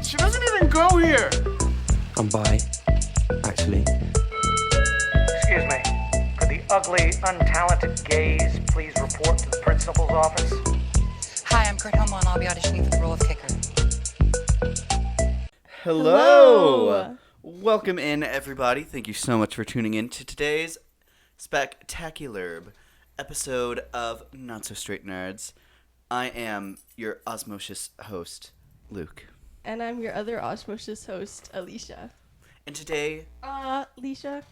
She doesn't even go here. I'm bi, actually. Excuse me. Could the ugly, untalented gays please report to the principal's office? Hi, I'm Kurt Homo, and I'll be auditioning for the role of kicker. Hello. Welcome in, everybody. Thank you so much for tuning in to today's spectacular episode of Not So Straight Nerds. I am your osmosis host, Luke. And I'm your other osmosis host, Alicia. And today... Alicia.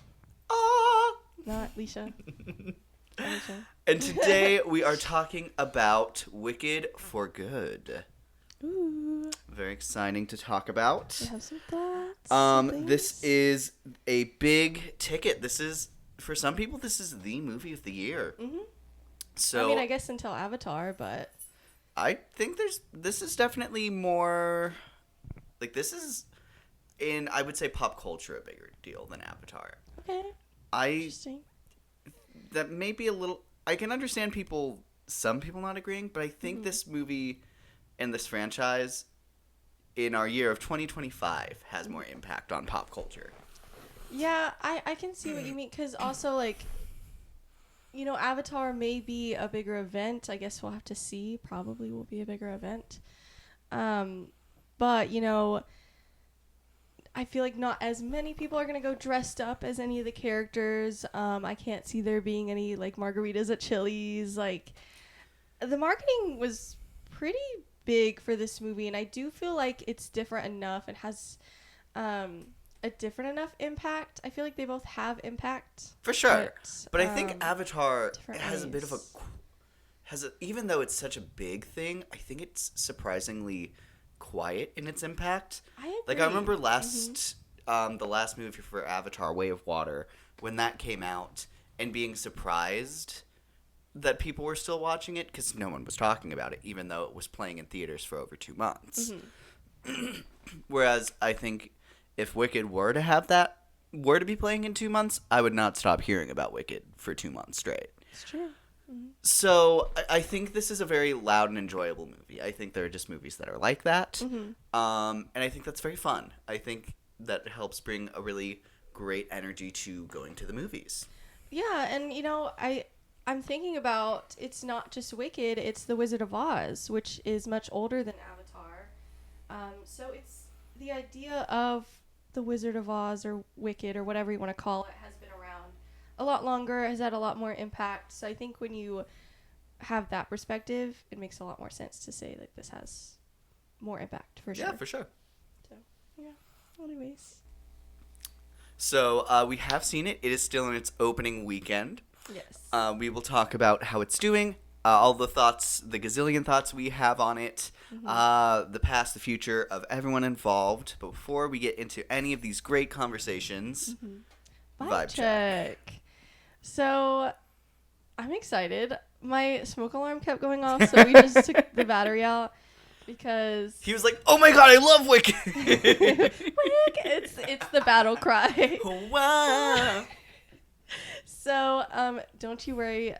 Not Alicia. Alicia. And today we are talking about Wicked for Good. Ooh. Very exciting to talk about. I have some thoughts. This is a big ticket. This is, for some people, this is the movie of the year. Mm-hmm. So, I mean, I guess until Avatar, but... I think this is definitely more, like, this is, in, I would say, pop culture, a bigger deal than Avatar. Okay. Interesting. That may be a little, I can understand some people not agreeing, but I think this movie and this franchise in our year of 2025 has more impact on pop culture. Yeah, I can see what you mean, because also, like, you know, Avatar may be a bigger event. I guess we'll have to see. Probably will be a bigger event. But, you know, I feel like not as many people are going to go dressed up as any of the characters. I can't see there being any, like, margaritas at Chili's. Like, the marketing was pretty big for this movie, and I do feel like it's different enough and has a different enough impact. I feel like they both have impact. For sure. But I think Avatar has ways. a bit of even though it's such a big thing, I think it's surprisingly quiet in its impact. I agree. Like, I remember the last movie for Avatar, Way of Water, when that came out, and being surprised that people were still watching it, because no one was talking about it, even though it was playing in theaters for over 2 months. Mm-hmm. Whereas, I think if Wicked were to be playing in 2 months, I would not stop hearing about Wicked for 2 months straight. It's true. Mm-hmm. So, I think this is a very loud and enjoyable movie. I think there are just movies that are like that. Mm-hmm. And I think that's very fun. I think that helps bring a really great energy to going to the movies. Yeah, and, you know, I'm thinking about, it's not just Wicked, it's The Wizard of Oz, which is much older than Avatar. So it's the idea of The Wizard of Oz or Wicked or whatever you want to call it has been around a lot longer, has had a lot more impact. So I think when you have that perspective, it makes a lot more sense to say like this has more impact for sure. Yeah, for sure. So, yeah. Anyways. So, we have seen it. It is still in its opening weekend. Yes. We will talk about how it's doing, all the thoughts, the gazillion thoughts we have on it, the past, the future of everyone involved. But before we get into any of these great conversations, vibe check. So, I'm excited. My smoke alarm kept going off, so we just took the battery out because... He was like, oh my god, I love Wicked! It's the battle cry. Wow. So, don't you worry.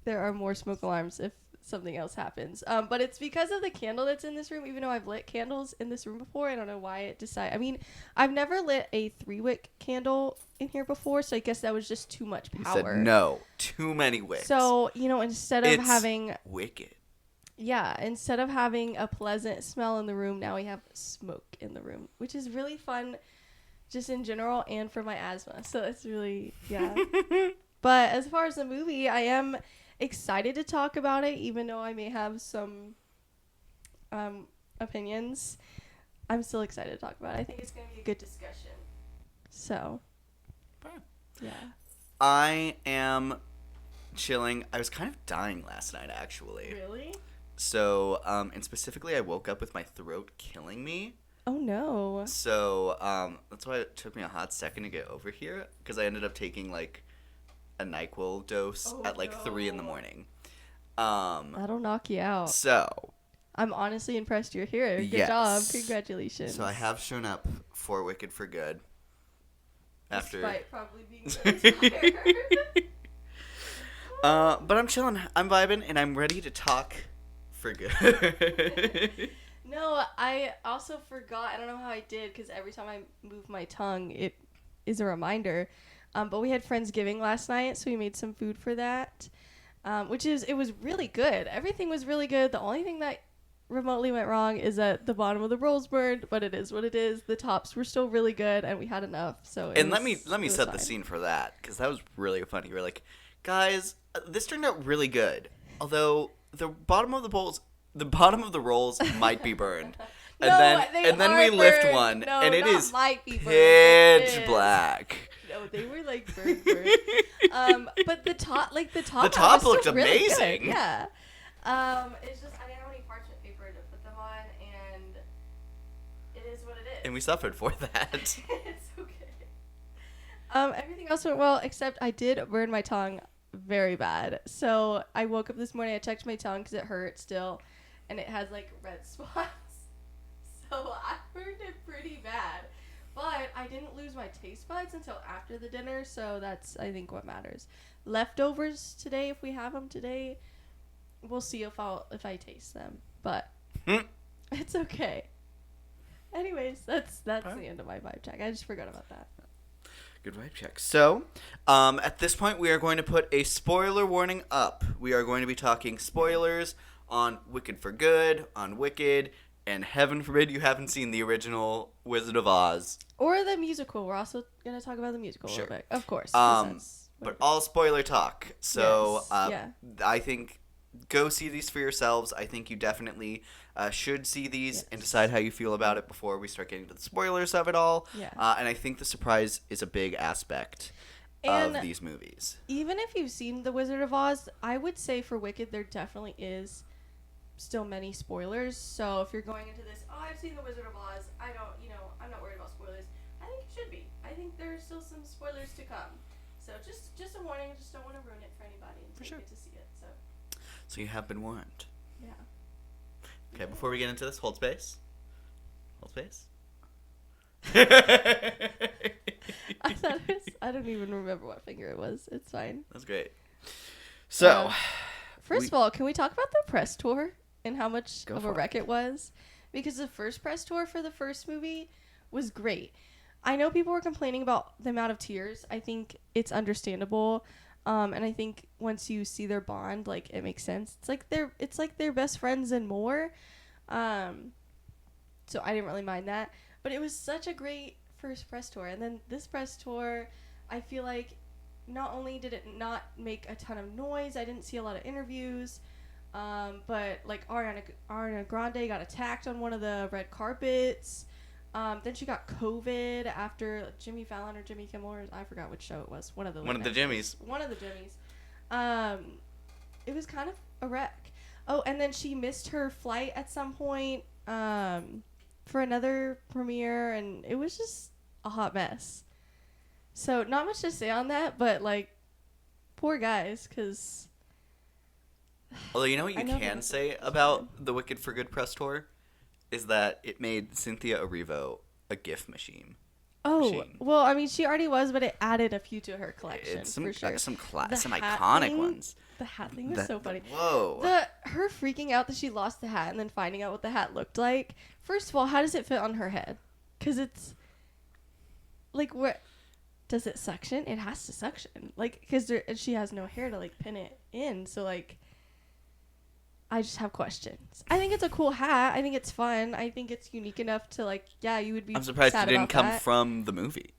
There are more smoke alarms if something else happens. But it's because of the candle that's in this room. Even though I've lit candles in this room before, I don't know why it decided. I mean, I've never lit a 3-wick candle in here before, so I guess that was just too much power. You said no. Too many wicks. So, you know, instead of having... Wicked. Yeah, instead of having a pleasant smell in the room, now we have smoke in the room, which is really fun just in general and for my asthma. So it's really, yeah. But as far as the movie, I am excited to talk about it, even though I may have some opinions. I'm still excited to talk about it. I think it's going to be a good discussion. So, yeah. I am chilling. I was kind of dying last night, actually. Really? So, and specifically, I woke up with my throat killing me. Oh, no. So, that's why it took me a hot second to get over here, because I ended up taking, like, a NyQuil dose at, like, 3 in the morning. That'll knock you out. So. I'm honestly impressed you're here. Good yes. job. Congratulations. So I have shown up for Wicked for Good. Despite probably being so tired. But I'm chilling. I'm vibing, and I'm ready to talk for good. No, I also forgot. I don't know how I did because every time I move my tongue, it is a reminder. But we had Friendsgiving last night, so we made some food for that, it was really good. Everything was really good. The only thing that remotely went wrong is that the bottom of the rolls burned, but it is what it is. The tops were still really good, and we had enough. So let me set the scene for that, because that was really funny. We're like, guys, this turned out really good. Although the bottom of the rolls might be burned. And then we lift one, no, and it is might be pitch black. No, they were like burnt. But the top looked really amazing. Good. Yeah. It's just I didn't have any parchment paper to put them on, and it is what it is. And we suffered for that. It's okay. Everything else went well, except I did burn my tongue very bad. So I woke up this morning, I checked my tongue because it hurt still, and it has like red spots. So I burned it pretty bad. But I didn't lose my taste buds until after the dinner, so that's, I think, what matters. Leftovers today, if we have them today, we'll see if I taste them. But it's okay. Anyways, that's the end of my vibe check. I just forgot about that. Good vibe check. So, at this point, we are going to put a spoiler warning up. We are going to be talking spoilers on Wicked for Good, on Wicked, and heaven forbid you haven't seen the original Wizard of Oz. Or the musical. We're also going to talk about the musical Sure. a little bit. Of course. But all spoiler talk. So, Yes, I think go see these for yourselves. I think you definitely should see these and decide how you feel about it before we start getting to the spoilers of it all. Yeah. And I think the surprise is a big aspect of these movies. Even if you've seen The Wizard of Oz, I would say for Wicked there definitely is still many spoilers. So if you're going into this, I've seen The Wizard of Oz, I'm not worried about spoilers. I think you should be. I think there's still some spoilers to come. So just a warning, just don't want to ruin it for anybody until you get to see it. So you have been warned. Yeah. Okay, before we get into this, hold space. Hold space. I thought it was, I don't even remember what finger it was. It's fine. That's great. So, first of all, can we talk about the press tour and how much Go of for a wreck it was? Because the first press tour for the first movie was great. I know people were complaining about the amount of tears. I think it's understandable. And I think once you see their bond, like, it makes sense. It's like they're best friends and more. So I didn't really mind that. But it was such a great first press tour. And then this press tour, I feel like not only did it not make a ton of noise, I didn't see a lot of interviews, but like Ariana Grande got attacked on one of the red carpets. Then she got COVID after Jimmy Fallon or Jimmy Kimmel, or I forgot which show it was. One of the Jimmys. One of the Jimmys. It was kind of a wreck. Oh, and then she missed her flight at some point for another premiere, and it was just a hot mess. So not much to say on that, but like, poor guys, because. Although you know what you can say about the Wicked for Good press tour is that it made Cynthia Erivo a gift machine. Oh, well, I mean, she already was, but it added a few to her collection, for sure. Some iconic ones. The hat thing was so funny. Whoa. Her freaking out that she lost the hat and then finding out what the hat looked like. First of all, how does it fit on her head? Because it's, like, where... Does it suction? It has to suction. Like, because she has no hair to, like, pin it in. So, like, I just have questions. I think it's a cool hat. I think it's fun. I think it's unique enough to, like, yeah, you would be I'm surprised sad it didn't about come that. from the movie,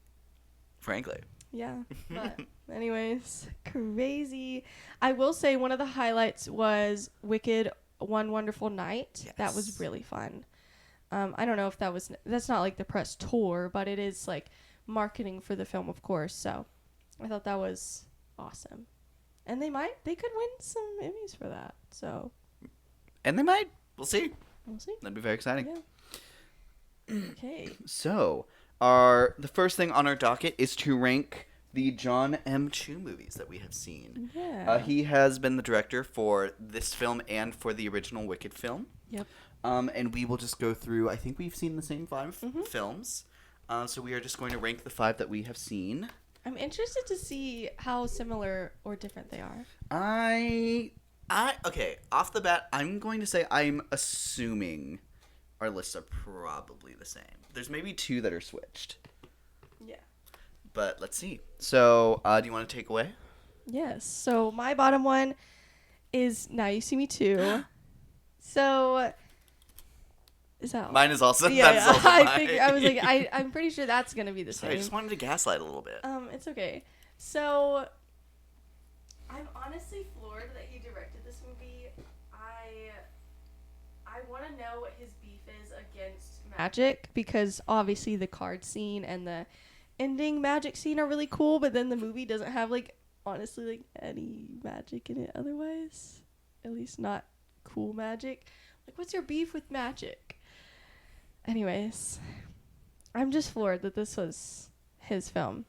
frankly. Yeah. But anyways, crazy. I will say one of the highlights was Wicked One Wonderful Night. Yes. That was really fun. I don't know if that's not like the press tour, but it is like marketing for the film, of course. So I thought that was awesome. And they could win some Emmys for that. So. And they might. We'll see. We'll see. That'd be very exciting. Yeah. Okay. So, the first thing on our docket is to rank the John M. Chu movies that we have seen. Yeah. He has been the director for this film and for the original Wicked film. Yep. And we will just go through, I think we've seen the same 5 films. So we are just going to rank the 5 that we have seen. I'm interested to see how similar or different they are. Okay, off the bat, I'm going to say I'm assuming our lists are probably the same. There's maybe 2 that are switched. Yeah. But let's see. So, do you want to take away? Yes. So my bottom one is Now You See Me Too. So is that Mine is also. yeah, That is also I mine. figured, I was like I'm pretty sure that's gonna be the Sorry, I same. just wanted to gaslight a little bit. It's okay. So I'm honestly floored that he directed this movie. I want to know what his beef is against magic, because obviously the card scene and the ending magic scene are really cool, but then the movie doesn't have like honestly like any magic in it otherwise. At least not cool magic. Like, what's your beef with magic? Anyways, I'm just floored that this was his film.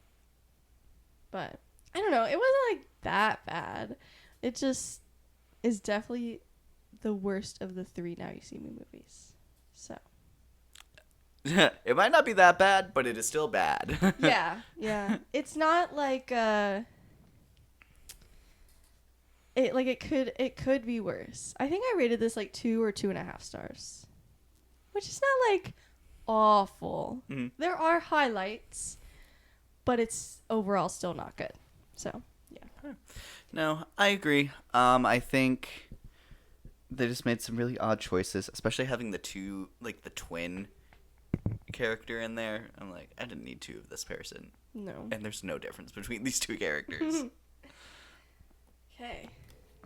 But I don't know, it wasn't like that bad. It just is definitely the worst of the 3 Now You See Me movies. So It might not be that bad, but it is still bad. yeah. It's not like it could be worse. I think I rated this like 2 or 2.5 stars, which is not like awful. Mm-hmm. There are highlights, but it's overall still not good. So yeah. No, I agree. I think they just made some really odd choices, especially having the twin character in there. I'm like, I didn't need 2 of this person. No. And there's no difference between these 2 characters. Okay.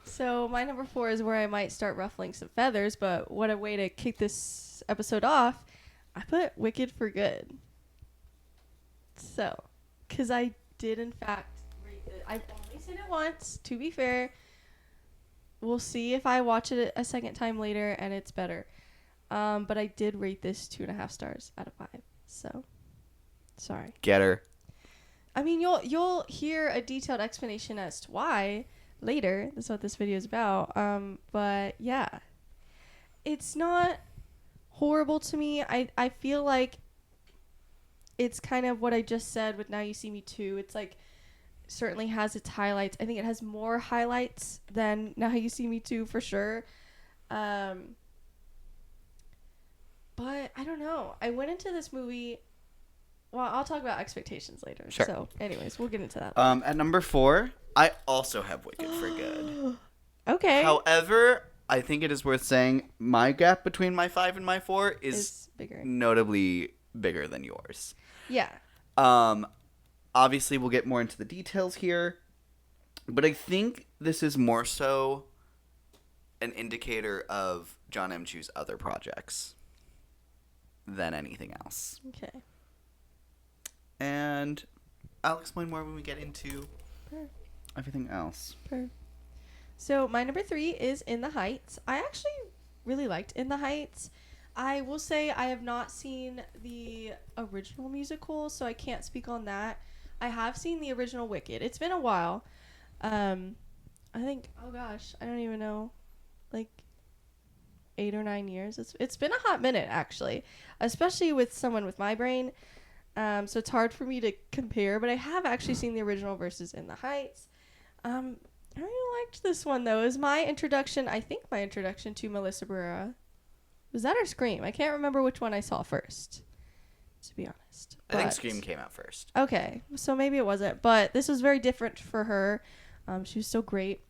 So my number 4 is where I might start ruffling some feathers, but what a way to kick this episode off. I put Wicked for Good. So, because I did in fact rate it. I've only seen it once, to be fair. We'll see if I watch it a second time later and it's better. But I did rate this 2.5 stars out of 5. So, sorry. Get her. I mean, you'll hear a detailed explanation as to why later. That's what this video is about. But yeah, it's not horrible to me. I feel like it's kind of what I just said with Now You See Me Too. It's like certainly has its highlights. I think it has more highlights than Now You See Me Too for sure. But I don't know. I went into this movie. Well, I'll talk about expectations later. Sure. So, anyways, we'll get into that. At number 4, I also have Wicked for Good. Okay. However, I think it is worth saying my gap between my 5 and my 4 is bigger. notably bigger than yours. Yeah. Obviously, we'll get more into the details here, but I think this is more so an indicator of John M. Chu's other projects than anything else. Okay. And I'll explain more when we get into everything else. So my number 3 is In the Heights. I actually really liked In the Heights. I will say I have not seen the original musical, so I can't speak on that. I have seen the original Wicked. It's been a while. I think, oh gosh, I don't even know, like 8 or 9 years. It's been a hot minute, actually, especially with someone with my brain. So it's hard for me to compare, but I have actually seen the original versus In the Heights. I really liked this one, though. It was my introduction to Melissa Barrera. Was that or Scream? I can't remember which one I saw first, to be honest. I think Scream came out first. Okay, so maybe it wasn't, but this was very different for her. She was so great.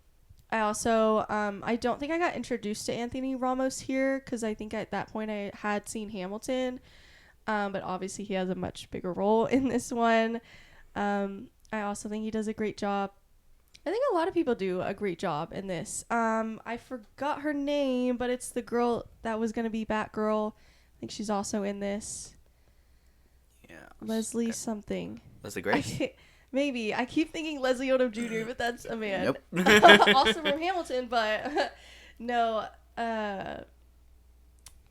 I also, I don't think I got introduced to Anthony Ramos here, because I think at that point I had seen Hamilton, but obviously he has a much bigger role in this one. I also think he does a great job. I think a lot of people do a great job in this. I forgot her name, but it's the girl that was going to be Batgirl. I think she's also in this. Yeah. Leslie something. Leslie Grace? Maybe. I keep thinking Leslie Odom Jr., but that's a man. Nope. Also from Hamilton, but no. I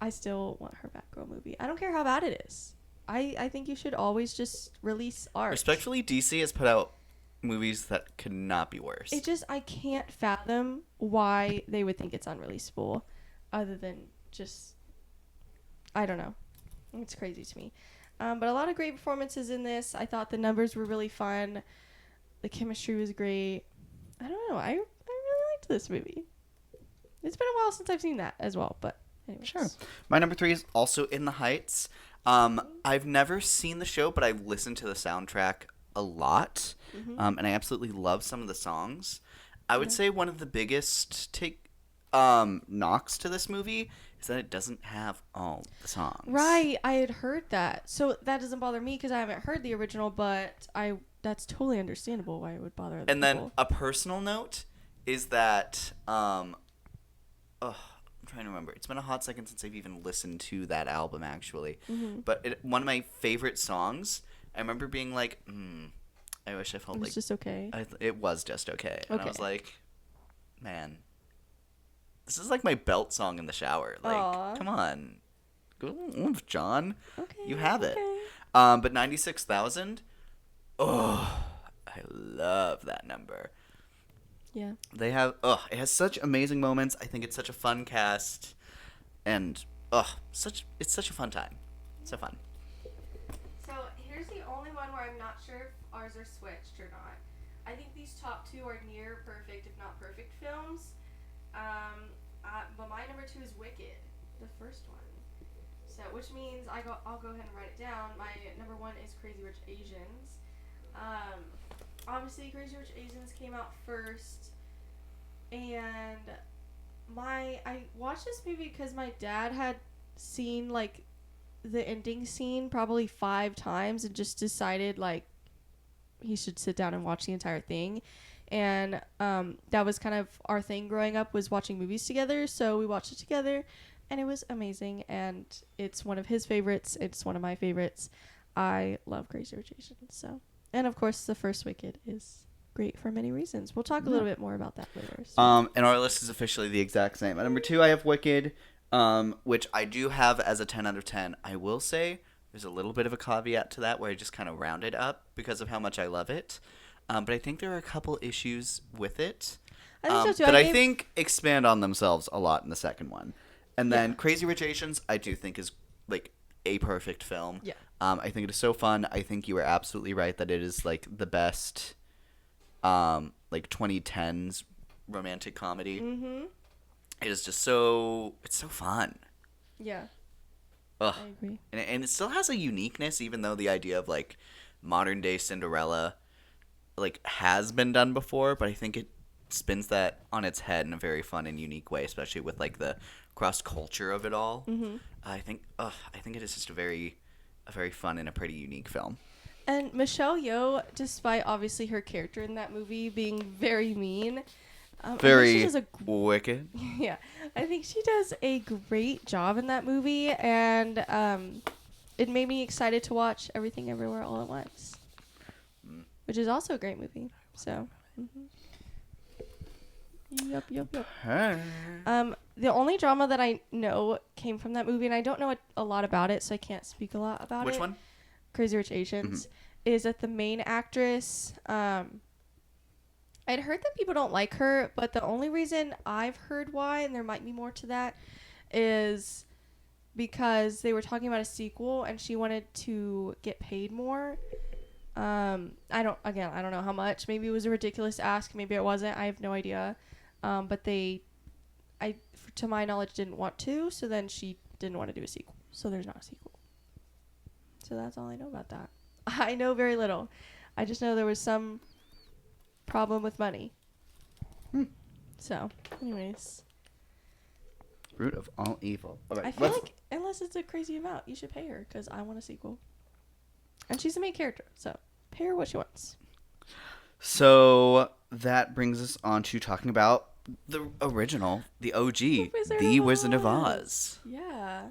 still want her Batgirl movie. I don't care how bad it is. I think you should always just release art. Respectfully, DC has put out movies that could not be worse. I can't fathom why they would think it's unreleasable, other than just, I don't know. It's crazy to me. But a lot of great performances in this. I thought the numbers were really fun. The chemistry was great. I don't know. I really liked this movie. It's been a while since I've seen that as well, but Anyways. Sure. My number 3 is also In the Heights. I've never seen the show, but I've listened to the soundtrack a lot, and I absolutely love some of the songs. I would say one of the biggest knocks to this movie is that it doesn't have all the songs. Right, I had heard that. So that doesn't bother me because I haven't heard the original, but that's totally understandable why it would bother other And people. then a personal note is that I'm trying to remember. It's been a hot second since I've even listened to that album, actually. But one of my favorite songs, I remember being like, I wish I felt It was like... just okay. It was just okay. And I Okay. was like, man, this is like my belt song in the shower. Like, Aw. come on. Go oomph, John. Okay. You have it. Okay. But 96,000, I love that number. Yeah. They have, it has such amazing moments. I think it's such a fun cast. And, it's such a fun time. So fun. So here's the only one where I'm not sure if ours are switched or not. I think these top 2 are near perfect, if not perfect films. But my number 2 is Wicked, the first one. So, which means I'll go ahead and write it down. My number 1 is Crazy Rich Asians. Obviously, Crazy Rich Asians came out first, and I watched this movie because my dad had seen like the ending scene probably 5 times and just decided like he should sit down and watch the entire thing. And that was kind of our thing growing up, was watching movies together. So we watched it together, and it was amazing. And it's one of his favorites. It's one of my favorites. I love Crazy Rich Asians. So, and of course, the first Wicked is great for many reasons. We'll talk a little bit more about that later. So. And our list is officially the exact same. At number 2, I have Wicked, which I do have as a 10 out of 10. I will say there's a little bit of a caveat to that where I just kind of round it up because of how much I love it. But I think there are a couple issues with it I think so too. that I think expand on themselves a lot in the second one. And then Yeah. Crazy Rich Asians, I do think is like a perfect film. Yeah. I think it is so fun. I think you are absolutely right that it is like the best like 2010s romantic comedy. Mm-hmm. It is just it's so fun. Yeah. Ugh. I agree. And it still has a uniqueness, even though the idea of like modern day Cinderella like has been done before, but I think it spins that on its head in a very fun and unique way, especially with like the cross culture of it all. Mm-hmm. I think it is just a very fun and a pretty unique film. And Michelle Yeoh, despite obviously her character in that movie being very mean, I think she Very does wicked. yeah, I think she does a great job in that movie, and it made me excited to watch Everything Everywhere All at Once, which is also a great movie. So, yep. The only drama that I know came from that movie, and I don't know a lot about it, so I can't speak a lot about it. Which one? Crazy Rich Asians, is that the main actress, I'd heard that people don't like her, but the only reason I've heard why, and there might be more to that, is because they were talking about a sequel and she wanted to get paid more. I don't know how much. Maybe it was a ridiculous ask, maybe it wasn't. I have no idea. But to my knowledge, didn't want to, so then she didn't want to do a sequel. So there's not a sequel. So that's all I know about that. I know very little. I just know there was some problem with money. So, anyways. Root of all evil. All right, I feel like unless it's a crazy amount, you should pay her because I want a sequel. And she's the main character, so pay her what she wants. So that brings us on to talking about the original, the OG, The Wizard of Oz. Yeah.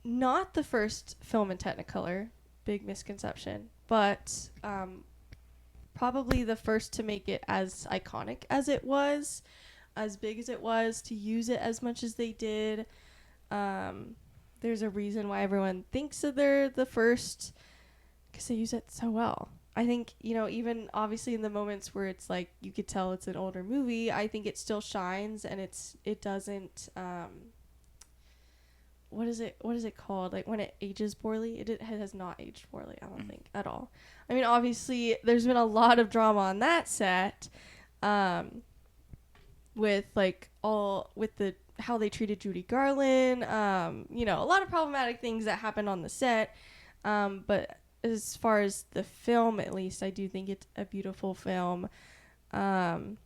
Not the first film in Technicolor, big misconception, but probably the first to make it as iconic as it was, as big as it was, to use it as much as they did. There's a reason why everyone thinks that they're the first, because they use it so well. I think, even obviously in the moments where it's like you could tell it's an older movie, I think it still shines, and it doesn't what is it called, like when it ages poorly? It has not aged poorly, I don't think, at all. I mean, obviously there's been a lot of drama on that set with like all with the how they treated Judy Garland. You know, a lot of problematic things that happened on the set. But as far as the film, at least, I do think it's a beautiful film. And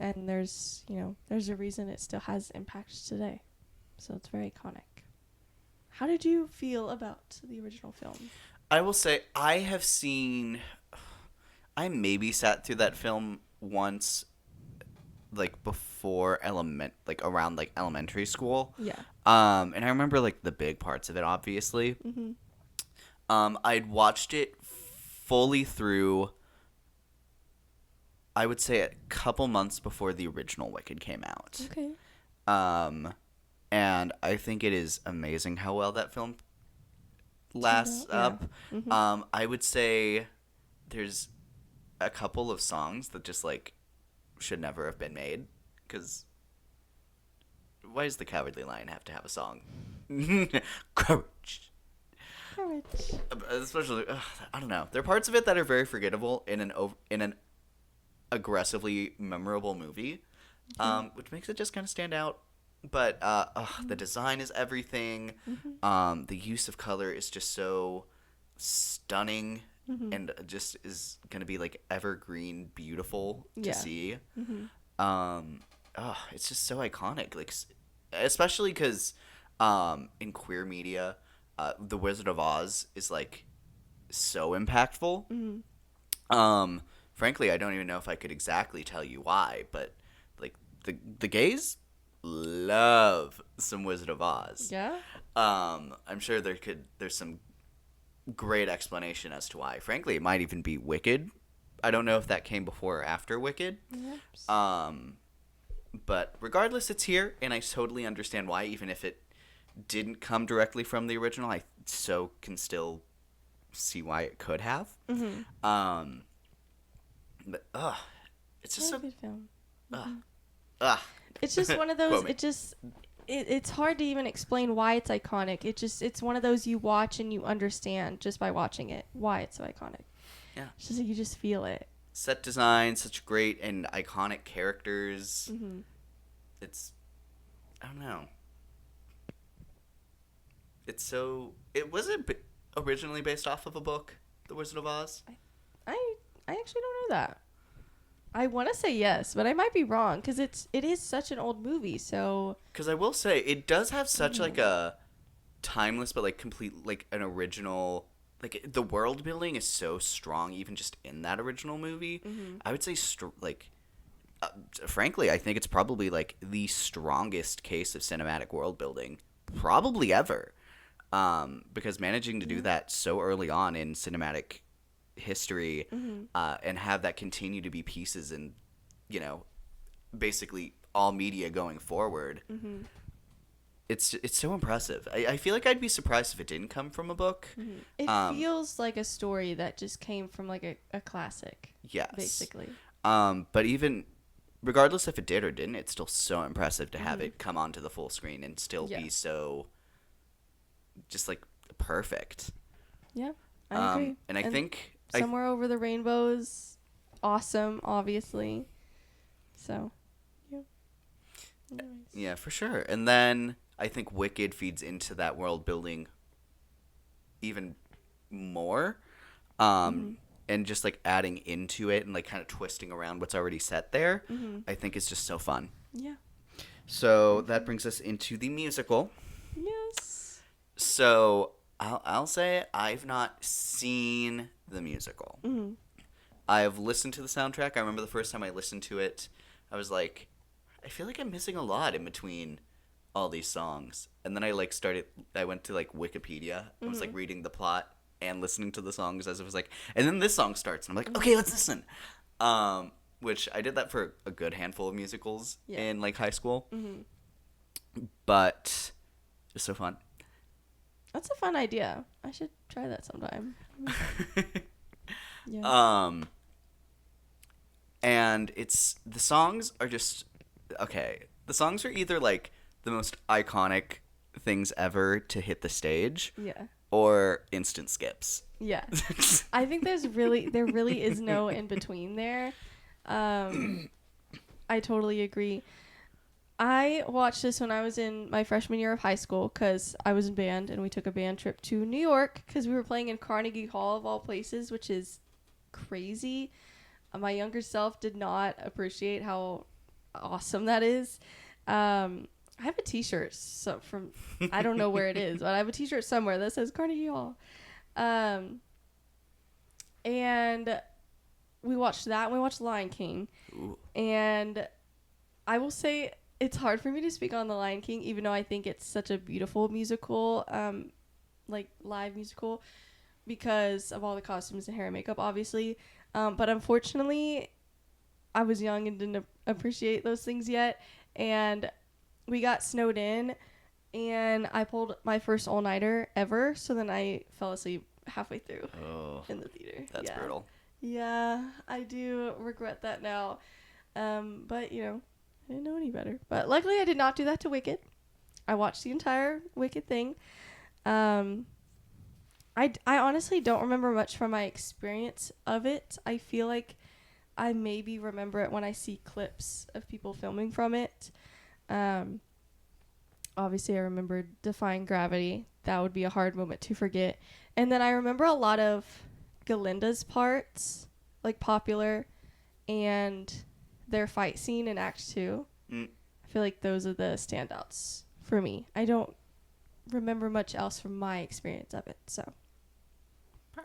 there's a reason it still has impact today. So it's very iconic. How did you feel about the original film? I will say I maybe sat through that film once, like before around like elementary school. Yeah. And I remember like the big parts of it, obviously. Mm-hmm. I'd watched it fully through, I would say, a couple months before the original Wicked came out. Okay. And I think it is amazing how well that film lasts up. Mm-hmm. I would say there's a couple of songs that just like should never have been made, because why does the Cowardly Lion have to have a song? Courage. Especially, I don't know. There are parts of it that are very forgettable in an aggressively memorable movie, which makes it just kind of stand out. But the design is everything. Mm-hmm. The use of color is just so stunning, Mm-hmm. and just is gonna be like evergreen, beautiful to Yeah. see. Mm-hmm. It's just so iconic. Like, especially because in queer media, The Wizard of Oz is like so impactful. Mm-hmm. Frankly, I don't even know if I could exactly tell you why, but like the gays love some Wizard of Oz. Yeah. I'm sure there's some great explanation as to why. Frankly, it might even be Wicked. I don't know if that came before or after Wicked. Oops. But regardless, it's here, and I totally understand why, even if it didn't come directly from the original. I can still see why it could have. Mm-hmm. But it's just Very good film. It's It's just one of those. Quote me. It's hard to even explain why it's iconic. It's one of those you watch and you understand just by watching it why it's so iconic. Yeah. It's just like you just feel it. Set design, such great and iconic characters. Mm-hmm. I don't know. It wasn't originally based off of a book, The Wizard of Oz. I actually don't know that. I want to say yes, but I might be wrong because it is such an old movie. So Because I will say it does have such like a timeless but like complete like an original, like the world building is so strong even just in that original movie. I would say frankly, I think it's probably like the strongest case of cinematic world building probably ever. Because managing to do that so early on in cinematic history, and have that continue to be pieces in, basically all media going forward. It's so impressive. I feel like I'd be surprised if it didn't come from a book. it feels like a story that just came from like a classic. Yes. Basically. But even regardless if it did or didn't, it's still so impressive to have it come onto the full screen and still be so just like perfect. Yeah, I agree. And I think Somewhere Over the Rainbow's awesome, obviously. So, yeah. Anyways. Yeah, for sure. And then I think Wicked feeds into that world building even more. And just like adding into it and like kind of twisting around what's already set there, I think is just so fun. Yeah. So that brings us into the musical. Yes. So I'll say it, I've not seen the musical. I've listened to the soundtrack. I remember the first time I listened to it, I was like, I feel like I'm missing a lot in between all these songs. And then I went to like Wikipedia and was like reading the plot and listening to the songs as it was like, and then this song starts and I'm like, okay, let's listen. Which I did that for a good handful of musicals in like high school. But it's so fun. That's a fun idea. I should try that sometime. Yeah. And the songs are just okay. The songs are either like the most iconic things ever to hit the stage, Yeah. or instant skips. Yeah. I think there really is no in between there. I totally agree. I watched this when I was in my freshman year of high school because I was in band and we took a band trip to New York because we were playing in Carnegie Hall of all places, which is crazy. My younger self did not appreciate how awesome that is. I have a t-shirt from, I don't know where it is, but I have a t-shirt somewhere that says Carnegie Hall. And we watched that and we watched Lion King. Ooh. And I will say it's hard for me to speak on The Lion King, even though I think it's such a beautiful musical, like live musical, because of all the costumes and hair and makeup, obviously. But unfortunately, I was young and didn't appreciate those things yet. And we got snowed in, and I pulled my first all-nighter ever. So then I fell asleep halfway through in the theater. That's brutal. Yeah, I do regret that now. But, you know, I didn't know any better. But luckily I did not do that to Wicked. I watched the entire Wicked thing. I honestly don't remember much from my experience of it. I feel like I maybe remember it when I see clips of people filming from it. Obviously I remember Defying Gravity. That would be a hard moment to forget. And then I remember a lot of Galinda's parts, like Popular, and their fight scene in Act 2. I feel like those are the standouts for me. I don't remember much else from my experience of it. So,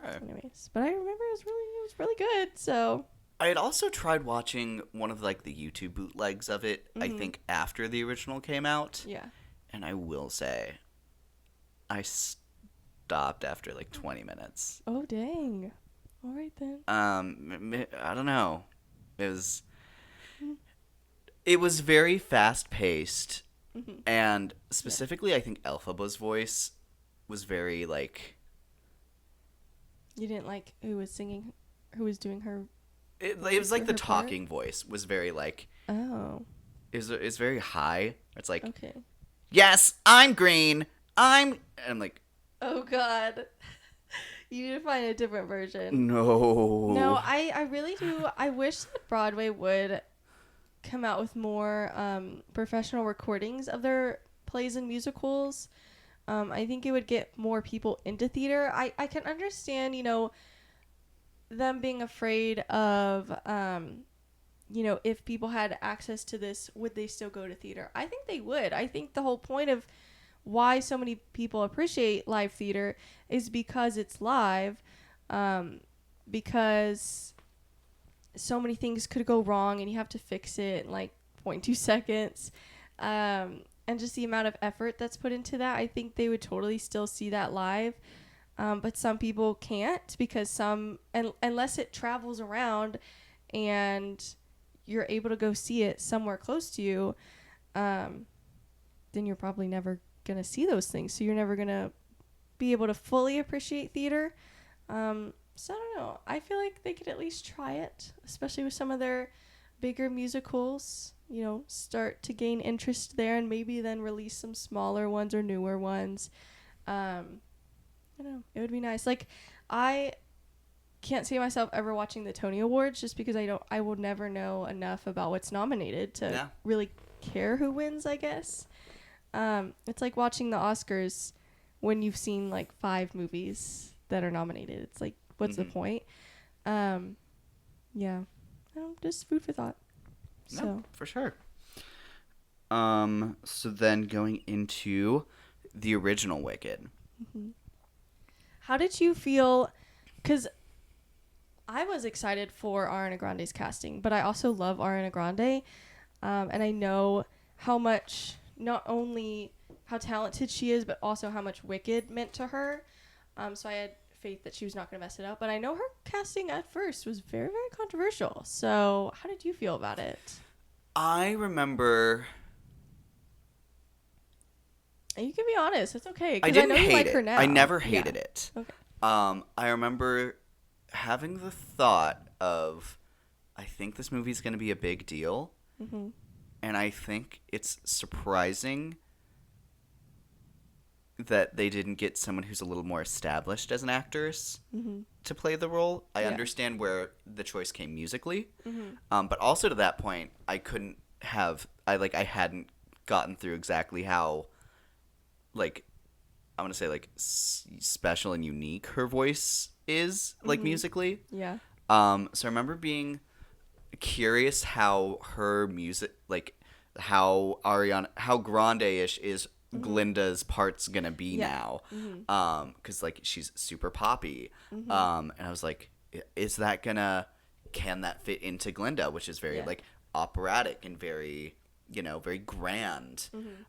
anyways, but I remember it was really good. So I had also tried watching one of like the YouTube bootlegs of it. I think after the original came out. Yeah. And I will say, I stopped after like 20 minutes. Oh dang! All right then. I don't know. It was very fast paced, and specifically, I think Elphaba's voice was very like. You didn't like who was singing, who was doing her. It was like the her talking voice was very like. Oh. It's very high. It's like. Okay. Yes, I'm green. And I'm like. Oh God. You need to find a different version. No, I really do. I wish that Broadway would come out with more professional recordings of their plays and musicals. I think it would get more people into theater. I can understand, you know, them being afraid of, you know, if people had access to this, would they still go to theater? I think they would. I think the whole point of why so many people appreciate live theater is because it's live, because so many things could go wrong and you have to fix it in like 0.2 seconds. And just the amount of effort that's put into that, I think they would totally still see that live. But some people can't because unless it travels around and you're able to go see it somewhere close to you, then you're probably never going to see those things. So you're never going to be able to fully appreciate theater. So I don't know. I feel like they could at least try it, especially with some of their bigger musicals, you know, start to gain interest there and maybe then release some smaller ones or newer ones. I don't know. It would be nice. Like, I can't see myself ever watching the Tony Awards just because I will never know enough about what's nominated to really care who wins, I guess. It's like watching the Oscars when you've seen like 5 movies that are nominated. It's like, what's the point? Yeah. Just food for thought. No, for sure. So then going into the original Wicked. How did you feel? Because I was excited for Ariana Grande's casting, but I also love Ariana Grande. And I know how much, not only how talented she is, but also how much Wicked meant to her. So I had faith that she was not going to mess it up. But I know her casting at first was very, very controversial. So how did you feel about it? I remember... And you can be honest. It's okay. I didn't know you hate like it. her now. I never hated it. Okay. I remember having the thought of, I think this movie's going to be a big deal. Mm-hmm. And I think it's surprising that they didn't get someone who's a little more established as an actress to play the role. I understand where the choice came musically. But also to that point, I hadn't gotten through exactly how, like, I want to say, like, special and unique her voice is, like, musically. Yeah. So I remember being curious how her music, like, how Grande-ish is Glinda's part's gonna be now. Because, like, she's super poppy. And I was like, can that fit into Glinda, which is very, like, operatic and very, very grand.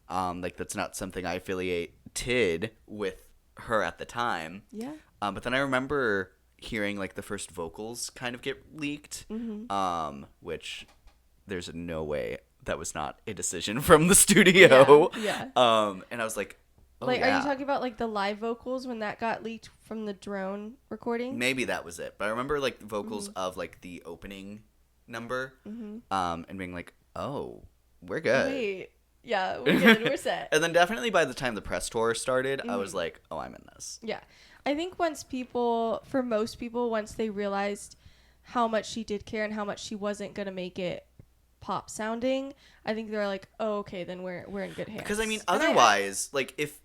Like, that's not something I affiliated with her at the time. Yeah. But then I remember hearing, like, the first vocals kind of get leaked, which there's no way that was not a decision from the studio. Yeah. And I was like, oh, like, yeah. are you talking about, like, the live vocals when that got leaked from the drone recording? Maybe that was it. But I remember, like, vocals of, like, the opening number, and being like, oh, we're good. Wait. Yeah, we're good. We're set. And then definitely by the time the press tour started, I was like, oh, I'm in this. Yeah. I think for most people, once they realized how much she did care and how much she wasn't going to make it pop sounding, I think they're like, oh, okay, then we're in good hands. Because, I mean, otherwise, like, if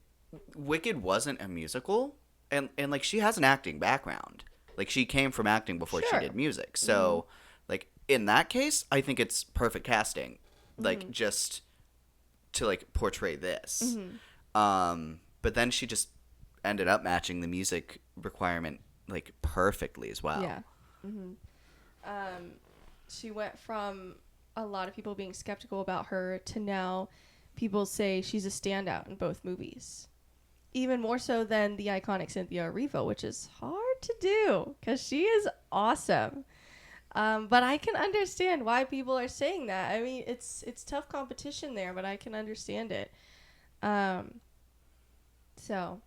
Wicked wasn't a musical, and like, she has an acting background. Like, she came from acting before she did music. So, like, in that case, I think it's perfect casting. Like, just to, like, portray this. But then she just ended up matching the music requirement, like, perfectly as well. Yeah. She went from a lot of people being skeptical about her to now people say she's a standout in both movies. Even more so than the iconic Cynthia Erivo, which is hard to do because she is awesome. But I can understand why people are saying that. I mean, it's tough competition there, but I can understand it. So,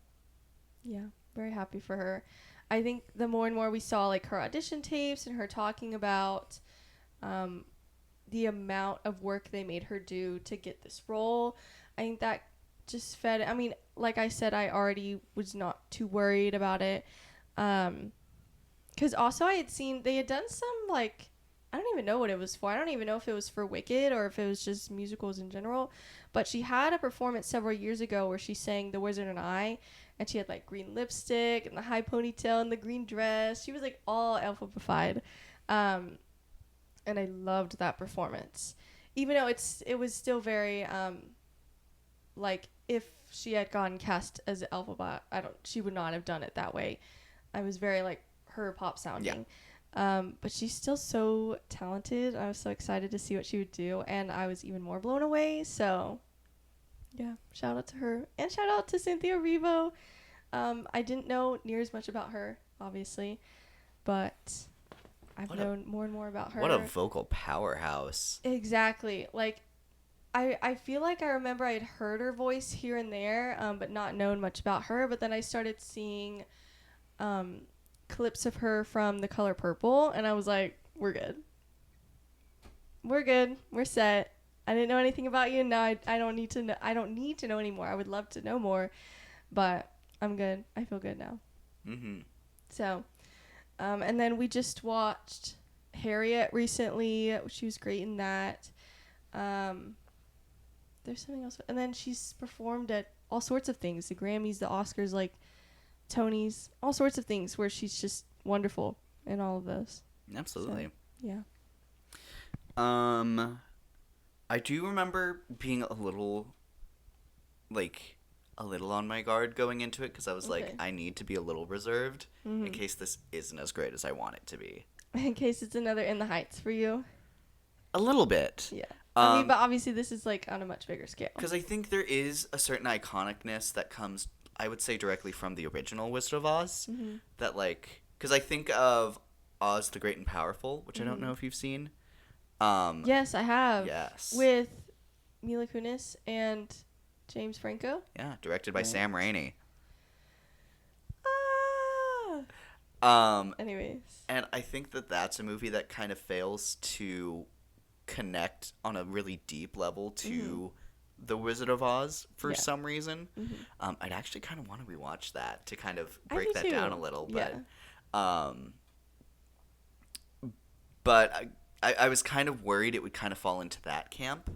yeah, very happy for her. I think the more and more we saw, like, her audition tapes and her talking about the amount of work they made her do to get this role, I think that just fed. I mean, like I said, I already was not too worried about it. Because also I had seen they had done some, like, I don't even know what it was for. I don't even know if it was for Wicked or if it was just musicals in general. But she had a performance several years ago where she sang The Wizard and I. And she had, like, green lipstick and the high ponytail and the green dress. She was, like, all alphabified. And I loved that performance. Even though it was still very, like, if she had gotten cast as Elphaba, she would not have done it that way. I was very, like, her pop sounding. Yeah. But she's still so talented. I was so excited to see what she would do. And I was even more blown away. So, yeah, shout out to her. And shout out to Cynthia Erivo. I didn't know near as much about her, obviously. But I've known more and more about her. What a vocal powerhouse. Exactly. Like, I feel like I remember I had heard her voice here and there, but not known much about her. But then I started seeing clips of her from The Color Purple, and I was like, we're good. We're good. We're set. I didn't know anything about you. Now I don't need to know. I don't need to know anymore. I would love to know more, but I'm good. I feel good now. So, and then we just watched Harriet recently. She was great in that. There's something else. And then she's performed at all sorts of things. The Grammys, the Oscars, like Tonys, all sorts of things where she's just wonderful in all of those. Absolutely. So, yeah. I do remember being a little on my guard going into it because I was like, I need to be a little reserved in case this isn't as great as I want it to be. In case it's another In the Heights for you. A little bit. Yeah. I mean, but obviously this is, like, on a much bigger scale. Because I think there is a certain iconicness that comes, I would say, directly from the original Wizard of Oz. That, like, because I think of Oz the Great and Powerful, which I don't know if you've seen. Yes, I have. Yes. With Mila Kunis and James Franco. Yeah, directed by Sam Raimi. Anyways. And I think that that's a movie that kind of fails to connect on a really deep level to The Wizard of Oz for some reason. I'd actually kind of want to rewatch that to kind of break that down a little. But I was kind of worried it would kind of fall into that camp.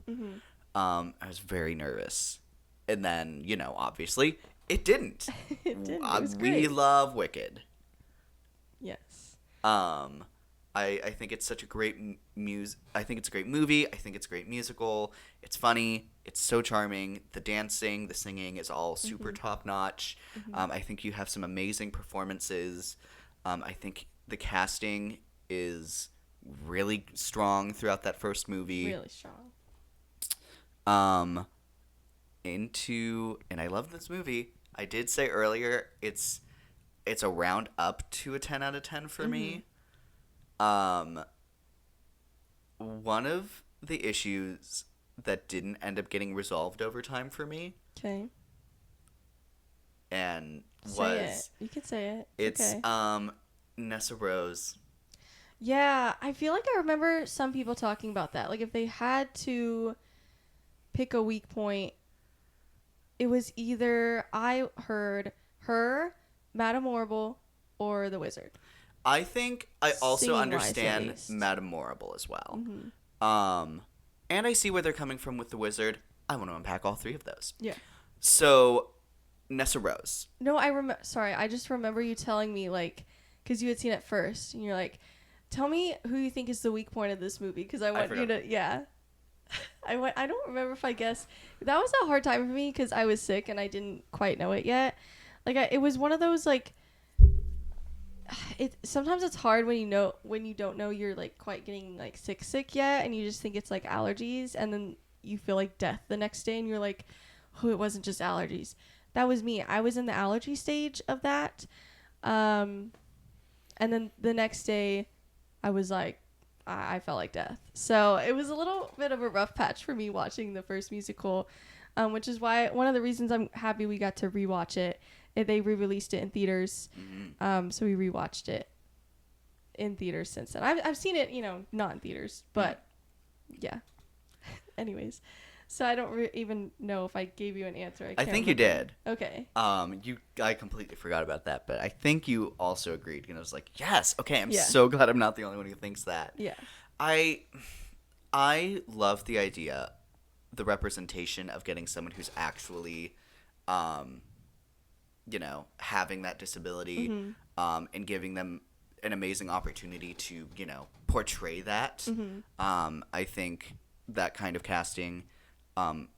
I was very nervous. And then, obviously, it didn't. It didn't. It was We great. love Wicked. Yes. I think it's such a great I think it's a great movie. I think it's a great musical. It's funny. It's so charming. The dancing, the singing is all super top notch. I think you have some amazing performances. I think the casting is really strong throughout that first movie. Really strong. And I love this movie. I did say earlier it's a round up to a 10 out of 10 for me. One of the issues that didn't end up getting resolved over time for me, Okay. and Say it. You can say it. it's okay. Nessa Rose. Yeah, I feel like I remember some people talking about that. Like, if they had to pick a weak point, it was either I heard her, Madame Horrible, or the Wizard. I think I also Singing-wise, at understand least. Madame Morrible as well. Mm-hmm. And I see where they're coming from with the Wizard. I want to unpack all three of those. Yeah. So, Nessa Rose. No, sorry, I just remember you telling me, like, because you had seen it first, and you're like, tell me who you think is the weak point of this movie, because I want you forgot. to, yeah. I don't remember if I guessed. That was a hard time for me, because I was sick, and I didn't quite know it yet. Like, it was one of those, like, sometimes it's hard when you don't know you're, like, quite getting, like, sick yet, and you just think it's, like, allergies, and then you feel like death the next day, and you're like, oh, it wasn't just allergies. That was me. I was in the allergy stage of that. And then the next day, I was like, I felt like death. So it was a little bit of a rough patch for me watching the first musical, which is why one of the reasons I'm happy we got to rewatch it. They re-released it in theaters, so we rewatched it in theaters since then. I've seen it, not in theaters, but yeah. Anyways, so I don't even know if I gave you an answer. I think you did. Okay. I completely forgot about that, but I think you also agreed. And I was like, yes, okay, I'm Yeah. so glad I'm not the only one who thinks that. Yeah. I love the idea, the representation of getting someone who's actually, having that disability, and giving them an amazing opportunity to, portray that. I think that kind of casting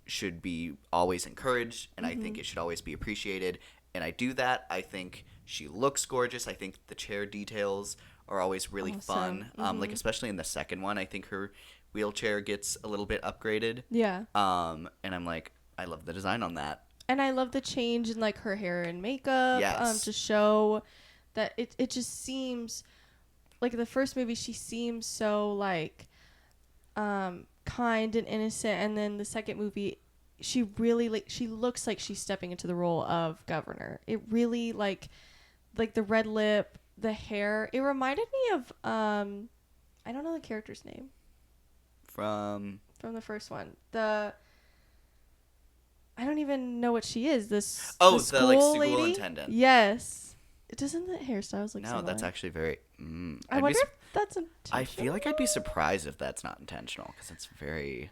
should be always encouraged, and I think it should always be appreciated. And I do that. I think she looks gorgeous. I think the chair details are always really fun. Like, especially in the second one, I think her wheelchair gets a little bit upgraded. Yeah. And I'm like, I love the design on that. And I love the change in, like, her hair and makeup. Yes. To show that it just seems like the first movie she seems so, like, kind and innocent, and then the second movie she really, she looks like she's stepping into the role of governor. It really, like the red lip, the hair, it reminded me of I don't know the character's name From the first one. I don't even know what she is. The like, school lady? superintendent. Yes. Doesn't the hairstyles look No, similar? that's actually very. I wonder if that's intentional. I feel like I'd be surprised if that's not intentional, because it's very.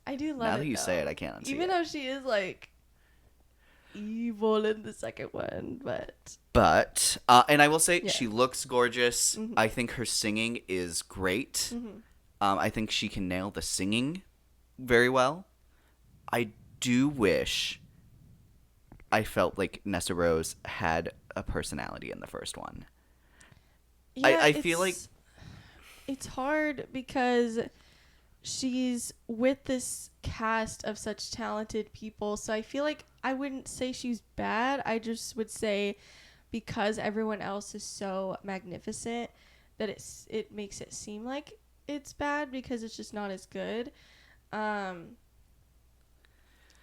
I do love it. Now that you though. say it, I can't unsee Even it. though she is, like, evil in the second one, But and I will say Yeah. she looks gorgeous. I think her singing is great. I think she can nail the singing very well. I do wish I felt like Nessa Rose had a personality in the first one. yeah, I feel like it's hard because she's with this cast of such talented people, so I feel like I wouldn't say she's bad. I just would say because everyone else is so magnificent that it makes it seem like it's bad because it's just not as good.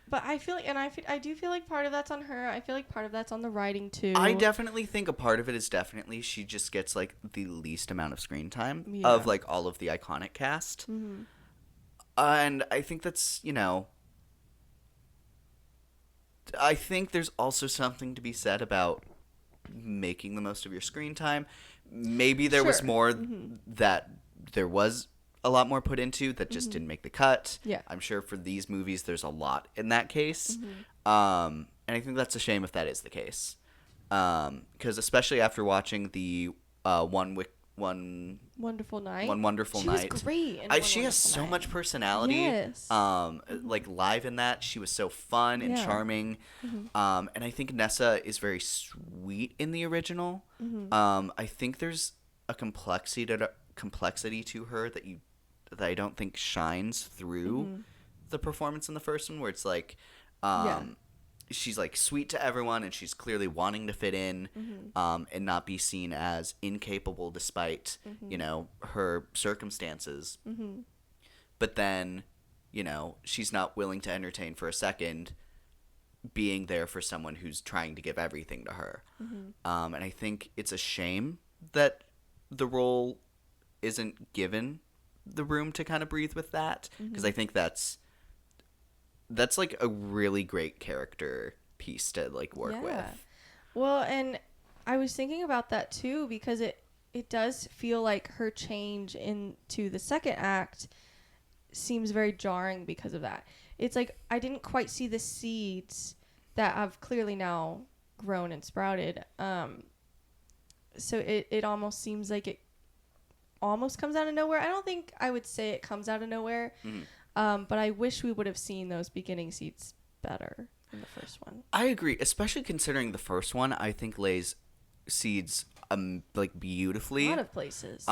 But I feel like, and I do feel like part of that's on her. I feel like part of that's on the writing too. I definitely think a part of it is definitely she just gets like the least amount of screen time Yeah. of like all of the iconic cast. And I think that's, I think there's also something to be said about making the most of your screen time. Maybe there was Sure. more that there was a lot more put into that just didn't make the cut. Yeah. I'm sure for these movies there's a lot in that case. And I think that's a shame if that is the case. Because especially after watching the One Wonderful Night. One Wonderful she Night. was great. She has so much personality. Yes. Like live in that, she was so fun and Yeah. charming. And I think Nessa is very sweet in the original. I think there's a complexity to her that I don't think shines through the performance in the first one, where it's like, she's like sweet to everyone and she's clearly wanting to fit in, and not be seen as incapable despite, you know, her circumstances. But then, you know, she's not willing to entertain for a second being there for someone who's trying to give everything to her. And I think it's a shame that the role isn't given the room to kind of breathe with that, because I think that's like a really great character piece to like work with. Well, and I was thinking about that too, because it does feel like her change into the second act seems very jarring because of that. It's like I didn't quite see the seeds that have clearly now grown and sprouted. So it almost seems like it almost comes out of nowhere. I don't think I would say it comes out of nowhere. But I wish we would have seen those beginning seeds better in the first one. I agree, especially considering the first one, I think lays seeds like beautifully. A lot of places.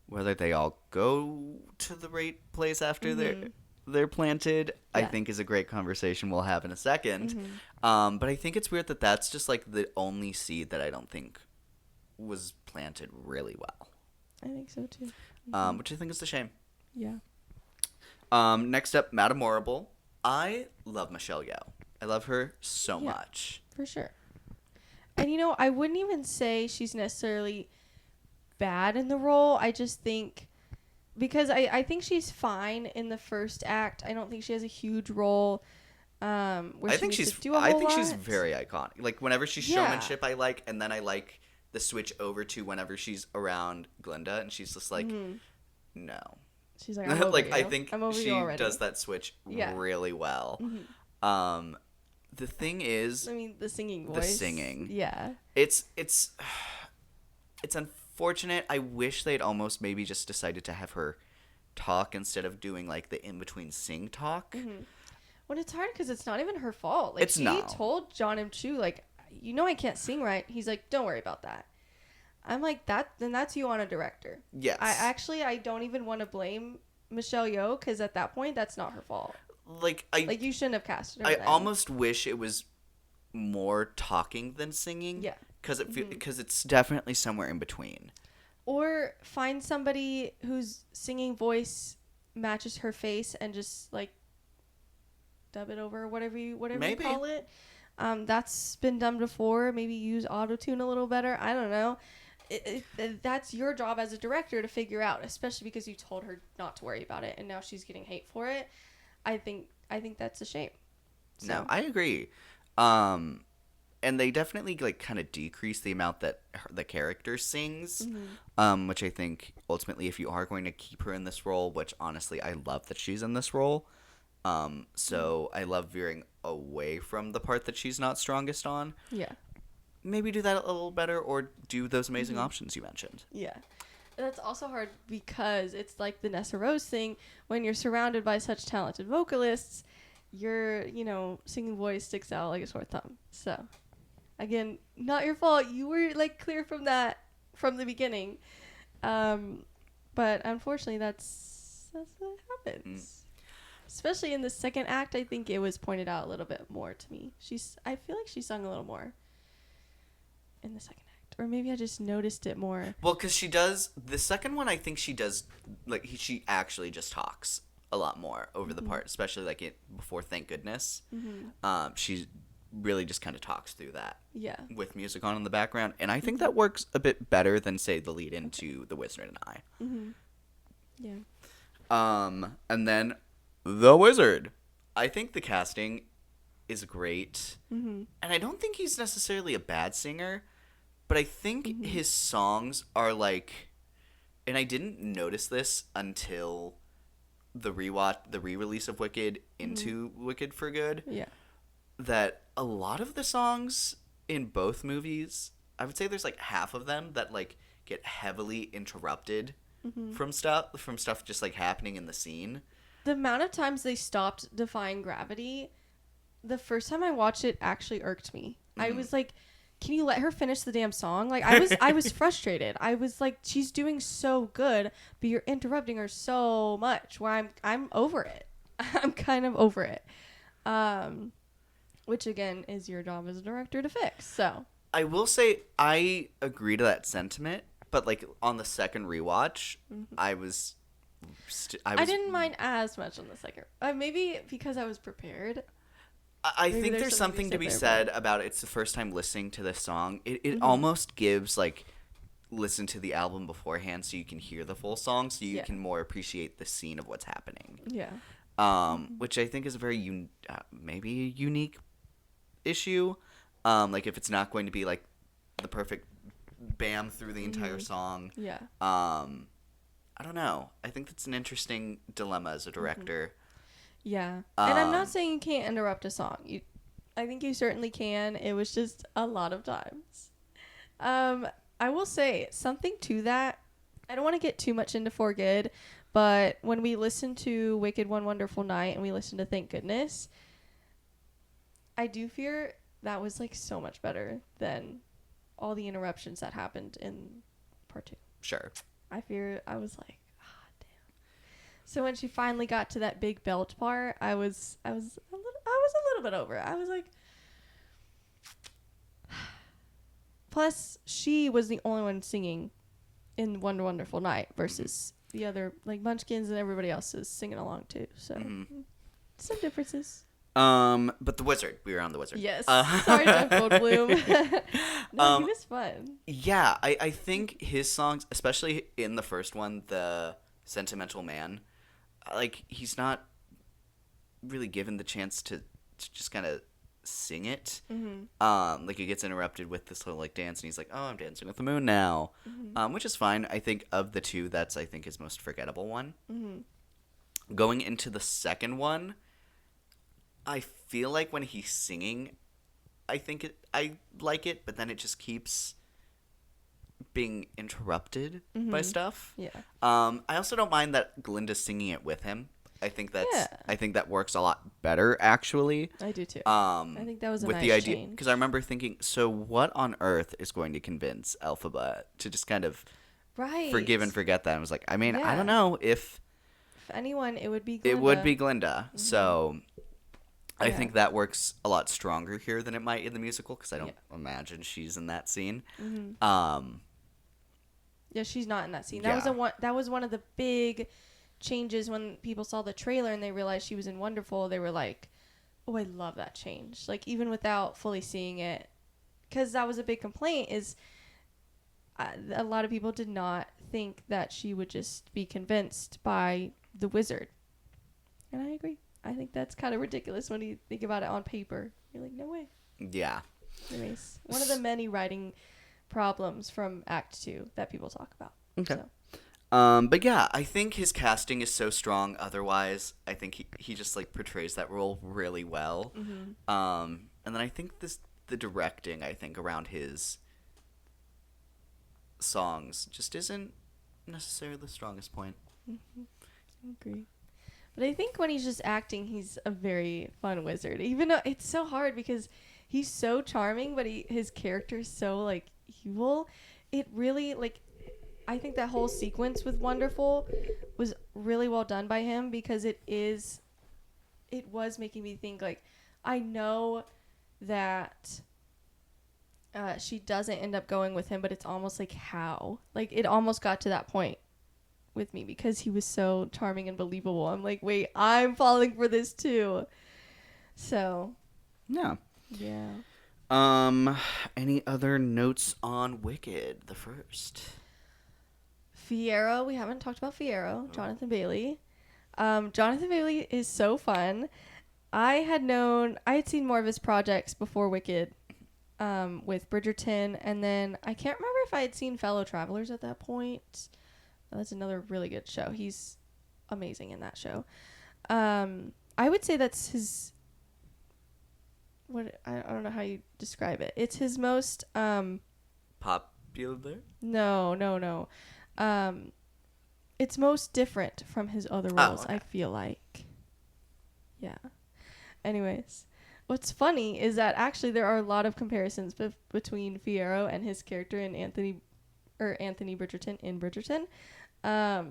Whether they all go to the right place after they're planted, I think is a great conversation we'll have in a second. But I think it's weird that that's just like the only seed that I don't think was planted really well. I think so too. Which I think is a shame. Yeah. Next up, Madame Horrible. I love Michelle Yeoh. I love her so much. For sure. And, you know, I wouldn't even say she's necessarily bad in the role. I just think, because I think she's fine in the first act. I don't think she has a huge role where I think needs she's to do a whole lot. she's very iconic. Like, whenever she's showmanship, I like, and then I like the switch over to whenever she's around Glinda, and she's just like, no. She's like, I'm over like you. I think I'm over she you already. does that switch really well. The thing is, I mean, the singing voice. The singing. Yeah. It's unfortunate. I wish they'd almost maybe just decided to have her talk instead of doing like the in between sing talk. Well, it's hard because it's not even her fault. Like, she told John M. Chu, like, you know I can't sing right. He's like, don't worry about that. I'm like, then that's you on a director. Yes. I don't even want to blame Michelle Yeoh, because at that point, that's not her fault. Like you shouldn't have casted her. I almost wish it was more talking than singing. Yeah. Because it's definitely somewhere in between. Or find somebody whose singing voice matches her face and just like dub it over, whatever you call it. That's been done before. Maybe use auto-tune a little better. I don't know. That's your job as a director to figure out, especially because you told her not to worry about it and now she's getting hate for it. I think that's a shame. So. No, I agree. And they definitely like kind of decrease the amount that the character sings, which I think ultimately, if you are going to keep her in this role, which honestly I love that she's in this role, so I love veering away from the part that she's not strongest on. Yeah. Maybe do that a little better, or do those amazing options you mentioned. Yeah. And that's also hard because it's like the Nessa Rose thing. When you're surrounded by such talented vocalists, your, singing voice sticks out like a sore thumb. So, again, not your fault. You were, like, clear from that from the beginning. But unfortunately, that's what happens. Especially in the second act, I think it was pointed out a little bit more to me. I feel like she sung a little more in the second act, or maybe I just noticed it more. Well, because she does the second one. I think she does she actually just talks a lot more over the part, especially like before Thank Goodness. She really just kind of talks through that. Yeah. With music on in the background, and I think that works a bit better than say the lead into The Wizard and I. Yeah. And then The Wizard. I think the casting is great. And I don't think he's necessarily a bad singer, but I think his songs are like and I didn't notice this until the re-release of Wicked into Wicked for Good, Yeah. that a lot of the songs in both movies, I would say there's like half of them that like get heavily interrupted from stuff just like happening in the scene. The amount of times they stopped defying gravity, the first time I watched it actually irked me. I was like, can you let her finish the damn song? Like, I was frustrated. I was like, she's doing so good, but you're interrupting her so much. Where I'm over it. I'm kind of over it. Which again is your job as a director to fix. So I will say I agree to that sentiment, but like on the second rewatch, I didn't mind as much on the second. Maybe because I was prepared. I think there's something to be said about it's the first time listening to this song. It almost gives like listen to the album beforehand so you can hear the full song, so you can more appreciate the scene of what's happening. Yeah. Which I think is a very maybe a unique issue. Like if it's not going to be like the perfect bam through the entire song. Yeah. I don't know. I think that's an interesting dilemma as a director. Yeah. And I'm not saying you can't interrupt a song. I think you certainly can. It was just a lot of times. I will say something to that. I don't want to get too much into For Good, but when we listened to Wicked One Wonderful Night and we listened to Thank Goodness, I do fear that was like so much better than all the interruptions that happened in part 2. Sure. I was like, damn. So when she finally got to that big belt part, I was a little bit over it. I was like, plus she was the only one singing in Wonderful Night versus the other like Munchkins and everybody else is singing along too. So some differences. But the Wizard. We were on the Wizard. Yes. Sorry, Jeff Goldblum. No, he was fun. Yeah, I think his songs, especially in the first one, the Sentimental Man, like he's not really given the chance to just kind of sing it. Like he gets interrupted with this little like dance, and he's like, "Oh, I'm dancing with the moon now," which is fine. I think of the two, that's I think his most forgettable one. Going into the second one, I feel like when he's singing, I like it, but then it just keeps being interrupted by stuff. Yeah. I also don't mind that Glinda's singing it with him. I think that works a lot better, actually. I do too. I think that was a with nice the idea, change. because I remember thinking, so what on earth is going to convince Elphaba to just kind of forgive and forget that? I was like, I mean, I don't know if anyone, it would be Glinda. It would be Glinda. So I think that works a lot stronger here than it might in the musical, because I don't imagine she's in that scene. Yeah, she's not in that scene. Yeah. That was one of the big changes when people saw the trailer and they realized she was in Wonderful. They were like, "Oh, I love that change!" Like even without fully seeing it, because that was a big complaint. Is a lot of people did not think that she would just be convinced by the wizard, and I agree. I think that's kind of ridiculous when you think about it on paper. You're like, no way. Yeah. Anyways, one of the many writing problems from Act 2 that people talk about. Okay. So. But yeah, I think his casting is so strong. Otherwise, I think he just like portrays that role really well. And then I think the directing, I think, around his songs just isn't necessarily the strongest point. I agree. But I think when he's just acting, he's a very fun wizard. Even though it's so hard because he's so charming, but his character is so like evil. It really like, I think that whole sequence with Wonderful was really well done by him, because it was making me think like, I know that she doesn't end up going with him, but it's almost like how, like it almost got to that point with me because he was so charming and believable. I'm like, wait, I'm falling for this too. So Yeah. Any other notes on Wicked, the first? Fiyero, we haven't talked about Fiyero. Jonathan Bailey. Jonathan Bailey is so fun. I had seen more of his projects before Wicked, with Bridgerton, and then I can't remember if I had seen Fellow Travelers at that point. That's another really good show. He's amazing in that show. I would say that's his. I don't know how you describe it. It's his most Popular? No. It's most different from his other roles, okay. I feel like. Yeah. Anyways, what's funny is that actually there are a lot of comparisons between Fiyero and his character in Anthony Bridgerton in Bridgerton. I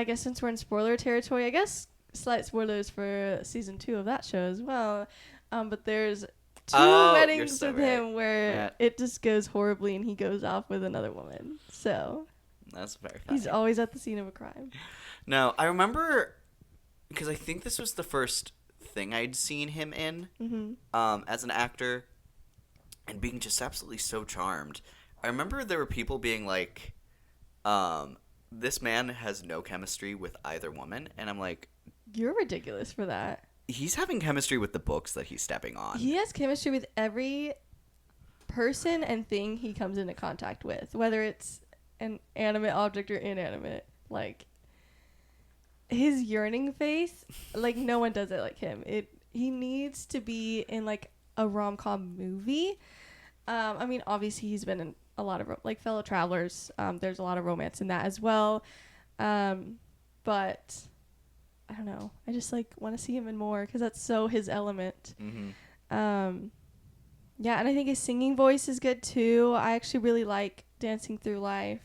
guess since we're in spoiler territory, I guess slight spoilers for season 2 of that show as well. But there's 2 weddings with him where it just goes horribly and he goes off with another woman. So that's very funny. He's always at the scene of a crime. No, I remember because I think this was the first thing I'd seen him in as an actor and being just absolutely so charmed. I remember there were people being like, this man has no chemistry with either woman. And I'm like, you're ridiculous for that. He's having chemistry with the books that he's stepping on. He has chemistry with every person and thing he comes into contact with, whether it's an animate object or inanimate. Like, his yearning face, like, no one does it like him. He needs to be in, like, a rom-com movie. I mean, obviously, he's been in a lot of, like, Fellow Travelers. There's a lot of romance in that as well. But I don't know. I just, like, want to see him in more because that's so his element. Yeah, and I think his singing voice is good, too. I actually really like Dancing Through Life.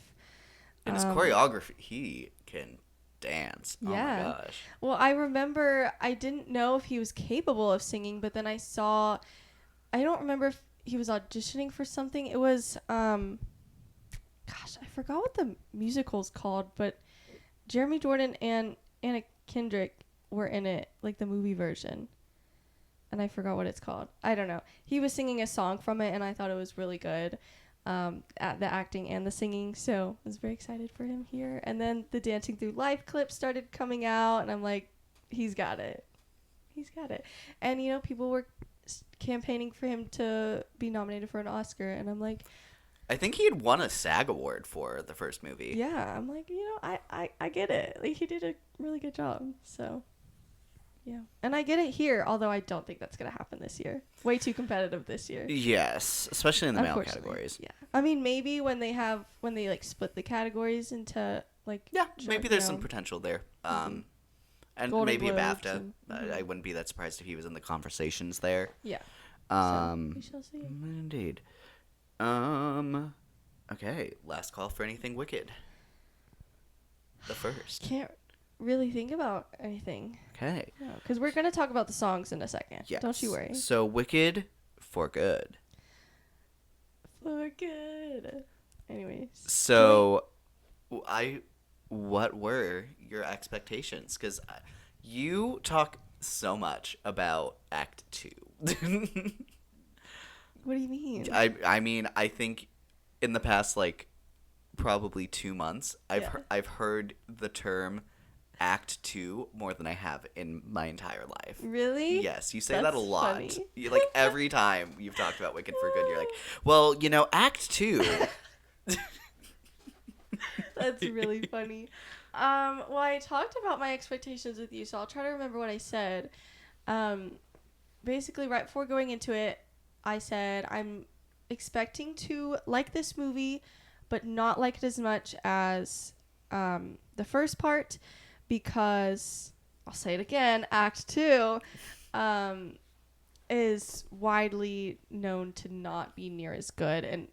And his choreography, he can dance. Yeah. Oh, my gosh. Well, I remember I didn't know if he was capable of singing, but then I don't remember if he was auditioning for something. It was, I forgot what the musical's called, but Jeremy Jordan and Anna Kendrick were in it, like the movie version. And I forgot what it's called. I don't know. He was singing a song from it, and I thought it was really good, at the acting and the singing. So I was very excited for him here. And then the Dancing Through Life clip started coming out, and I'm like, he's got it. He's got it. And, you know, people were campaigning for him to be nominated for an Oscar, and I'm like, I think he had won a SAG award for the first movie. yeah, I'm like, you know, I get it. Like, he did a really good job. So yeah. And I get it here, although I don't think that's going to happen this year. Way too competitive this year. Yes, especially in the male categories. Yeah. I mean, maybe when they like split the categories into like maybe there's some potential there. And Golden maybe a Globes BAFTA. I wouldn't be that surprised if he was in the conversations there. Yeah. So, we shall see. Indeed. Okay, last call for anything wicked. The first. Can't really think about anything. Okay. Because we're going to talk about the songs in a second. Yes. Don't you worry. So, wicked for good. For good. Anyways. So, what were your expectations? Because you talk so much about Act 2. What do you mean? I mean, I think in the past, like, probably 2 months, I've heard the term Act 2 more than I have in my entire life. Really? Yes, you say That's that a lot. funny. Like, every time you've talked about Wicked for Good, you're like, well, you know, Act 2. That's really funny. Well, I talked about my expectations with you, so I'll try to remember what I said. Basically, right before going into it, I said I'm expecting to like this movie, but not like it as much as the first part, because I'll say it again, Act 2 is widely known to not be near as good, and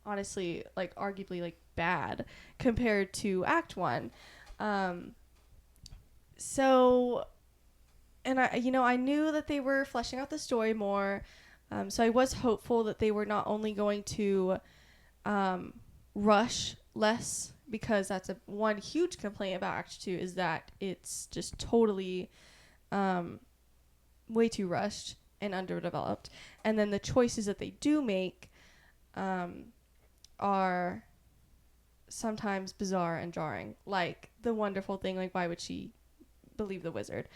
honestly, like, arguably, like, bad compared to Act 1. So, and I knew that they were fleshing out the story more. So I was hopeful that they were not only going to rush less, because that's one huge complaint about Act 2 is that it's just totally way too rushed and underdeveloped. And then the choices that they do make are sometimes bizarre and jarring. Like the wonderful thing, like, why would she believe the wizard?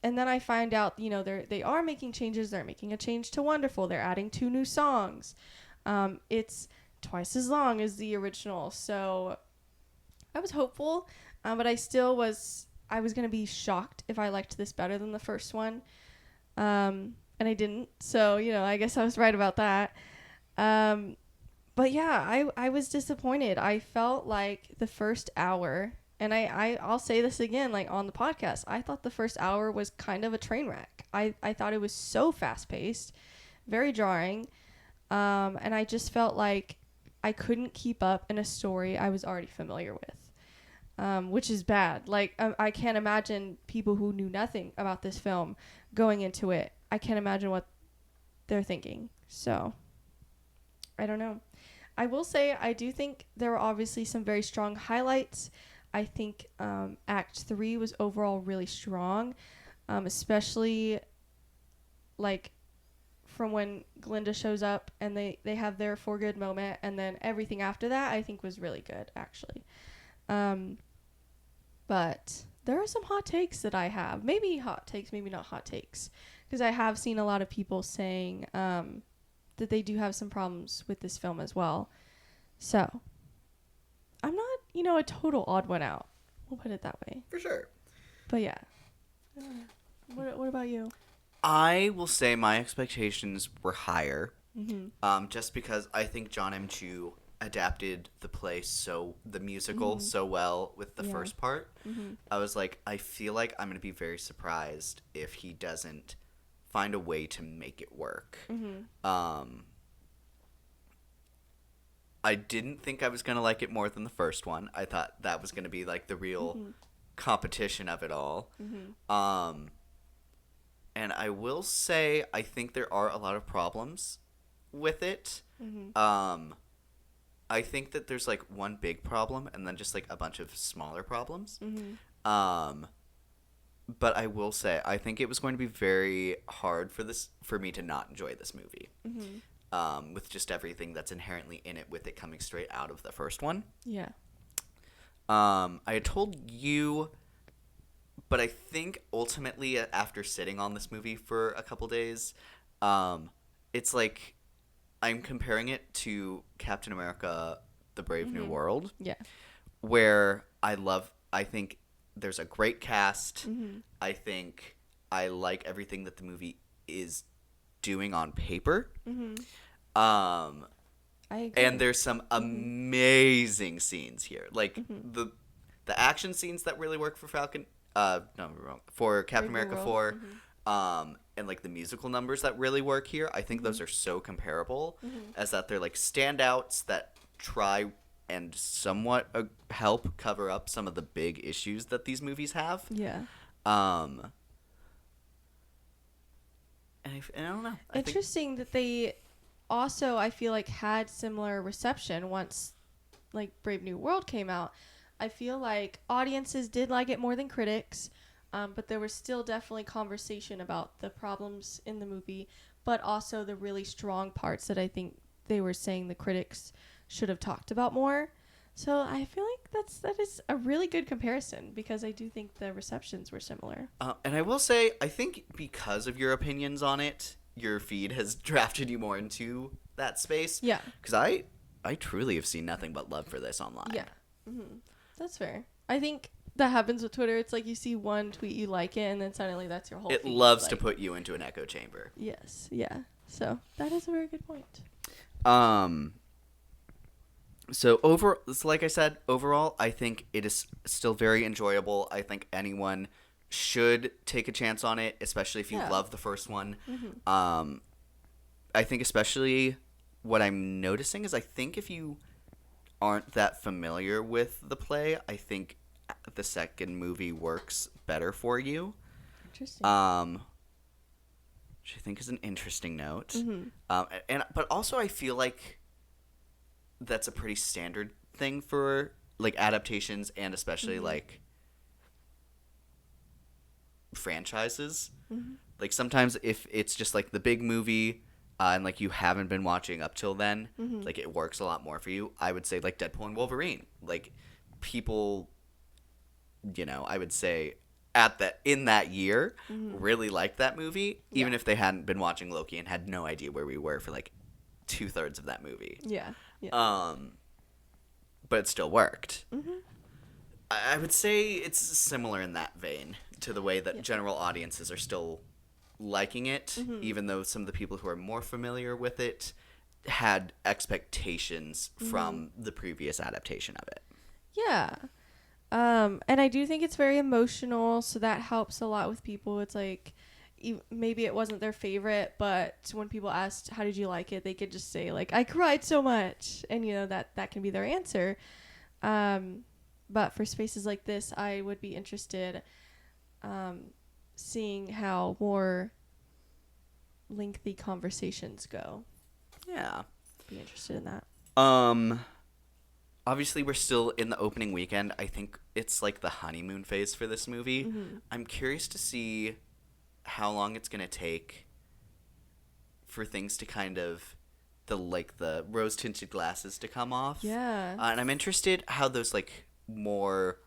And then I find out, you know, they are making changes. They're making a change to Wonderful. They're adding 2 new songs. It's twice as long as the original. So I was hopeful, but I was going to be shocked if I liked this better than the first one. And I didn't. So, I guess I was right about that. But yeah, I was disappointed. I felt like the first hour, and I'll say this again, like on the podcast, I thought the first hour was kind of a train wreck. I thought it was so fast paced, very jarring. And I just felt like I couldn't keep up in a story I was already familiar with, which is bad. Like, I can't imagine people who knew nothing about this film going into it. I can't imagine what they're thinking. So, I don't know. I will say I do think there were obviously some very strong highlights. I think Act 3 was overall really strong, especially like from when Glinda shows up and they have their for good moment, and then everything after that I think was really good actually. But there are some hot takes that I have. Maybe hot takes, maybe not hot takes, because I have seen a lot of people saying that they do have some problems with this film as well. So, I'm not, a total odd one out. We'll put it that way. For sure. But yeah. What about you? I will say my expectations were higher. Just because I think John M. Chu adapted the musical so well with the first part. I was like, I feel like I'm going to be very surprised if he doesn't find a way to make it work. I didn't think I was going to like it more than the first one. I thought that was going to be like the real competition of it all. And I will say I think there are a lot of problems with it. I think that there's like one big problem and then just like a bunch of smaller problems. But I will say, I think it was going to be very hard for me to not enjoy this movie. With just everything that's inherently in it, with it coming straight out of the first one. Yeah. I had told you, but I think ultimately after sitting on this movie for a couple days, it's like I'm comparing it to Captain America: The Brave New World. Yeah. Where I think there's a great cast. I think I like everything that the movie is doing on paper. I agree. And there's some amazing scenes here. Like the action scenes that really work for for Captain America 4, and like the musical numbers that really work here. I think those are so comparable as that they're like standouts that try and somewhat help cover up some of the big issues that these movies have. Yeah. And I don't know. Interesting that they also, I feel like, had similar reception once like Brave New World came out. I feel like audiences did like it more than critics, but there was still definitely conversation about the problems in the movie, but also the really strong parts that I think they were saying the critics should have talked about more. So I feel like that is a really good comparison, because I do think the receptions were similar. And I will say, I think because of your opinions on it, your feed has drafted you more into that space. Yeah. Because I truly have seen nothing but love for this online. Yeah. That's fair. I think that happens with Twitter. It's like you see one tweet, you like it, and then suddenly that's your whole It feed. loves to put you into an echo chamber. Yes. Yeah. So that is a very good point. So like I said, overall, I think it is still very enjoyable. I think anyone should take a chance on it, especially if you love the first one. I think especially what I'm noticing is I think if you aren't that familiar with the play, I think the second movie works better for you. Interesting. Which I think is an interesting note. But also I feel like that's a pretty standard thing for like adaptations, and especially like franchises. Like sometimes if it's just like the big movie and like you haven't been watching up till then, like it works a lot more for you. I would say like Deadpool and Wolverine. Like people, I would say in that year really liked that movie, even if they hadn't been watching Loki and had no idea where we were for like 2/3 of that movie. Yeah. Yeah. But it still worked. Mm-hmm. I would say it's similar in that vein to the way that Yeah. general audiences are still liking it, Mm-hmm. even though some of the people who are more familiar with it had expectations from the previous adaptation of it. Yeah. And I do think it's very emotional, so that helps a lot with people. It's like, maybe it wasn't their favorite, but when people asked, how did you like it? They could just say, like, I cried so much. And, that can be their answer. But for spaces like this, I would be interested seeing how more lengthy conversations go. Yeah. Be interested in that. Obviously we're still in the opening weekend. I think it's like the honeymoon phase for this movie. Mm-hmm. I'm curious to see how long it's going to take for things to kind of the rose tinted glasses to come off. Yeah. And I'm interested how those like more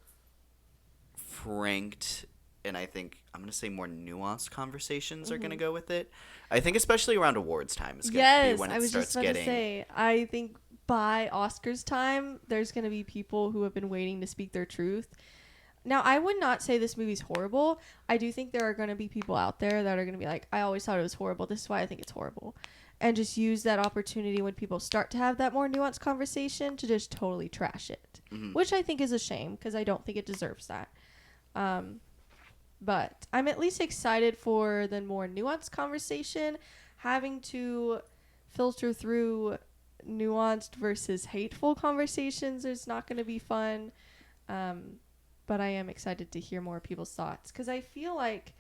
franked and I think I'm going to say more nuanced conversations are going to go with it. I think especially around awards time is going to be when it starts getting. Say, I think by Oscars time, there's going to be people who have been waiting to speak their truth. Now, I would not say this movie's horrible. I do think there are going to be people out there that are going to be like, I always thought it was horrible. This is why I think it's horrible. And just use that opportunity when people start to have that more nuanced conversation to just totally trash it. Mm-hmm. Which I think is a shame because I don't think it deserves that. But I'm at least excited for the more nuanced conversation. Having to filter through nuanced versus hateful conversations is not going to be fun. But I am excited to hear more people's thoughts because I feel like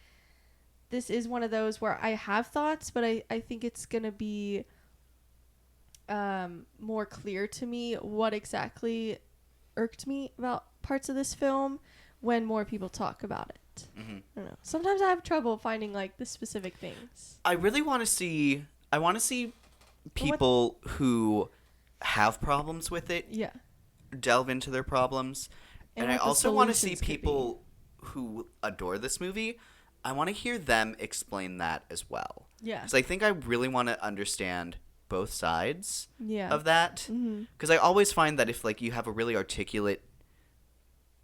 this is one of those where I have thoughts, but I think it's going to be more clear to me what exactly irked me about parts of this film when more people talk about it. Mm-hmm. I don't know. Sometimes I have trouble finding like the specific things. I really want to see. I want to see people who have problems with it Yeah. delve into their problems, and I what the also want to see solutions could be. people who adore this movie. I want to hear them explain that as well. Yeah. Because I think I really want to understand both sides Yeah. of that. Mm-hmm. Because I always find that if like you have a really articulate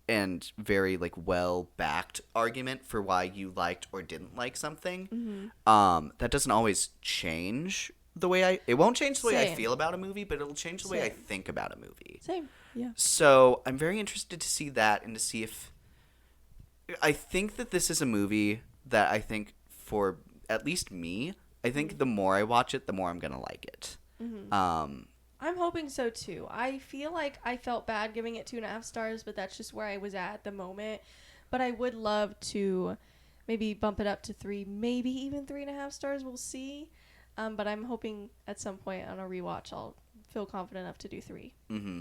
and very like well backed argument for why you liked or didn't like something, that doesn't always change the way it won't change the way I Same. feel about a movie, but it'll change the way I Same. think about a movie. Same. Yeah. So I'm very interested to see that and to see if I think that this is a movie that I think for at least me, I think the more I watch it, the more I'm gonna like it. I'm hoping so too. I feel like I felt bad giving it 2.5 stars, but that's just where I was at the moment. But I would love to maybe bump it up to 3, maybe even 3.5 stars. We'll see. But I'm hoping at some point on a rewatch, I'll feel confident enough to do 3. Mm-hmm.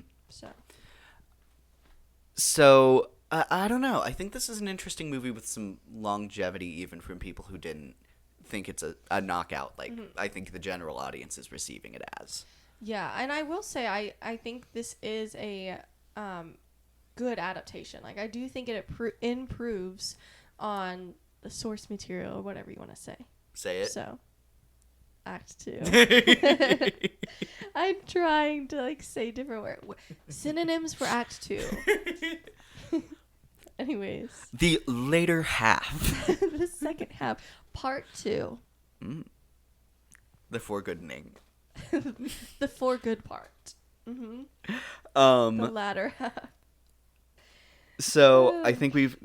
So I don't know. I think this is an interesting movie with some longevity, even from people who didn't think it's a knockout. Like I think the general audience is receiving it as. yeah, and I will say I think this is a good adaptation. Like I do think it improves on the source material or whatever you want to say. Say it. So, Act 2. I'm trying to like say different words. Synonyms for Act 2. Anyways, The later half. the second half, Part 2, The foregoodening. the for good part. The latter half. So I think we've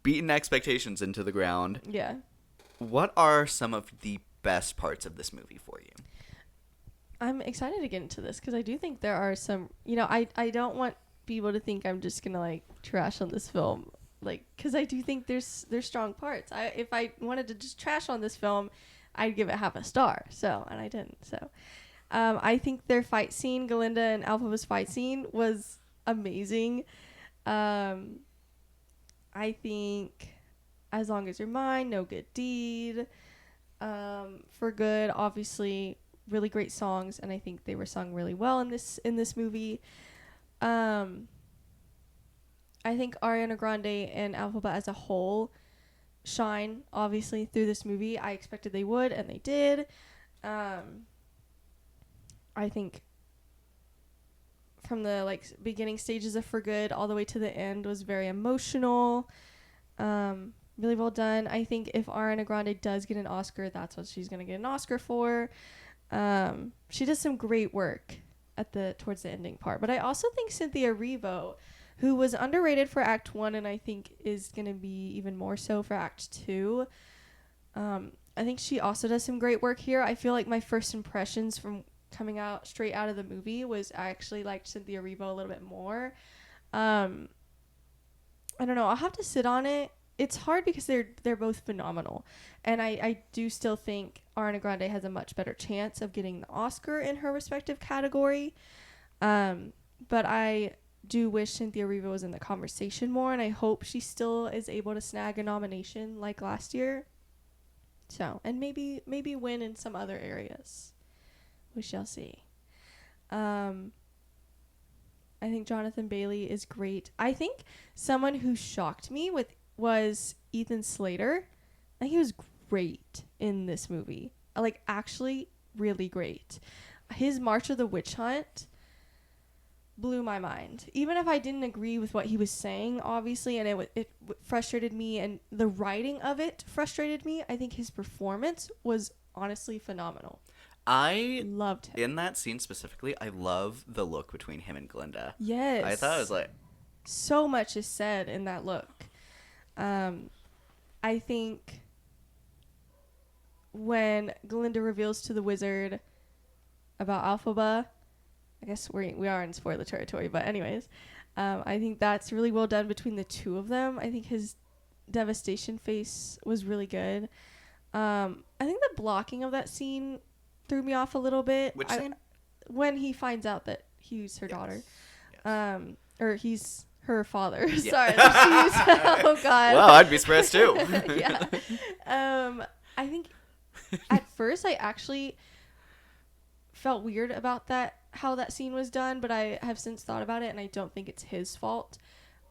beaten expectations into the ground. Yeah. What are some of the best parts of this movie for you? I'm excited to get into this because I do think there are some, I don't want people to think I'm just going to like trash on this film. Like, because I do think there's strong parts. If I wanted to just trash on this film, I'd give it 0.5 star. So, and I didn't. So, I think their fight scene, Galinda and Alphaba's fight scene was amazing. I think As Long As You're Mine, No Good Deed, For Good, obviously really great songs, and I think they were sung really well in this movie. I think Ariana Grande and Alphaba as a whole shine obviously through this movie. I expected they would, and they did. I think from the like beginning stages of For Good all the way to the end was very emotional. Really well done. I think if Ariana Grande does get an Oscar, that's what she's gonna get an Oscar for. She does some great work towards the ending part. But I also think Cynthia Erivo, who was underrated for Act 1 and I think is gonna be even more so for Act 2. I think she also does some great work here. I feel like my first impressions from coming out straight out of the movie was I actually liked Cynthia Erivo a little bit more. I don't know. I'll have to sit on it. It's hard because they're both phenomenal. And I do still think Ariana Grande has a much better chance of getting the Oscar in her respective category. But I do wish Cynthia Erivo was in the conversation more, and I hope she still is able to snag a nomination like last year. So, and maybe win in some other areas. We shall see. I think Jonathan Bailey is great. I think someone who shocked me was Ethan Slater. I think he was great in this movie. Like, actually really great. His March of the Witch Hunt blew my mind. Even if I didn't agree with what he was saying, obviously, and it frustrated me, and the writing of it frustrated me, I think his performance was honestly phenomenal. I loved him. In that scene specifically, I love the look between him and Glinda. Yes. I thought it was like... So much is said in that look. I think when Glinda reveals to the wizard about Alphaba, I guess we are in spoiler territory, but anyways, I think that's really well done between the two of them. I think his devastation face was really good. I think the blocking of that scene threw me off a little bit. Which scene? When he finds out that he's her daughter. Yes. Or he's her father. Yeah. Sorry. Oh, God. Well, I'd be surprised too. Yeah. I think at first I actually felt weird about how that scene was done, but I have since thought about it, and I don't think it's his fault.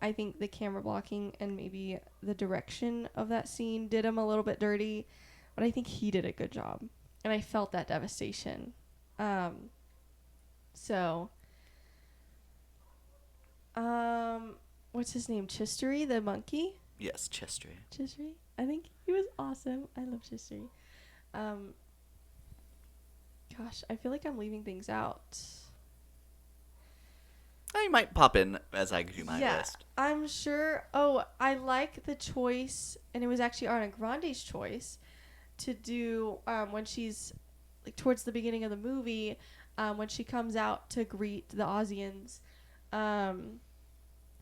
I think the camera blocking and maybe the direction of that scene did him a little bit dirty, but I think he did a good job, and I felt that devastation. What's his name? Chistery, the monkey? Yes, Chester. Chistery? I think he was awesome. I love Chistery. Gosh, I feel like I'm leaving things out. I might pop in as I do my list. I'm sure. Oh, I like the choice, and it was actually Ariana Grande's choice to do when she's like towards the beginning of the movie, when she comes out to greet the Ozians.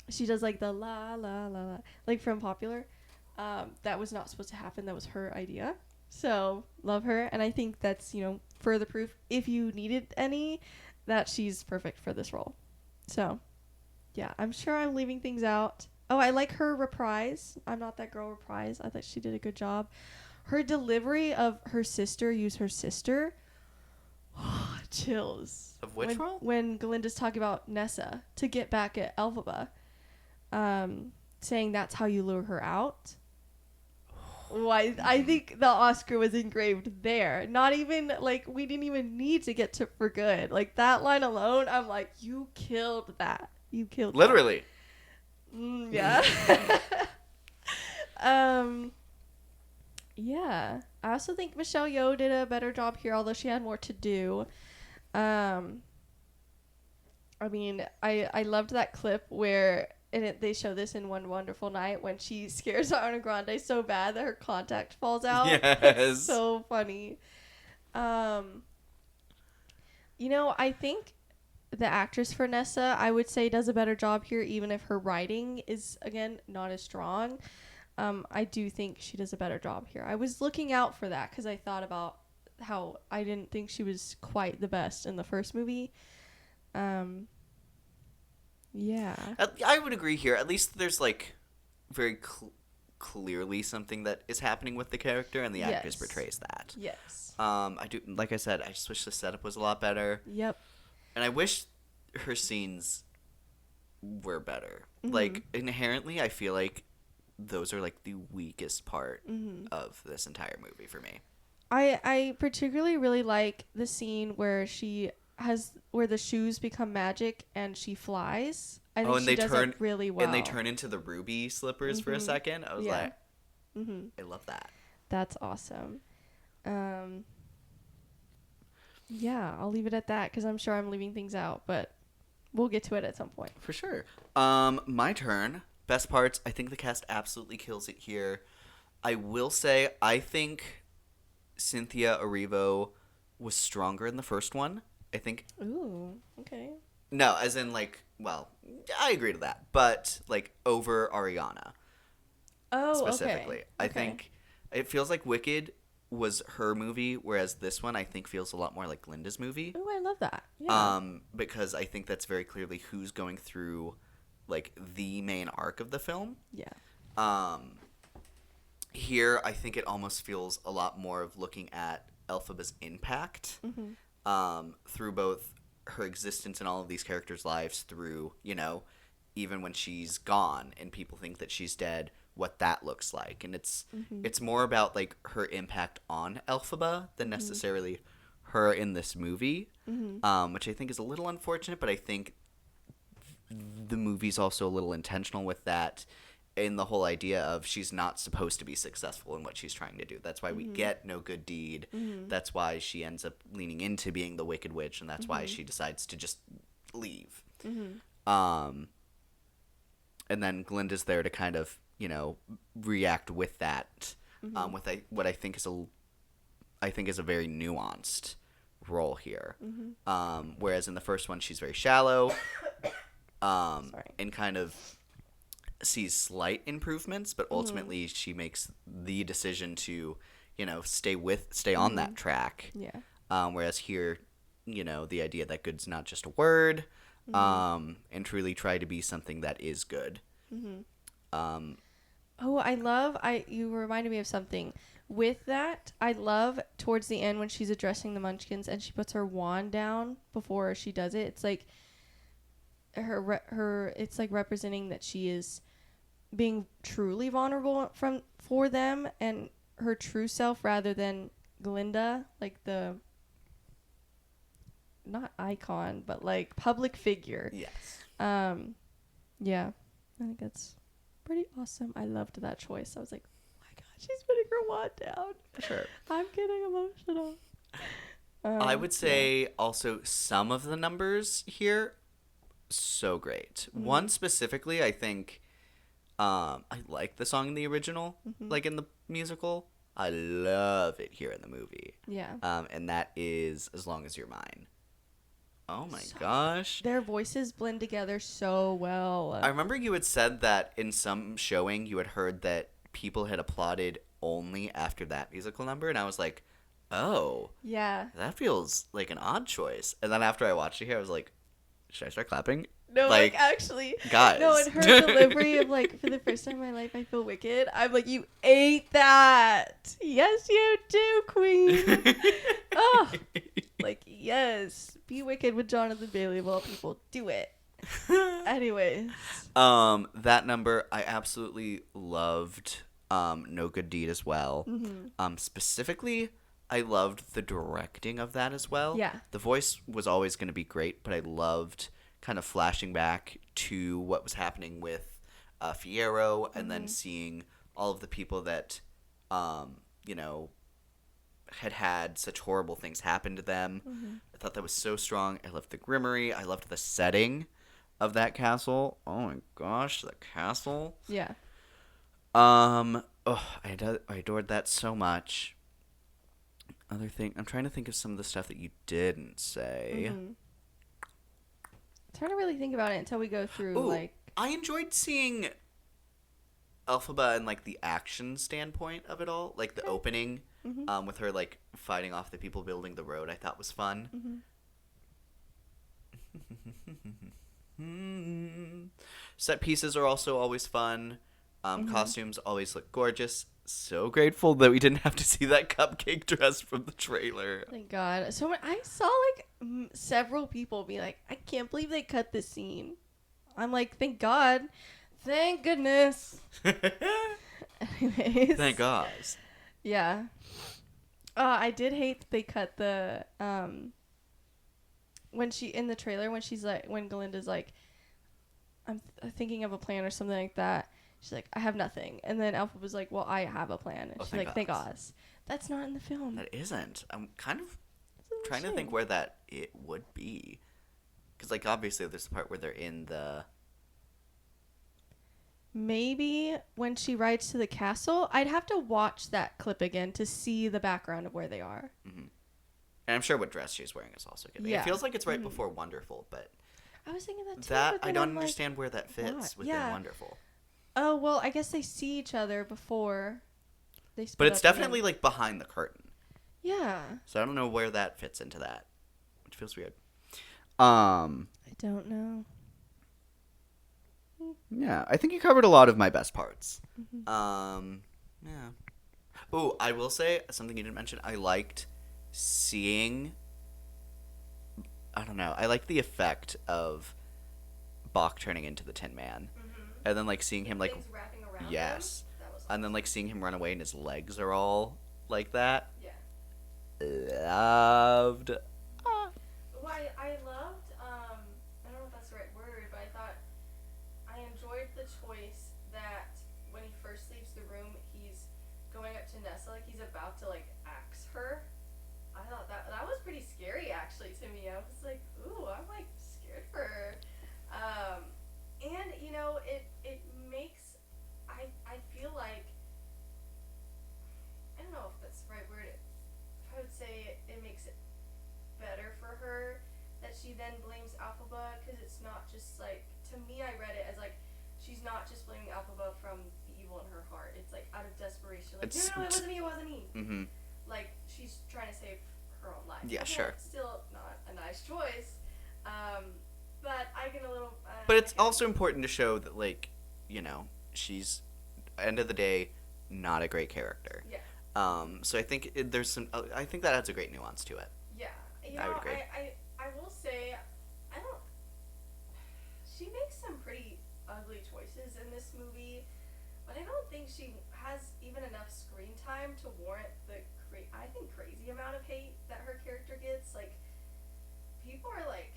She does like the la la la la, like from Popular. That was not supposed to happen. That was her idea. So love her, and I think that's further proof, if you needed any, that she's perfect for this role. So yeah, I'm sure I'm leaving things out. Oh, I like her reprise. I'm Not That Girl reprise. I thought she did a good job. Her delivery of her sister, use her sister. Chills. Of which role? When Glinda's talking about Nessa to get back at Elphaba, saying that's how you lure her out. Why? I think the Oscar was engraved there. Not even like we didn't even need to get to For Good. Like that line alone, I'm like, you killed that. You killed. Literally. That. Yeah. Yeah. I also think Michelle Yeoh did a better job here, although she had more to do. I mean, I loved that clip where they show this in One Wonderful Night when she scares Ariana Grande so bad that her contact falls out. Yes. It's so funny. I think the actress for Nessa, I would say, does a better job here, even if her writing is, again, not as strong. I do think she does a better job here. I was looking out for that because I thought about how I didn't think she was quite the best in the first movie. Yeah. I would agree here. At least there's like very clearly something that is happening with the character, and the actress portrays that. Yes. I do, like I said, I just wish the setup was a lot better. Yep. And I wish her scenes were better. Mm-hmm. Like inherently, I feel like those are like the weakest part of this entire movie for me. I particularly really like the scene where she has where the shoes become magic and she flies. I think and she they does turn it really well. and they turn into the ruby slippers for a second. I was like, I love that. That's awesome. Yeah, I'll leave it at that because I'm sure I'm leaving things out, but we'll get to it at some point. For sure. My turn. Best parts. I think the cast absolutely kills it here. I will say I think Cynthia Erivo was stronger in the first one. I think. Ooh, okay. No, as in like, well, I agree to that, but like over Ariana specifically. Okay. I think it feels like Wicked was her movie, whereas this one I think feels a lot more like Glinda's movie. Ooh, I love that. Yeah. Because I think that's very clearly who's going through like the main arc of the film. Yeah. Here I think it almost feels a lot more of looking at Elphaba's impact through both her existence in all of these characters' lives, through, you know, even when she's gone and people think that she's dead, what that looks like. And it's more about like her impact on Elphaba than necessarily her in this movie, which I think is a little unfortunate, but I think the movie's also a little intentional with that, in the whole idea of she's not supposed to be successful in what she's trying to do. That's why we get no good deed. That's why she ends up leaning into being the Wicked Witch, and that's why she decides to just leave. And then Glinda's there to kind of, you know, react with that, with what I think is a very nuanced role here. Whereas in the first one, she's very shallow, and kind of sees slight improvements, but ultimately she makes the decision to, you know, stay on that track. Yeah. Whereas here, you know, the idea that good's not just a word, and truly try to be something that is good. You reminded me of something. With that, I love towards the end when she's addressing the Munchkins and she puts her wand down before she does it. It's like it's like representing that she is being truly vulnerable for them and her true self rather than Glinda, like the not icon but like public figure. Yes. Yeah, I think that's pretty awesome. I loved that choice. I was like, oh my god, she's putting her wand down. Sure. I'm getting emotional. I would say also some of the numbers here, so great. One specifically, I think, I like the song in the original, like in the musical. I love it here in the movie. Yeah. And that is As Long As You're Mine. Oh my gosh. Their voices blend together so well. I remember you had said that in some showing you had heard that people had applauded only after that musical number, and I was like, oh. Yeah. That feels like an odd choice. And then after I watched it here, I was like, should I start clapping? No, like actually. Guys. No, and her delivery of like, for the first time in my life, I feel wicked. I'm like, you ate that. Yes, you do, queen. Oh, like, yes. Be wicked with Jonathan Bailey of all people. Do it. Anyways. That number, I absolutely loved No Good Deed as well. Specifically, I loved the directing of that as well. Yeah. The voice was always going to be great, but I loved kind of flashing back to what was happening with Fiyero, and then seeing all of the people that, you know, had such horrible things happen to them. I thought that was so strong. I loved the grimoire. I loved the setting of that castle. Oh my gosh, the castle. Yeah. I adored that so much. Other thing, I'm trying to think of some of the stuff that you didn't say. Trying to really think about it until we go through like. I enjoyed seeing Elphaba in like the action standpoint of it all, like the opening, with her like fighting off the people building the road. I thought was fun. Set pieces are also always fun. Costumes always look gorgeous. So grateful that we didn't have to see that cupcake dress from the trailer. Thank God. So I saw like several people be like, I can't believe they cut this scene. I'm like, thank God. Thank goodness. Anyways. Thank God. Yeah. I did hate that they cut the when she in the trailer when she's like when Galinda's like I'm thinking of a plan or something like that. She's like, I have nothing. And then Alpha was like, well, I have a plan. And she's like, thank Oz. That's not in the film. That isn't. I'm kind of trying to shame. think where that it would be. Because, like, obviously there's the part where they're in the... Maybe when she rides to the castle. I'd have to watch that clip again to see the background of where they are. Mm-hmm. And I'm sure what dress she's wearing is also good. Yeah. It feels like it's right before Wonderful, but... I was thinking that too. That, but I then don't I'm understand where that fits within Yeah. Wonderful. Oh, well, I guess they see each other before they split But it's up again. definitely, like, behind the curtain. Yeah. So I don't know where that fits into that, which feels weird. I don't know. Yeah, I think you covered a lot of my best parts. Mm-hmm. Yeah. Oh, I will say something you didn't mention. I liked seeing... I don't know. I liked the effect of Bach turning into the Tin Man. And then, like, seeing him, like... Things wrapping around Yes. him. That was And then, like, seeing him run away and his legs are all like that. Yeah. Loved. Well, I loved, I don't know if that's the right word, but I thought I enjoyed the choice that when he first leaves the room, he's going up to Nessa like he's about to, like, axe her. I thought that was pretty scary, actually, to me. I was like, ooh, I'm, like, scared for her. And, you know, it makes, I feel like, I don't know if that's the right word. I would say it makes it better for her that she then blames Alphaba, because it's not just like, to me I read it as like she's not just blaming Alphaba from the evil in her heart. It's like out of desperation, like no, it wasn't me. Mm-hmm. Like she's trying to save her own life. Yeah, Okay, sure. Still not a nice choice, but I get a little. But it's also important to show that, like, you know, she's, end of the day, not a great character. Yeah. So I think there's some. I think that adds a great nuance to it. Yeah, you I know, would agree. I will say, I don't. She makes some pretty ugly choices in this movie, but I don't think she has even enough screen time to warrant the I think crazy amount of hate that her character gets. Like, people are like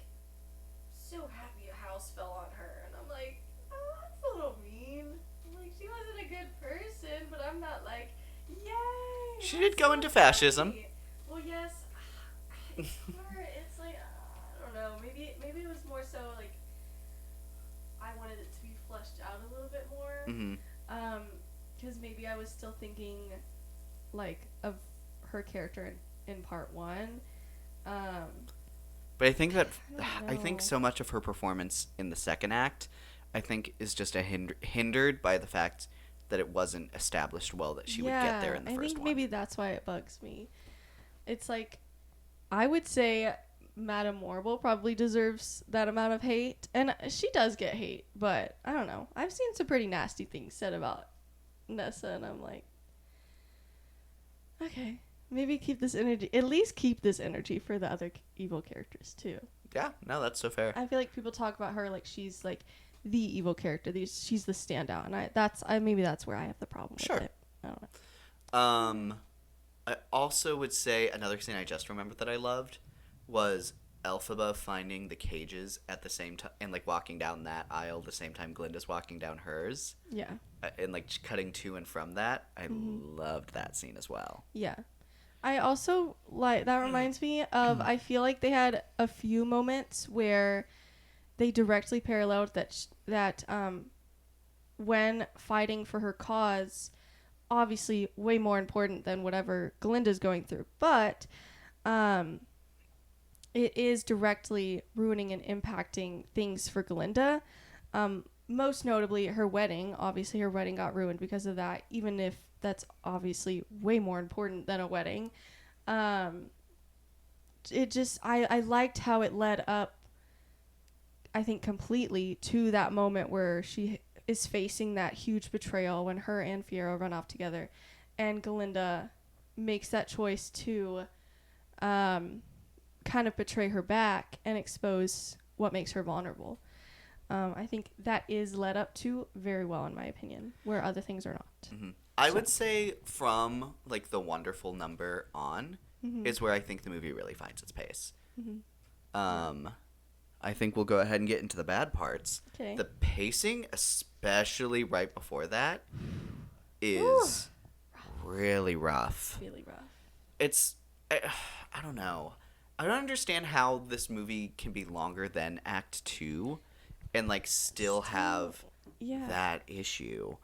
so happy a house fell on her, and I'm like, oh, that's a little mean. I'm like, she wasn't a good person, but I'm not like, yay. She did go into fascism. Well, yes. It's like, I don't know. Maybe it was more so like I wanted it to be fleshed out a little bit more. Mm-hmm. Because maybe I was still thinking like of her character in part one. But I think that I I think know. so much of her performance in the second act, I think, is just hindered by the fact that it wasn't established well that she would get there in the I first think one. maybe that's why it bugs me. It's like, I would say Madame Morrible probably deserves that amount of hate, and she does get hate, but I don't know. I've seen some pretty nasty things said about Nessa, and I'm like, okay, maybe keep this energy, at least keep this energy for the other evil characters too. Yeah, no, that's so fair. I feel like people talk about her like she's like the evil character. She's the standout, and maybe that's where I have the problem Sure. with it. I don't know. I also would say another scene I just remembered that I loved was Elphaba finding the cages at the same time and, like, walking down that aisle the same time Glinda's walking down hers. Yeah. And, like, cutting to and from that. I loved that scene as well. Yeah. I also like that reminds me of I feel like they had a few moments where they directly paralleled that when fighting for her cause, obviously way more important than whatever Glinda's going through, but it is directly ruining and impacting things for Glinda. Most notably her wedding. Obviously her wedding got ruined because of that, even if that's obviously way more important than a wedding. It just, I liked how it led up, I think, completely to that moment where she is facing that huge betrayal when her and Fiero run off together, and Galinda makes that choice to kind of betray her back and expose what makes her vulnerable. I think that is led up to very well, in my opinion, where other things are not. Mm-hmm. I would say from, like, the wonderful number on is where I think the movie really finds its pace. I think we'll go ahead and get into the bad parts. Okay. The pacing, especially right before that, is really rough. Really rough. It's, I don't know. I don't understand how this movie can be longer than Act 2 and, like, still have Yeah. that issue.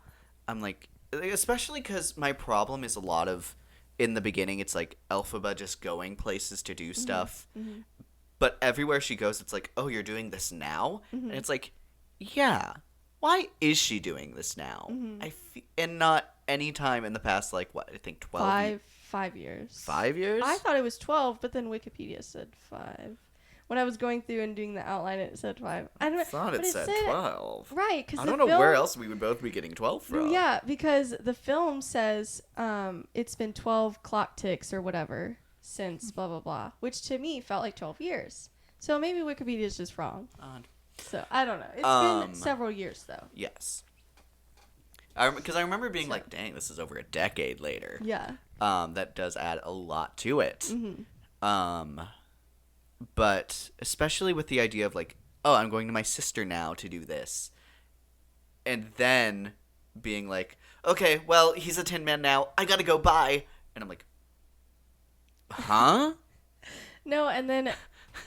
I'm like, especially because my problem is a lot of, in the beginning, it's like Elphaba just going places to do stuff. Mm-hmm. But everywhere she goes, it's like, oh, you're doing this now? Mm-hmm. And it's like, yeah. Why is she doing this now? Mm-hmm. And not any time in the past, like, what, I think 12 5 years. 5 years? I thought it was 12, but then Wikipedia said 5. When I was going through and doing the outline, it said 5. I don't thought but it said 12. Right, because I don't know where else we would both be getting 12 from. Yeah, because the film says it's been 12 clock ticks or whatever since blah blah blah, which to me felt like 12 years. So maybe Wikipedia is just wrong. Odd. So I don't know. It's been several years though. Yes. Because I remember being like, dang, this is over a decade later. Yeah. That does add a lot to it. Mm-hmm. But especially with the idea of like, oh, I'm going to my sister now to do this. And then being like, okay, well, he's a Tin Man now. I gotta go, bye. And I'm like, huh? No, and then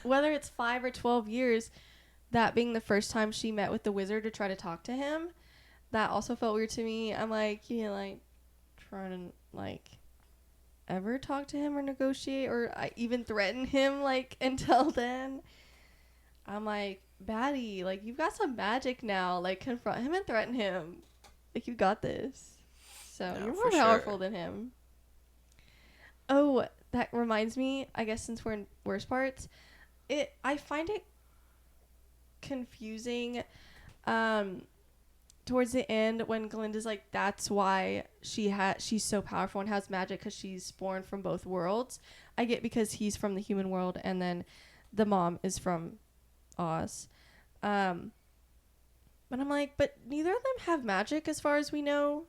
whether it's 5 or 12 years, that being the first time she met with the wizard to try to talk to him, that also felt weird to me. I'm like, you know, like, trying to, like, ever talk to him or negotiate or even threaten him, like, until then. I'm like, baddie, like, you've got some magic now. Like, confront him and threaten him. Like, you got this. So, No, you're for more powerful sure. than him. Oh, that reminds me, I guess since we're in worst parts, I find it confusing towards the end when Glinda's like, that's why she's so powerful and has magic because she's born from both worlds. I get because he's from the human world and then the mom is from Oz. But I'm like, but neither of them have magic as far as we know.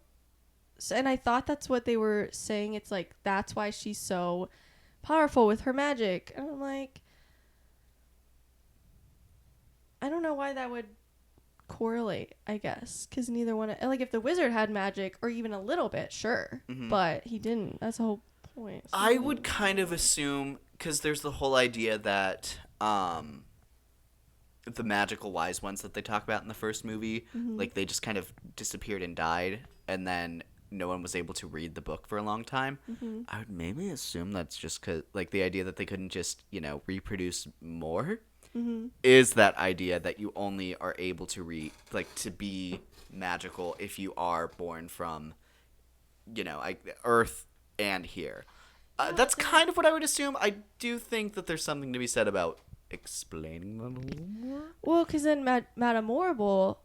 So, and I thought that's what they were saying. It's like, that's why she's so powerful with her magic. And I'm like, I don't know why that would correlate, I guess. Because neither one, like if the wizard had magic or even a little bit, sure. Mhm. But he didn't. That's the whole point. So I would kind of assume, because there's the whole idea that the magical wise ones that they talk about in the first movie, like they just kind of disappeared and died, and then no one was able to read the book for a long time. I would maybe assume that's just because, like, the idea that they couldn't just, reproduce more is that idea that you only are able to to be magical if you are born from, Earth and here. That's kind of what I would assume. I do think that there's something to be said about explaining that a little more. Well, because then Madame Morrible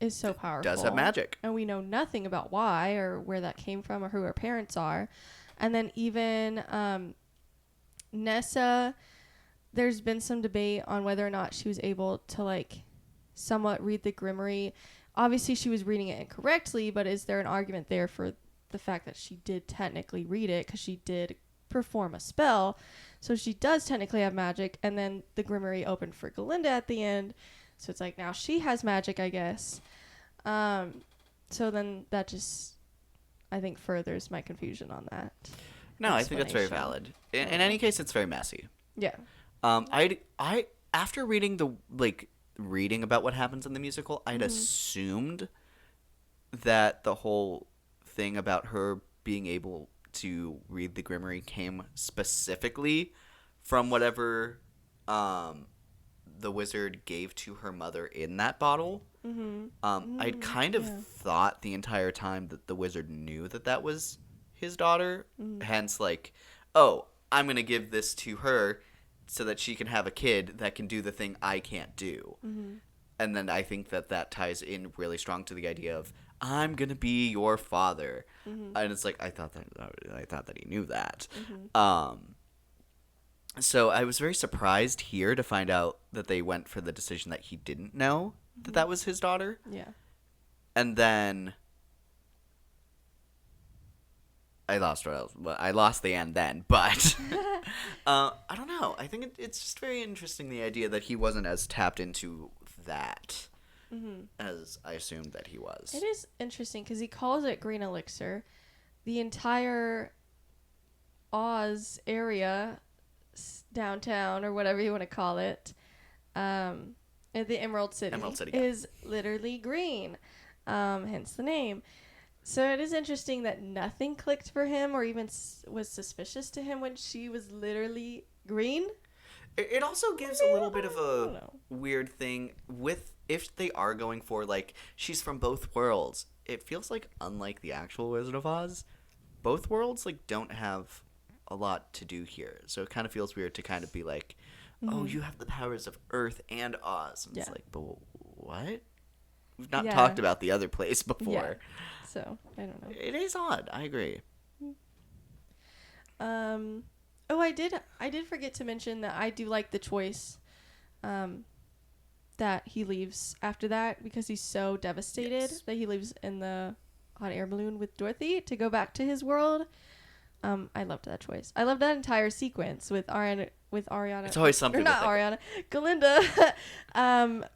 is so powerful. Does have magic. And we know nothing about why or where that came from or who her parents are. And then even Nessa, there's been some debate on whether or not she was able to, like, somewhat read the Grimoire. Obviously, she was reading it incorrectly, but is there an argument there for the fact that she did technically read it because she did perform a spell? So she does technically have magic, and then the Grimoire opened for Glinda at the end. So it's like, now she has magic, I guess. So then that just, I think, furthers my confusion on that. No, I think that's very explanation. valid. In any case, it's very messy. Yeah. I after reading reading about what happens in the musical, I'd assumed that the whole thing about her being able to read the Grimoire came specifically from whatever the wizard gave to her mother in that bottle. I'd kind of thought the entire time that the wizard knew that was his daughter. Hence, like, oh, I'm going to give this to her so that she can have a kid that can do the thing I can't do. And then I think that ties in really strong to the idea of, I'm going to be your father. And it's like, I thought that he knew that. So I was very surprised here to find out that they went for the decision that he didn't know that was his daughter. Yeah. And then I lost what else. Well, I lost the end then, but I don't know. I think it's just very interesting, the idea that he wasn't as tapped into that as I assumed that he was. It is interesting because he calls it green elixir. The entire Oz area, downtown or whatever you want to call it, at the Emerald City, yeah. is literally green, hence the name. So it is interesting that nothing clicked for him or even was suspicious to him when she was literally green. It also gives a little bit of a weird thing with, if they are going for, like, she's from both worlds. It feels like, unlike the actual Wizard of Oz, both worlds, like, don't have a lot to do here. So it kind of feels weird to kind of be like, oh, you have the powers of Earth and Oz. And it's like, but what? We've not talked about the other place before. Yeah. So, I don't know. It is odd. I agree. Oh, I did forget to mention that I do like the choice that he leaves after that, because he's so devastated that he leaves in the hot air balloon with Dorothy to go back to his world. I loved that choice. I loved that entire sequence with Ariana. It's always something. Or not Ariana. Galinda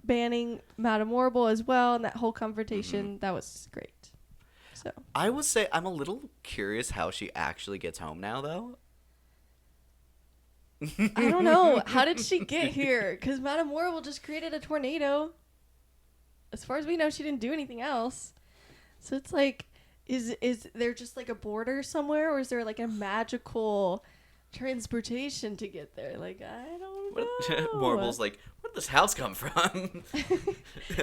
banning Madame Horrible as well, and that whole confrontation. That was great. So I will say I'm a little curious how she actually gets home now, though. I don't know. How did she get here? Because Madame Horrible just created a tornado. As far as we know, she didn't do anything else. So it's like, is there just like a border somewhere, or is there like a magical transportation to get there? Like, I don't know. Horrible's like, where did this house come from?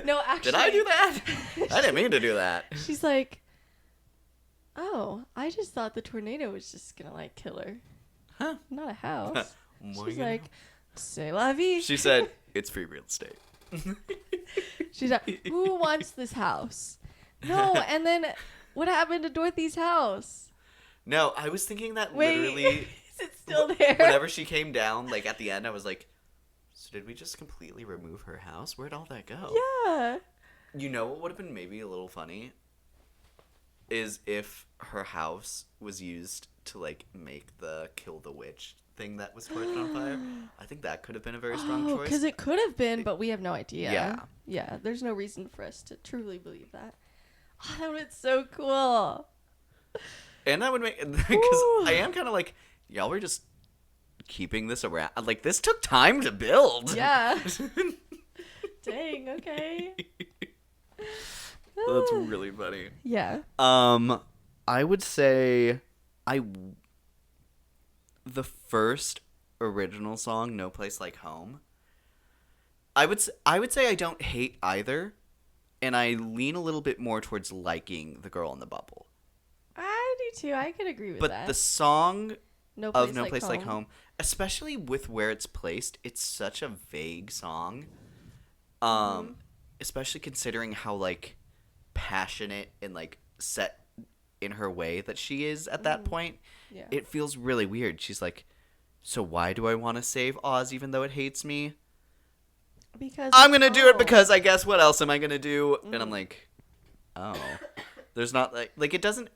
No, actually. Did I do that? I didn't mean to do that. She's like, oh, I just thought the tornado was just gonna like kill her. Huh? Not a house. What She's like, c'est la vie. She said, it's free real estate. She's like, who wants this house? No, and then what happened to Dorothy's house? No, I was thinking that Wait, literally. is it still there? Whenever she came down, like at the end, I was like, so did we just completely remove her house? Where'd all that go? Yeah. You know what would have been maybe a little funny? Is if her house was used to, like, make the kill the witch thing that was torched on fire. I think that could have been a very strong choice. Because it could have been, but we have no idea. Yeah. Yeah, there's no reason for us to truly believe that. Oh, that would be so cool. And that would make, because I am kind of like, y'all were just keeping this around. Like, this took time to build. Yeah. Dang, okay. That's really funny. Yeah. I would say the first original song, No Place Like Home. I would say I don't hate either, and I lean a little bit more towards liking The Girl in the Bubble. I do too. I could agree with that. But the song No of No Place Like Home, especially with where it's placed, it's such a vague song. Especially considering how, like, passionate and, like, set in her way that she is at that point. Yeah. It feels really weird. She's like, so why do I want to save Oz even though it hates me? Because I'm going to do it because I guess what else am I going to do? And I'm like, oh. There's not, like it doesn't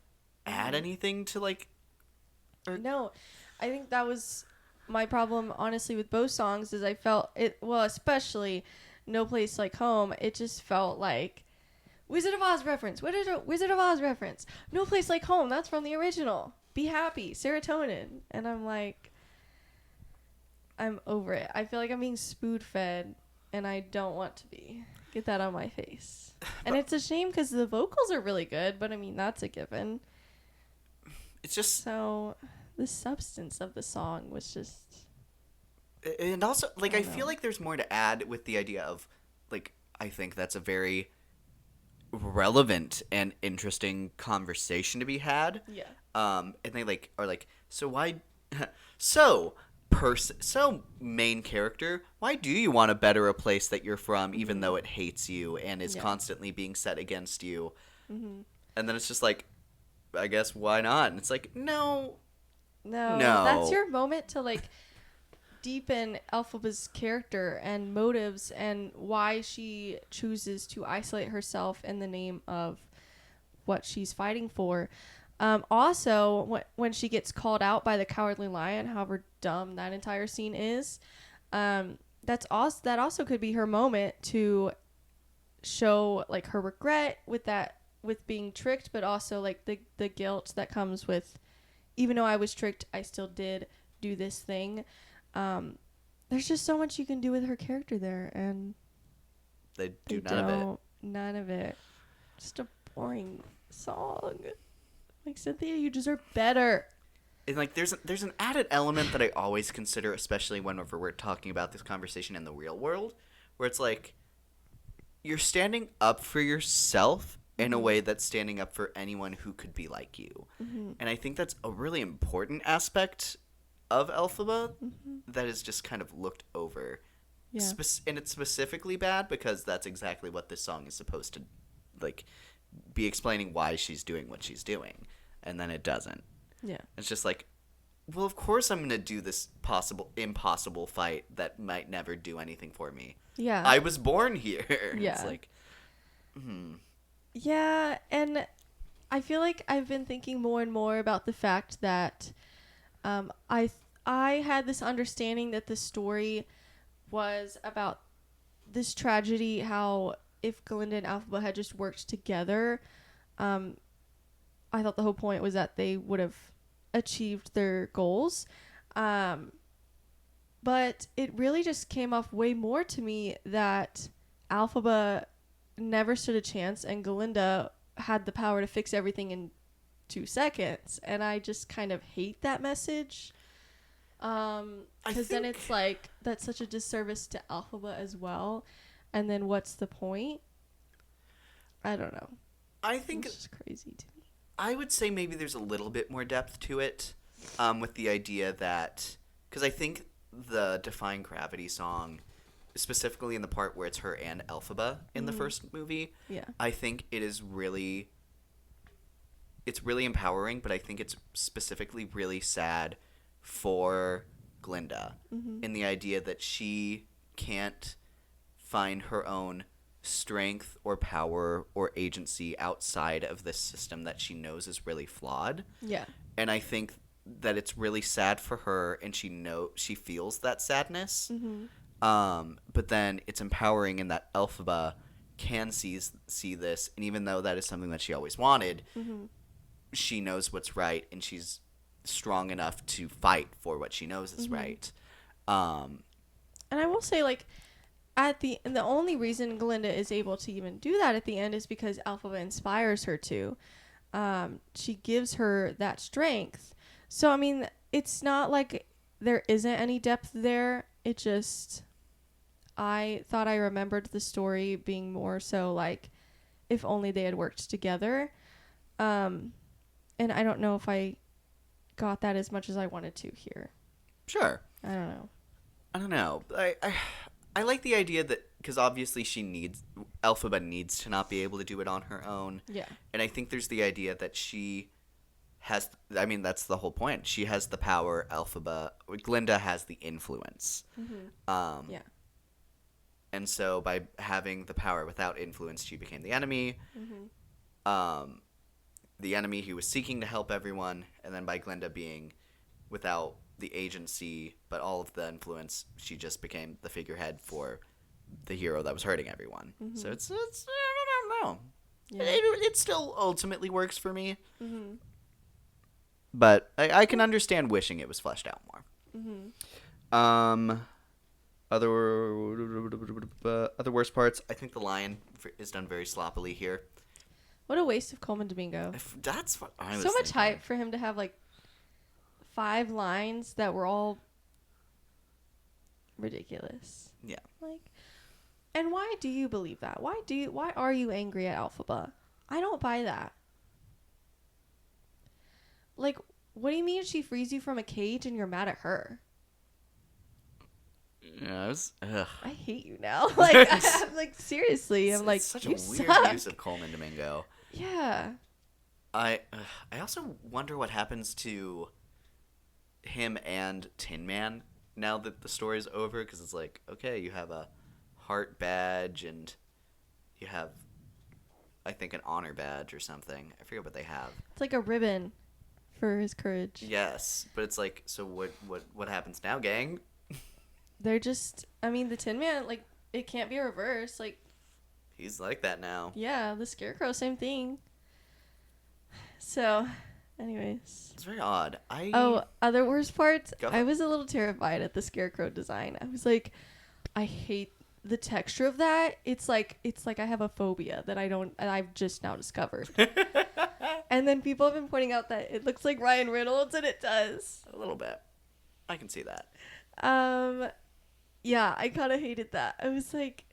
add anything to, like... No. I think that was my problem, honestly, with both songs, is I felt it, well, especially No Place Like Home, it just felt like Wizard of Oz reference. What is a Wizard of Oz reference? No Place Like Home. That's from the original. Be happy. Serotonin. And I'm like, I'm over it. I feel like I'm being spoon-fed, and I don't want to be. Get that on my face. And it's a shame because the vocals are really good, but I mean, that's a given. It's just... So the substance of the song was just... And also, like, I feel like there's more to add with the idea of, like, I think that's a very relevant and interesting conversation to be had. Yeah. And they, like, are like, so why... So main character, why do you want to better a place that you're from even though it hates you and is constantly being set against you? And then it's just like, I guess why not? And it's like, no. That's your moment to, like, deepen Elphaba's character and motives and why she chooses to isolate herself in the name of what she's fighting for. Also, when she gets called out by the Cowardly Lion, however dumb that entire scene is, that also could be her moment to show like her regret with being tricked, but also like the guilt that comes with, even though I was tricked, I still did do this thing. There's just so much you can do with her character there, and They do they none of it. don't. None of it. Just a boring song. Like, Cynthia, you deserve better. And like there's an added element that I always consider, especially whenever we're talking about this conversation in the real world, where it's like you're standing up for yourself in a way that's standing up for anyone who could be like you. And I think that's a really important aspect of Elphaba that is just kind of looked over. Yeah. And it's specifically bad because that's exactly what this song is supposed to like be explaining, why she's doing what she's doing, and then it doesn't. Yeah. It's just like, well, of course I'm gonna do this impossible fight that might never do anything for me. Yeah. I was born here. Yeah. It's like, Yeah, and I feel like I've been thinking more and more about the fact that I had this understanding that the story was about this tragedy, how if Glinda and Elphaba had just worked together, I thought the whole point was that they would have achieved their goals. But it really just came off way more to me that Elphaba never stood a chance and Glinda had the power to fix everything in 2 seconds. And I just kind of hate that message. Because then it's like, that's such a disservice to Elphaba as well. And then what's the point? I don't know. I think It's just crazy to me. I would say maybe there's a little bit more depth to it, with the idea that, because I think the Defying Gravity song, specifically in the part where it's her and Elphaba in the first movie, Yeah. I think it's really empowering, but I think it's specifically really sad for Glinda in the idea that she can't find her own strength or power or agency outside of this system that she knows is really flawed. Yeah. And I think that it's really sad for her, and she feels that sadness. But then it's empowering in that Elphaba can see this, and even though that is something that she always wanted, she knows what's right, and she's strong enough to fight for what she knows is right. And I will say, like, the only reason Glinda is able to even do that at the end is because Elphaba inspires her to. She gives her that strength. So, I mean, it's not like there isn't any depth there. It just, I thought I remembered the story being more so like, if only they had worked together. And I don't know if I got that as much as I wanted to here. Sure. I don't know. I don't know. I like the idea that, because obviously Elphaba needs to not be able to do it on her own. Yeah. And I think there's the idea that she has, I mean, that's the whole point. She has the power, Glinda has the influence. Yeah. And so by having the power without influence, she became the enemy. The enemy who was seeking to help everyone. And then by Glinda being without the agency but all of the influence, she just became the figurehead for the hero that was hurting everyone. So it's I don't know. Yeah. It still ultimately works for me. But I can understand wishing it was fleshed out more. Other worst parts, I think the lion is done very sloppily here. What a waste of Coleman Domingo. That's what I was So much thinking. hype for him to have like 5 lines that were all ridiculous. Yeah. Like, and why do you believe that? Why are you angry at Elphaba? I don't buy that. Like, what do you mean she frees you from a cage and you're mad at her? Yeah, I hate you now. Like, I'm like, seriously, I'm like, it's such a you weird suck. use of Coleman Domingo. Yeah. I also wonder what happens to him and Tin Man now that the story's over, because it's like, okay, you have a heart badge and you have I think, an honor badge or something. I forget what they have. It's like a ribbon for his courage. Yes, but it's like, so what happens now, gang? They're just, I mean, the Tin Man, like, it can't be reversed. Like, He's like that now. yeah, the Scarecrow, same thing. So, anyways. It's very odd. Other worst parts, Go I ahead. was a little terrified at the Scarecrow design. I was like, I hate the texture of that. It's like I have a phobia that I've just now discovered. And then people have been pointing out that it looks like Ryan Reynolds, and it does. A little bit. I can see that. Yeah, I kind of hated that. I was like,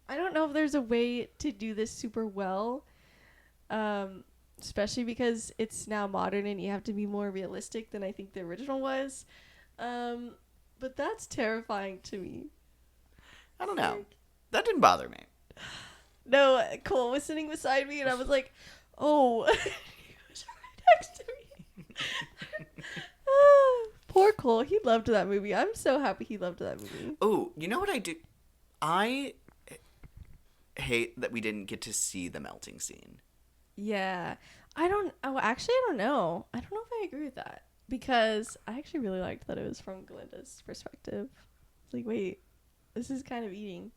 I don't know if there's a way to do this super well. Especially because it's now modern and you have to be more realistic than I think the original was. But that's terrifying to me. I don't know. That didn't bother me. No, Cole was sitting beside me and I was like, oh. He was right next to me. Poor Cole. He loved that movie. I'm so happy he loved that movie. Oh, you know what I do? I hate that we didn't get to see the melting scene. Yeah. I don't know if I agree with that. Because I actually really liked that it was from Glinda's perspective. It's like, wait, this is kind of eating.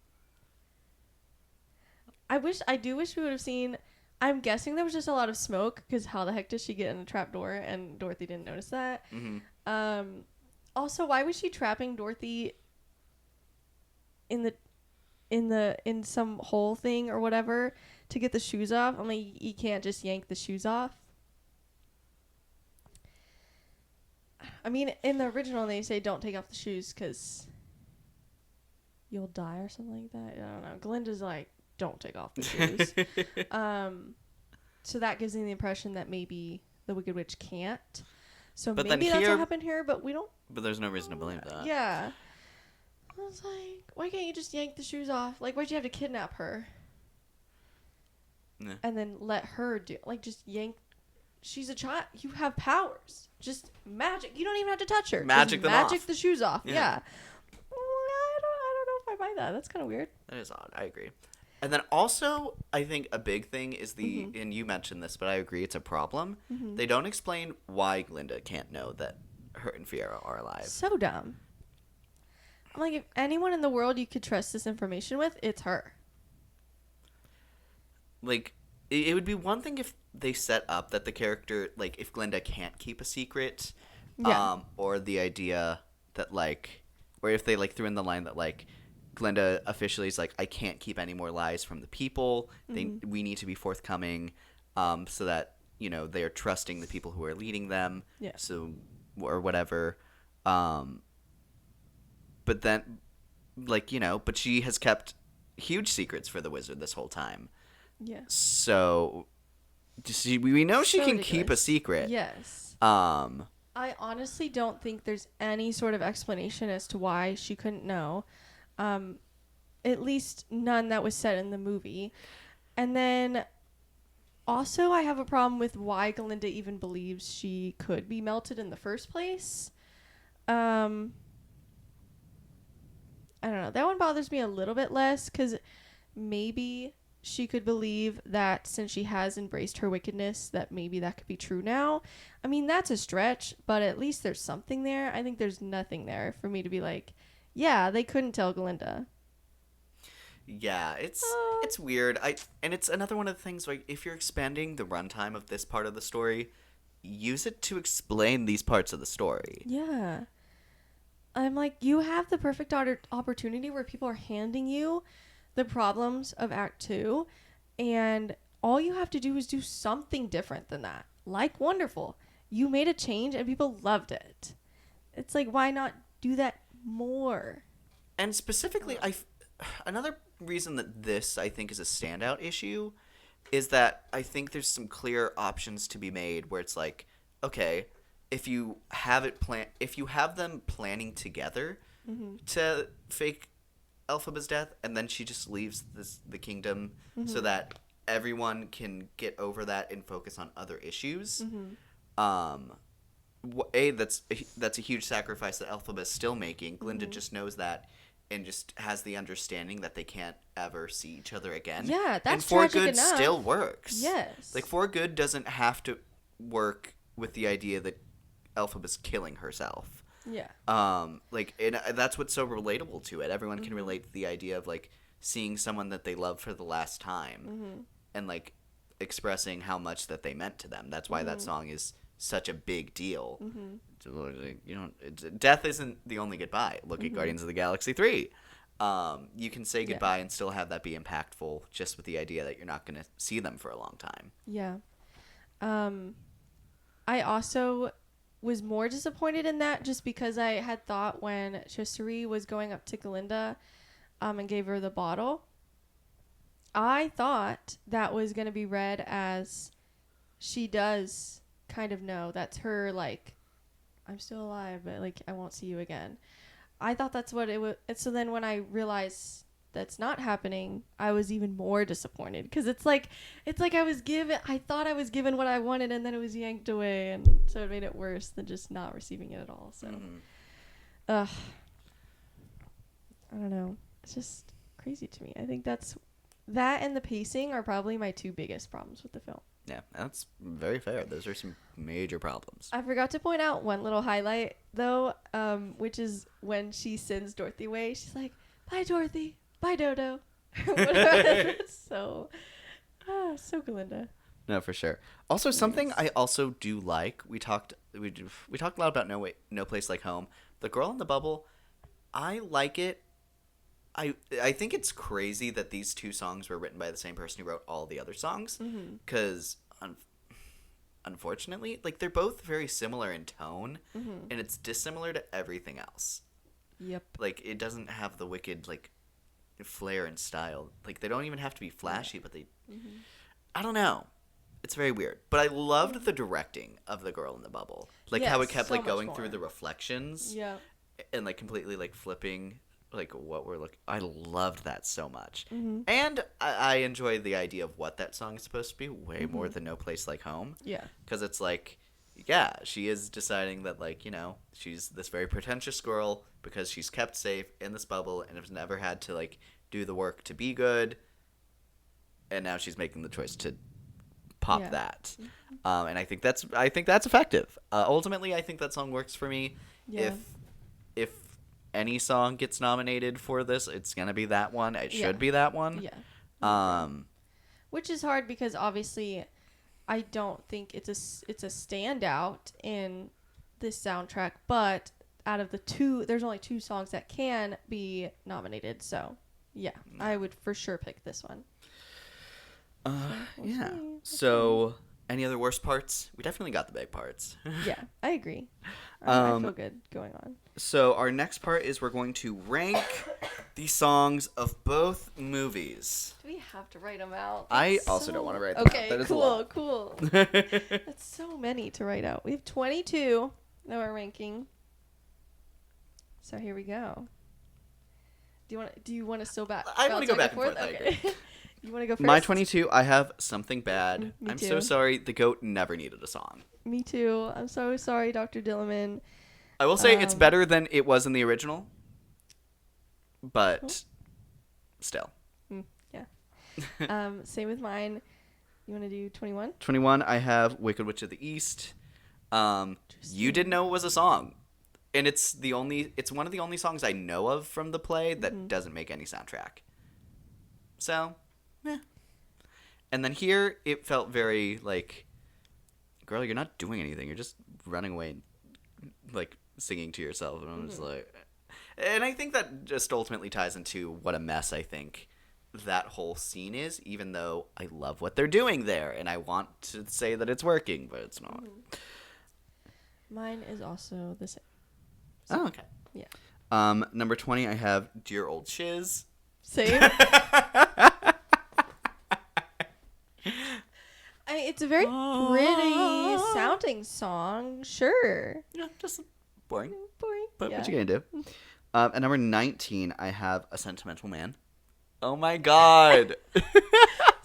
I do wish we would have seen. I'm guessing there was just a lot of smoke because how the heck did she get in a trap door and Dorothy didn't notice that? Mm-hmm. Also, why was she trapping Dorothy in some hole thing or whatever to get the shoes off? I'm like, you can't just yank the shoes off. I mean, in the original they say don't take off the shoes because you'll die or something like that. I don't know. Glinda's like, don't take off the shoes. So that gives me the impression that maybe the Wicked Witch can't. So But maybe then that's what happened here, but we don't. But there's no reason to believe that. Yeah. I was like, why can't you just yank the shoes off? Like, why'd you have to kidnap her? Yeah. And then let her just yank. She's a child. You have powers. Just magic. You don't even have to touch her. Magic just them magic off. the shoes off. Yeah. Yeah. I don't know if I buy that. That's kind of weird. That is odd. I agree. And then also, I think a big thing is and you mentioned this, but I agree it's a problem. Mm-hmm. They don't explain why Glinda can't know that her and Fiero are alive. So dumb. I'm like, if anyone in the world you could trust this information with, it's her. Like, it would be one thing if they set up that the character, like, if Glinda can't keep a secret, Yeah. or the idea that, like, or if they, like, threw in the line that, like, Glinda officially is like, I can't keep any more lies from the people. We need to be forthcoming, so that, you know, they are trusting the people who are leading them. Yeah. So, or whatever. But then, like, you know, but she has kept huge secrets for the wizard this whole time. Yeah. So, we know she So can keep a ridiculous. secret. Yes. I honestly don't think there's any sort of explanation as to why she couldn't know. At least none that was said in the movie. And then also I have a problem with why Glinda even believes she could be melted in the first place. I don't know. That one bothers me a little bit less because maybe she could believe that since she has embraced her wickedness that maybe that could be true now. I mean, that's a stretch, but at least there's something there. I think there's nothing there for me to be like, yeah, they couldn't tell Glinda. Yeah, it's weird. And it's another one of the things, like, if you're expanding the runtime of this part of the story, use it to explain these parts of the story. Yeah. I'm like, you have the perfect opportunity where people are handing you the problems of Act 2, and all you have to do is do something different than that. Like Wonderful. You made a change and people loved it. It's like, why not do that more? And specifically, another reason that this, I think, is a standout issue is that I think there's some clear options to be made where it's like, okay, if you have them planning together to fake Elphaba's death, and then she just leaves the kingdom so that everyone can get over that and focus on other issues. That's a huge sacrifice that Elphaba's still making. Glinda just knows that and just has the understanding that they can't ever see each other again. Yeah, that's and For tragic Good enough. still works. Yes. Like, For Good doesn't have to work with the idea that Elphaba's killing herself. Yeah. And that's what's so relatable to it. Everyone can Mm-hmm. relate to the idea of, like, seeing someone that they love for the last time and, like, expressing how much that they meant to them. That's why that song is such a big deal. Death isn't the only goodbye. Look at Guardians of the Galaxy 3. You can say goodbye and still have that be impactful just with the idea that you're not going to see them for a long time. Yeah. I also was more disappointed in that just because I had thought when Chisteri was going up to Glinda and gave her the bottle, I thought that was going to be read as she does kind of know. That's her, like, I'm still alive, but, like, I won't see you again. I thought that's what it was. So then when I realized that's not happening, I was even more disappointed because it's like I thought I was given what I wanted and then it was yanked away, and so it made it worse than just not receiving it at all. So, I don't know. It's just crazy to me. I think that and the pacing are probably my two biggest problems with the film. Yeah, that's very fair. Those are some major problems. I forgot to point out one little highlight, though, which is when she sends Dorothy away. She's like, "Bye, Dorothy. Bye, Dodo." It's so Glinda. No, for sure. Also, something I also do like. We talked a lot about No Place Like Home. The Girl in the Bubble. I like it. I think it's crazy that these two songs were written by the same person who wrote all the other songs. Because, unfortunately, like, they're both very similar in tone, and it's dissimilar to everything else. Yep. Like, it doesn't have the wicked, like, flair and style. Like, they don't even have to be flashy, but they... I don't know. It's very weird. But I loved the directing of The Girl in the Bubble. Like, how it Yes, kept, so like, much going more. through the reflections. Yeah. And, like, completely, like, flipping, like, what we're looking... I loved that so much. And I enjoy the idea of what that song is supposed to be way more than No Place Like Home. Yeah. Because it's like, yeah, she is deciding that, like, you know, she's this very pretentious girl because she's kept safe in this bubble and has never had to, like, do the work to be good. And now she's making the choice to pop Yeah. that. And I think that's effective. Ultimately, I think that song works for me. Yeah. If any song gets nominated for this, it's gonna be that one. It Yeah. should be that one. Yeah. Which is hard because obviously I don't think it's a standout in this soundtrack, but out of the two, there's only two songs that can be nominated. So, yeah, I would for sure pick this one. We'll Yeah. see. So, any other worst parts? We definitely got the big parts. Yeah, I agree. I feel good going on. So, our next part is we're going to rank the songs of both movies. Do we have to write them out? I That's also so- don't want to write them out. Okay, That is a cool, lot. cool. That's so many to write out. We have 22 that we're ranking. So here we go. Do you want to still back? I wanna go back and forth, I Okay. You want to go first? My 22, I have Something Bad. Me I'm too. so sorry. The goat never needed a song. Me too. I'm so sorry, Dr. Dillerman. I will say it's better than it was in the original, but still. Yeah. Same with mine. You want to do 21? 21, I have Wicked Witch of the East. You didn't know it was a song. And it's one of the only songs I know of from the play that doesn't make any soundtrack. So, And then here, it felt very, like, girl, you're not doing anything. You're just running away and, like, singing to yourself. And I'm just like... And I think that just ultimately ties into what a mess I think that whole scene is, even though I love what they're doing there. And I want to say that it's working, but it's not. Mine is also the same. Oh, okay. Yeah. Number 20, I have Dear Old Shiz. Same. It's a very pretty sounding song, sure. Yeah, just boring. Boring. But yeah. what you gonna do? At number 19, I have A Sentimental Man. Oh my god.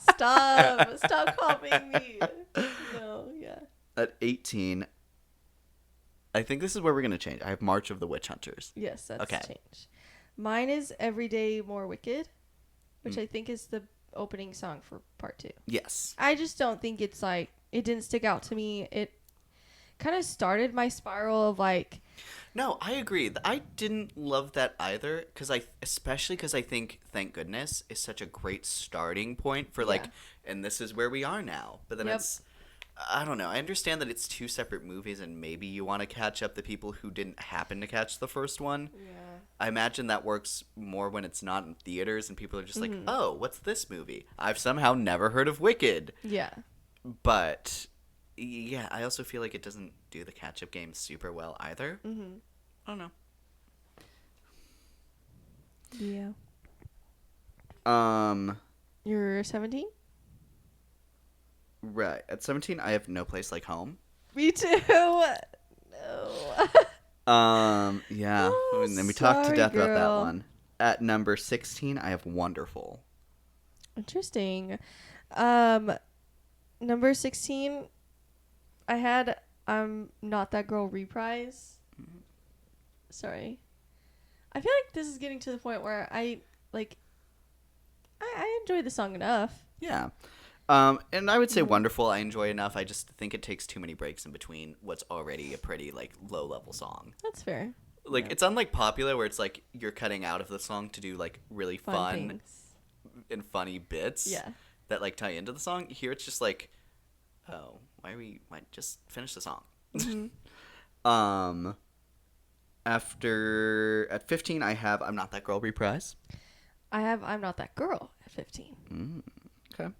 Stop copying me. No, yeah. At 18, I think this is where we're gonna change. I have March of the Witch Hunters. Yes, that's Okay. changed. Mine is Every Day More Wicked, which I think is the opening song for part 2. Yes. I just don't think it's like, it didn't stick out to me. It kind of started my spiral of like, No, I agree. I didn't love that either, especially because I think Thank Goodness is such a great starting point for like, and this is where we are now. But then I don't know. I understand that it's 2 separate movies, and maybe you want to catch up the people who didn't happen to catch the first one. Yeah. I imagine that works more when it's not in theaters and people are just like, oh, what's this movie? I've somehow never heard of Wicked. Yeah. But yeah, I also feel like it doesn't do the catch-up game super well either. Mm-hmm. I don't know. Yeah. You're 17? Right. At 17, I have No Place Like Home. Me too. No. Yeah. Oh, And then we talked to death about that girl. one. At number 16, I have Wonderful. Interesting. Number 16, I had Not That Girl reprise. Sorry. I feel like this is getting to the point where I enjoy the song enough. Yeah. And I would say Wonderful I enjoy enough. I just think it takes too many breaks in between what's already a pretty, like, low-level song. That's fair. Like, it's unlike Popular, where it's, like, you're cutting out of the song to do, like, really fun things. and funny bits that, like, tie into the song. Here it's just like, oh, why just finish the song? Mm-hmm. At 15, I have I'm Not That Girl reprise. I have I'm Not That Girl at 15. Okay.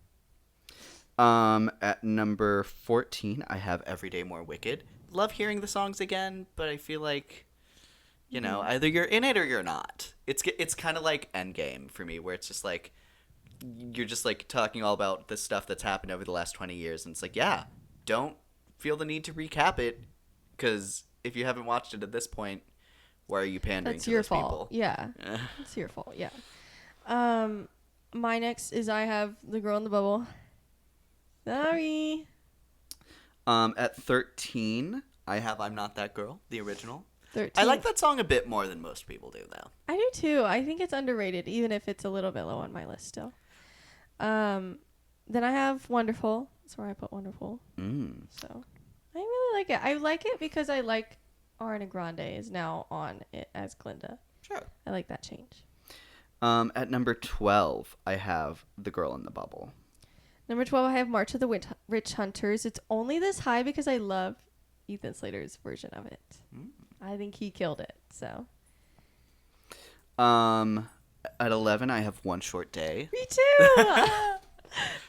At number 14, I have Every Day More Wicked. Love hearing the songs again, but I feel like, you know, either you're in it or you're not. It's kind of like Endgame for me, where it's just like, you're just like talking all about the stuff that's happened over the last 20 years, and it's like, yeah, don't feel the need to recap it, because if you haven't watched it at this point, why are you pandering That's to your those fault. people? Yeah. It's your fault. Yeah. My next is I have The Girl in the Bubble. Sorry. At 13, I have I'm Not That Girl, the original. 13. I like that song a bit more than most people do, though. I do too. I think it's underrated, even if it's a little bit low on my list still. Then I have Wonderful. That's where I put Wonderful. So I really like it. I like it because I like Ariana Grande is now on it as Glinda. Sure. I like that change. At number 12, I have The Girl in the Bubble. Number 12, I have March of the Witch Hunters. It's only this high because I love Ethan Slater's version of it. I think he killed it. So. At 11, I have One Short Day. Me too.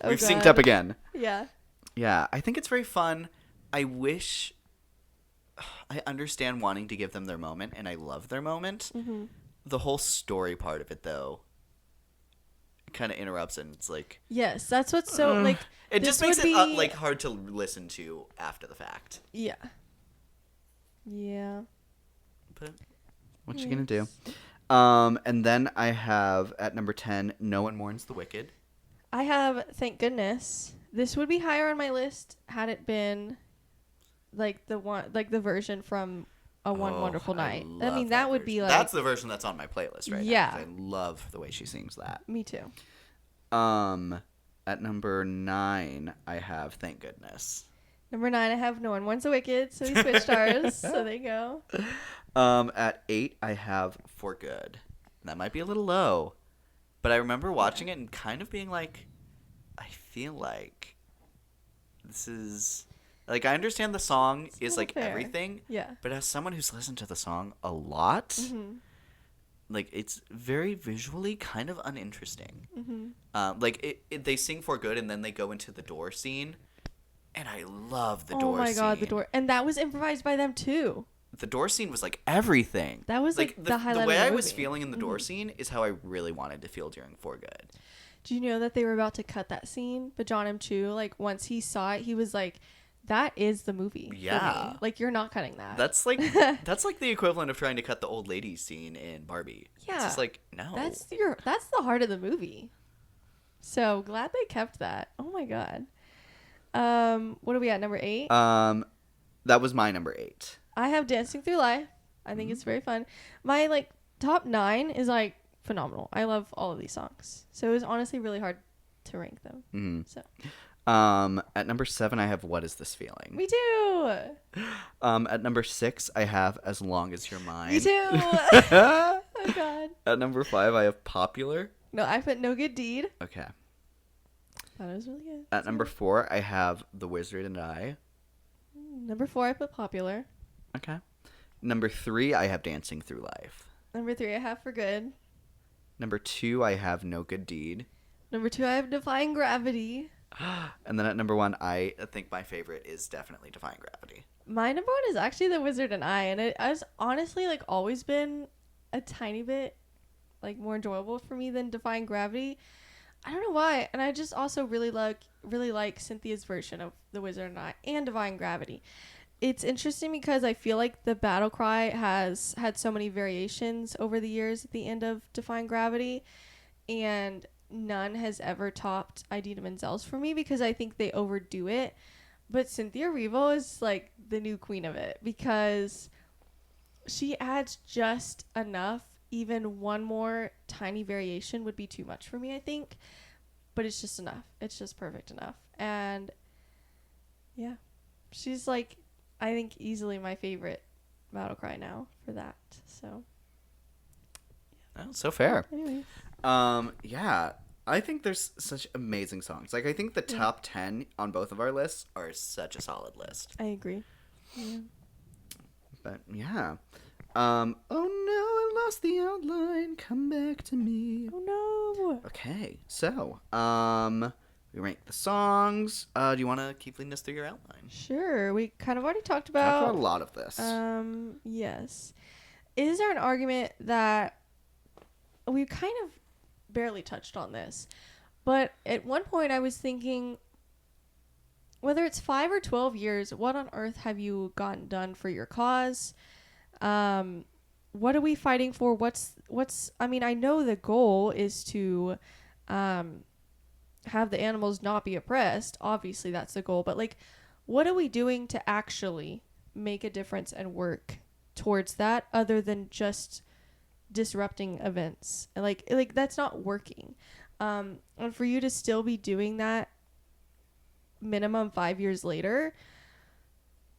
We've synced up again. Yeah. Yeah, I think it's very fun. I understand wanting to give them their moment, and I love their moment. Mm-hmm. The whole story part of it, though, kind of interrupts, and it's like... Yes, that's what's so, like... It just makes it, like, hard to listen to after the fact. Yeah. Yeah. But what you gonna do? And then I have, at number 10, No One Mourns the Wicked. I have Thank Goodness. This would be higher on my list had it been like the version from A Wonderful Night. I mean, that would be like... That's the version that's on my playlist right now. Yeah. 'Cause I love the way she sings that. Me too. At number 9, I have Thank Goodness. Number 9, I have No One Wants the Wicked, so we switched ours. So there you go. At 8, I have For Good. That might be a little low, but I remember watching it and kind of being like, I feel like this is... Like, I understand the song is, like, fair. everything. Yeah. But as someone who's listened to the song a lot, like, it's very visually kind of uninteresting. Like, they sing For Good, and then they go into the door scene, and I love the door scene. Oh, my God, the door. And that was improvised by them, too. The door scene was, like, everything. That was, like the highlight The way of the I was movie. feeling in the door scene is how I really wanted to feel during For Good. Do you know that they were about to cut that scene? But John M. Chu, like, once he saw it, he was like... That is the movie. For Yeah. me. Like, you're not cutting that. That's like the equivalent of trying to cut the old lady scene in Barbie. Yeah. It's just like, no. That's the heart of the movie. So glad they kept that. Oh my God. What are we at? Number 8? That was my number 8. I have Dancing Through Life. I think it's very fun. My top 9 is like phenomenal. I love all of these songs. So it was honestly really hard to rank them. So At number 7, I have What Is This Feeling? me too. At number 6, I have As Long As You're Mine. Me too. Oh god. At number 5, I have Popular. No, I put No Good Deed. Okay. Thought it was really good. At number 4, I have The Wizard and I. Number 4, I put Popular. Okay. Number 3, I have Dancing Through Life. Number 3, I have For Good. Number 2, I have No Good Deed. Number 2, I have Defying Gravity. And then at number 1, I think my favorite is definitely Defying Gravity. My number 1 is actually The Wizard and I, and it has honestly like always been a tiny bit like more enjoyable for me than Defying Gravity. I don't know why, and I just also really like Cynthia's version of The Wizard and I and Defying Gravity. It's interesting because I feel like the battle cry has had so many variations over the years at the end of Defying Gravity, and none has ever topped Idina Menzel's for me because I think they overdo it. But Cynthia Erivo is like the new queen of it because she adds just enough. Even one more tiny variation would be too much for me, I think. But it's just enough. It's just perfect enough. And yeah, she's like, I think easily my favorite battle cry now for that. So Oh, so fair. anyway, Yeah, I think there's such amazing songs. Like, I think the top 10 on both of our lists are such a solid list. I agree. Yeah. But yeah. Oh no, I lost the outline. Come back to me. Oh no. Okay, so we rank the songs. Do you want to keep leading us through your outline? Sure. We kind of already talked Talked about about a lot of this. Yes. Is there an argument that we kind of barely touched on this, but at one point I was thinking, whether it's 5 or 12 years, what on earth have you gotten done for your cause? What are we fighting for? I mean, I know the goal is to have the animals not be oppressed. Obviously that's the goal, but like, what are we doing to actually make a difference and work towards that other than just disrupting events? Like that's not working. And for you to still be doing that minimum 5 years later,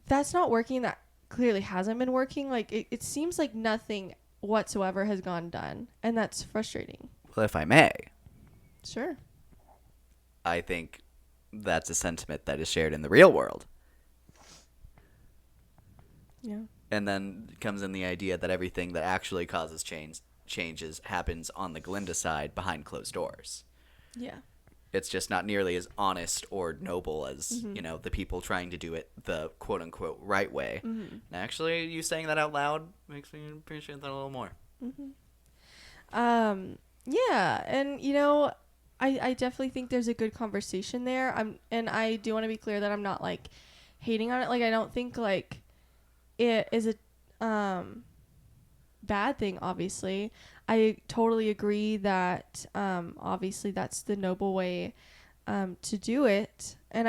that's not working. That clearly hasn't been working. Like it seems like nothing whatsoever has gone done, and that's frustrating. Well, if I may, Sure. I think that's a sentiment that is shared in the real world. Yeah. And then comes in the idea that everything that actually causes changes happens on the Glinda side behind closed doors. Yeah. It's just not nearly as honest or noble as, the people trying to do it the quote-unquote right way. And actually, you saying that out loud makes me appreciate that a little more. Yeah, and I definitely think there's a good conversation there. And I do want to be clear that I'm not like hating on it. Like I don't think like it is a bad thing, obviously. I totally agree that obviously that's the noble way to do it. And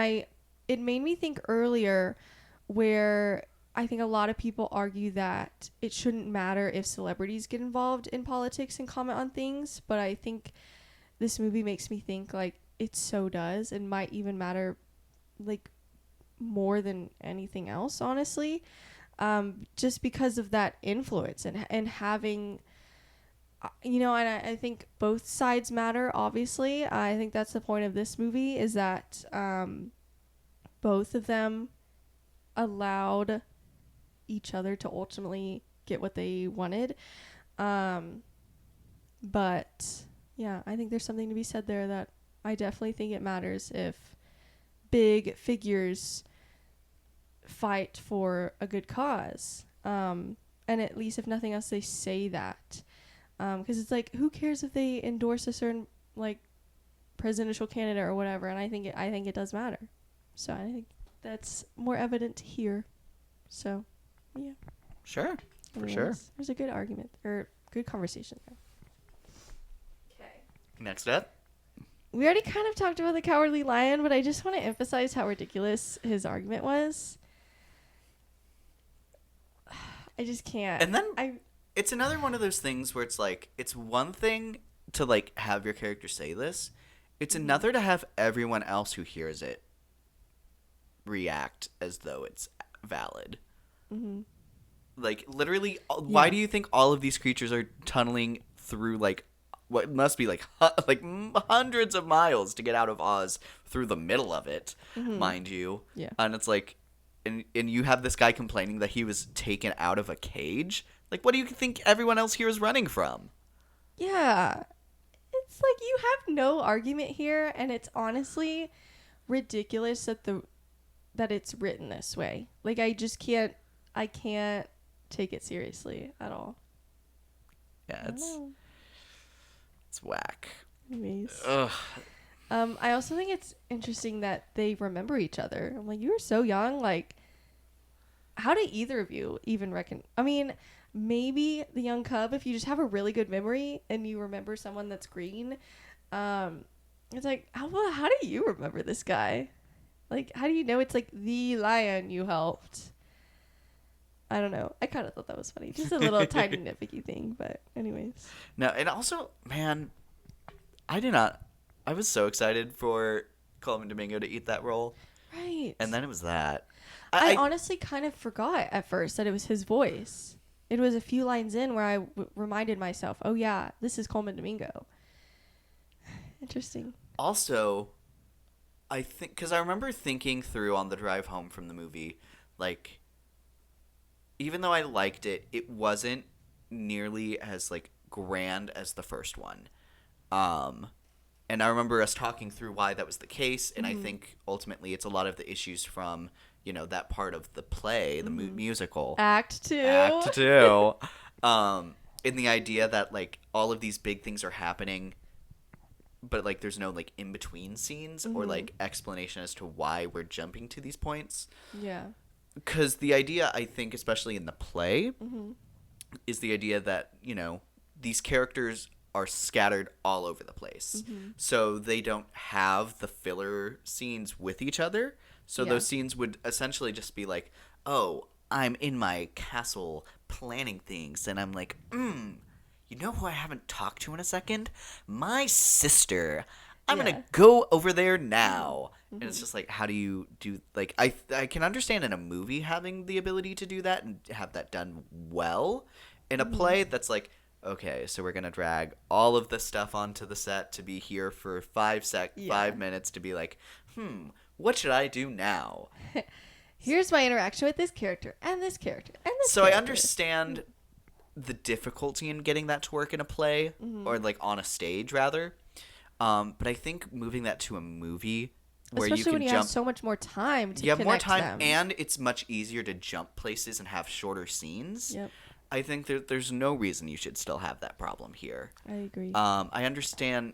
it made me think earlier where I think a lot of people argue that it shouldn't matter if celebrities get involved in politics and comment on things, but I think this movie makes me think like it so does, and might even matter like more than anything else, honestly. Just because of that influence and having, and I think both sides matter, obviously. I think that's the point of this movie, is that both of them allowed each other to ultimately get what they wanted. But yeah, I think there's something to be said there that I definitely think it matters if big figures fight for a good cause. And at least if nothing else, they say that. Because it's like, who cares if they endorse a certain like presidential candidate or whatever? And I think it does matter. So I think that's more evident here. So, yeah. Sure, for Anyways, sure. There's a good argument or good conversation there. Okay. Next up. We already kind of talked about the Cowardly Lion, but I just want to emphasize how ridiculous his argument was. I just can't. And then It's another one of those things where it's like, it's one thing to like have your character say this. It's another to have everyone else who hears it react as though it's valid. Like, literally, why do you think all of these creatures are tunneling through, like, what must be, like, hundreds of miles to get out of Oz through the middle of it, mind you? Yeah. And it's like, and you have this guy complaining that he was taken out of a cage? Like, what do you think everyone else here is running from? Yeah. It's like you have no argument here, and it's honestly ridiculous that it's written this way. Like, I can't take it seriously at all. Yeah, it's whack. Anyways. Ugh. I also think it's interesting that they remember each other. I'm like, you were so young. Like, how do either of you even reckon? I mean, maybe the young cub, if you just have a really good memory and you remember someone that's green, it's like, how do you remember this guy? Like, how do you know it's like the lion you helped? I don't know. I kind of thought that was funny. Just a little tiny nitpicky thing, but anyways. No, and also, man, I was so excited for Coleman Domingo to eat that role. Right. And then it was that. I honestly kind of forgot at first that it was his voice. It was a few lines in where I reminded myself, oh yeah, this is Coleman Domingo. Interesting. Also, I think, because I remember thinking through on the drive home from the movie, like, even though I liked it, it wasn't nearly as, like, grand as the first one. And I remember us talking through why that was the case, and I think ultimately it's a lot of the issues from, you know, that part of the play, the musical. Act 2. Act 2. In the idea that, like, all of these big things are happening, but, like, there's no, like, in-between scenes or, like, explanation as to why we're jumping to these points. Yeah. Because the idea, I think, especially in the play, is the idea that, you know, these characters are scattered all over the place. So they don't have the filler scenes with each other. So those scenes would essentially just be like, oh, I'm in my castle planning things. And I'm like, you know who I haven't talked to in a second? My sister. I'm going to go over there now. And it's just like, how do you do, like, I can understand in a movie having the ability to do that and have that done well. In a play that's like, okay, so we're going to drag all of this stuff onto the set to be here for 5 minutes to be like, what should I do now? Here's my interaction with this character and this character and this So character. I understand the difficulty in getting that to work in a play or, like, on a stage, rather. But I think moving that to a movie where especially you can when you jump, have so much more time to you have more connect time, them. and it's much easier to jump places and have shorter scenes. Yep. I think there's no reason you should still have that problem here. I agree. I understand.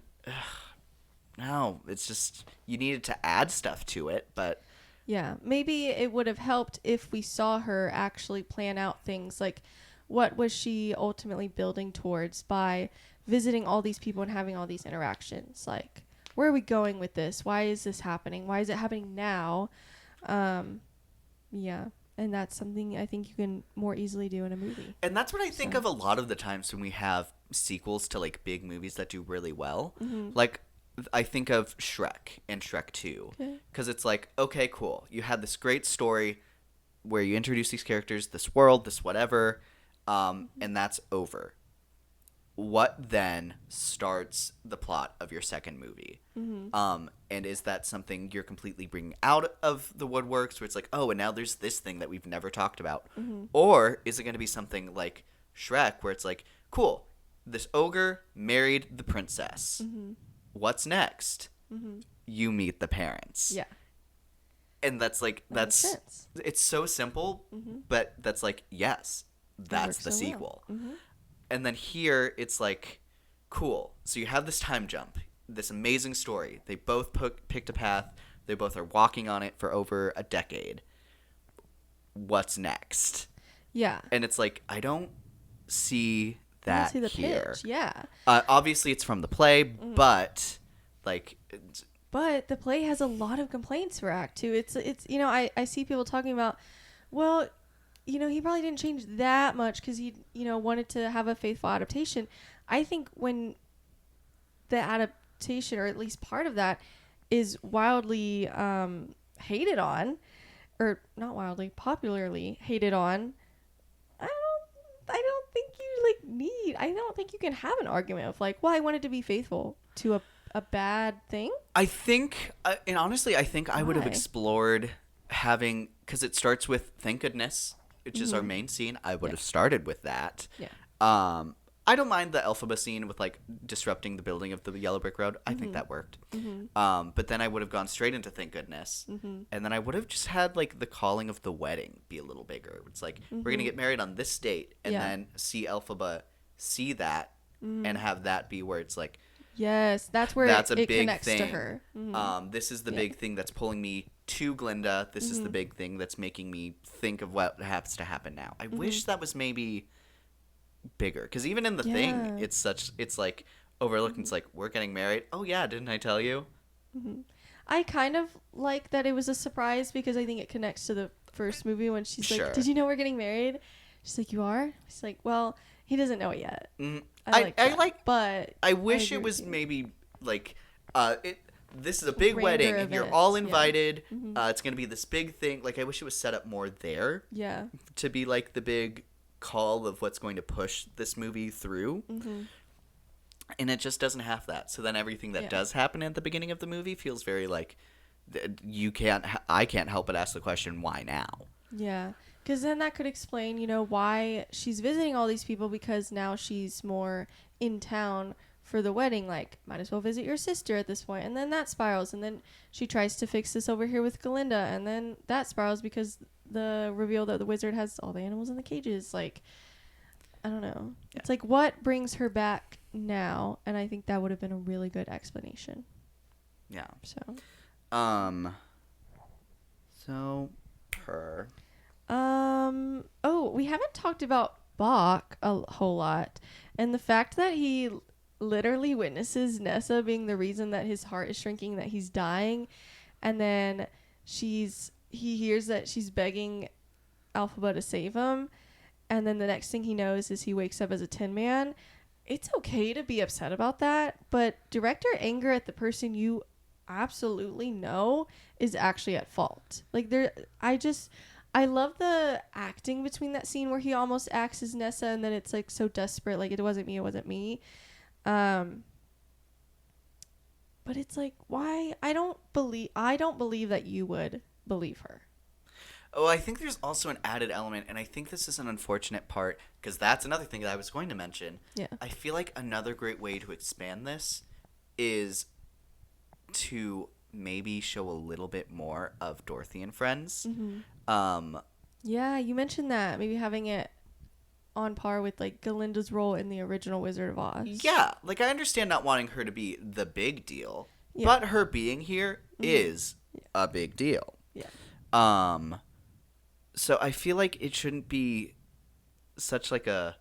No, it's just you needed to add stuff to it, but Yeah, maybe it would have helped if we saw her actually plan out things like what was she ultimately building towards by visiting all these people and having all these interactions. Like, where are we going with this? Why is this happening? Why is it happening now? Yeah, and that's something I think you can more easily do in a movie. And that's what I think of a lot of the times when we have sequels to, like, big movies that do really well. Like, I think of Shrek and Shrek 2. Because it's like, okay, cool. You had this great story where you introduce these characters, this world, this whatever, and that's over. What then starts the plot of your second movie? And is that something you're completely bringing out of the woodworks where it's like, oh, and now there's this thing that we've never talked about? Or is it going to be something like Shrek where it's like, cool, this ogre married the princess. What's next? You meet the parents. Yeah. And that's like, Makes sense. it's so simple, but that's like, yes, that's works the so well. sequel. And then here, it's like, cool. So you have this time jump, this amazing story. They both picked a path. They both are walking on it for over a decade. What's next? Yeah. And it's like, I don't see that see the here. pitch. Yeah. Obviously, it's from the play, but, like... But the play has a lot of complaints for Act 2. It's you know, I see people talking about, well, he probably didn't change that much because he, wanted to have a faithful adaptation. I think when the adaptation, or at least part of that, is wildly hated on, or not wildly, popularly hated on, I don't think you can have an argument of like, well, I wanted to be faithful to a bad thing. I think, and honestly, I think I would have Why? explored having, because it starts with "Thank Goodness," which is our main scene. I would have started with that. Yeah. I don't mind the Elphaba scene with like disrupting the building of the yellow brick road. I think that worked. But then I would have gone straight into "Thank Goodness," and then I would have just had like the calling of the wedding be a little bigger. It's like we're gonna get married on this date, and then see Elphaba see that and have that be where it's like, Yes, that's where that's a it big connects thing. to her. This is the big thing that's pulling me to Glinda. This is the big thing that's making me think of what has to happen now. I wish that was maybe bigger, because even in the thing, it's like overlooking. It's like, we're getting married. Oh yeah, didn't I tell you? I kind of like that it was a surprise because I think it connects to the first movie when she's Sure. like, "Did you know we're getting married?" She's like, "You are?" She's like, "Well, he doesn't know it yet." But I wish agree it with was you. maybe like this is a big Grander wedding and you're events, all yeah. invited. It's gonna be this big thing. Like, I wish it was set up more there Yeah. to be like the big call of what's going to push this movie through. And it just doesn't have that. So then everything that does happen at the beginning of the movie feels very like I can't help but ask the question, why now? Yeah. Because then that could explain, why she's visiting all these people, because now she's more in town for the wedding. Like, might as well visit your sister at this point. And then that spirals. And then she tries to fix this over here with Galinda. And then that spirals because the reveal that the wizard has all the animals in the cages. Like, I don't know. Yeah. It's like, what brings her back now? And I think that would have been a really good explanation. Yeah. So. So her. Oh, we haven't talked about Bach a whole lot, and the fact that he literally witnesses Nessa being the reason that his heart is shrinking, that he's dying, and then he hears that she's begging Elphaba to save him, and then the next thing he knows is he wakes up as a Tin Man. It's okay to be upset about that, but direct your anger at the person you absolutely know is actually at fault. Like, I love the acting between that scene where he almost acts as Nessa, and then it's like so desperate, like, it wasn't me. But it's like, why? I don't believe that you would believe her. Oh, I think there's also an added element, and I think this is an unfortunate part, because that's another thing that I was going to mention. Yeah. I feel like another great way to expand this is to maybe show a little bit more of Dorothy and Friends. Yeah, you mentioned that. Maybe having it on par with, like, Galinda's role in the original Wizard of Oz. Yeah, like, I understand not wanting her to be the big deal, Yeah. but her being here is a big deal. Yeah. So I feel like it shouldn't be such like a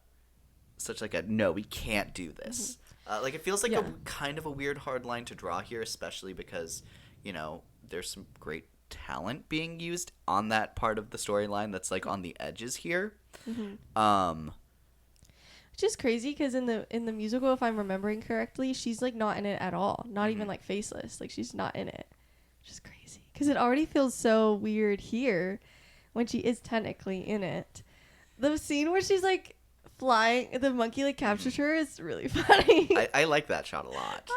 no, we can't do this. Like, it feels like a kind of a weird hard line to draw here, especially because, there's some great talent being used on that part of the storyline that's like on the edges here. Which is crazy because in the musical, if I'm remembering correctly, she's like not in it at all. Not even like faceless. Like, she's not in it. Which is crazy because it already feels so weird here when she is technically in it. The scene where she's like flying, the monkey like captures her is really funny. I like that shot a lot.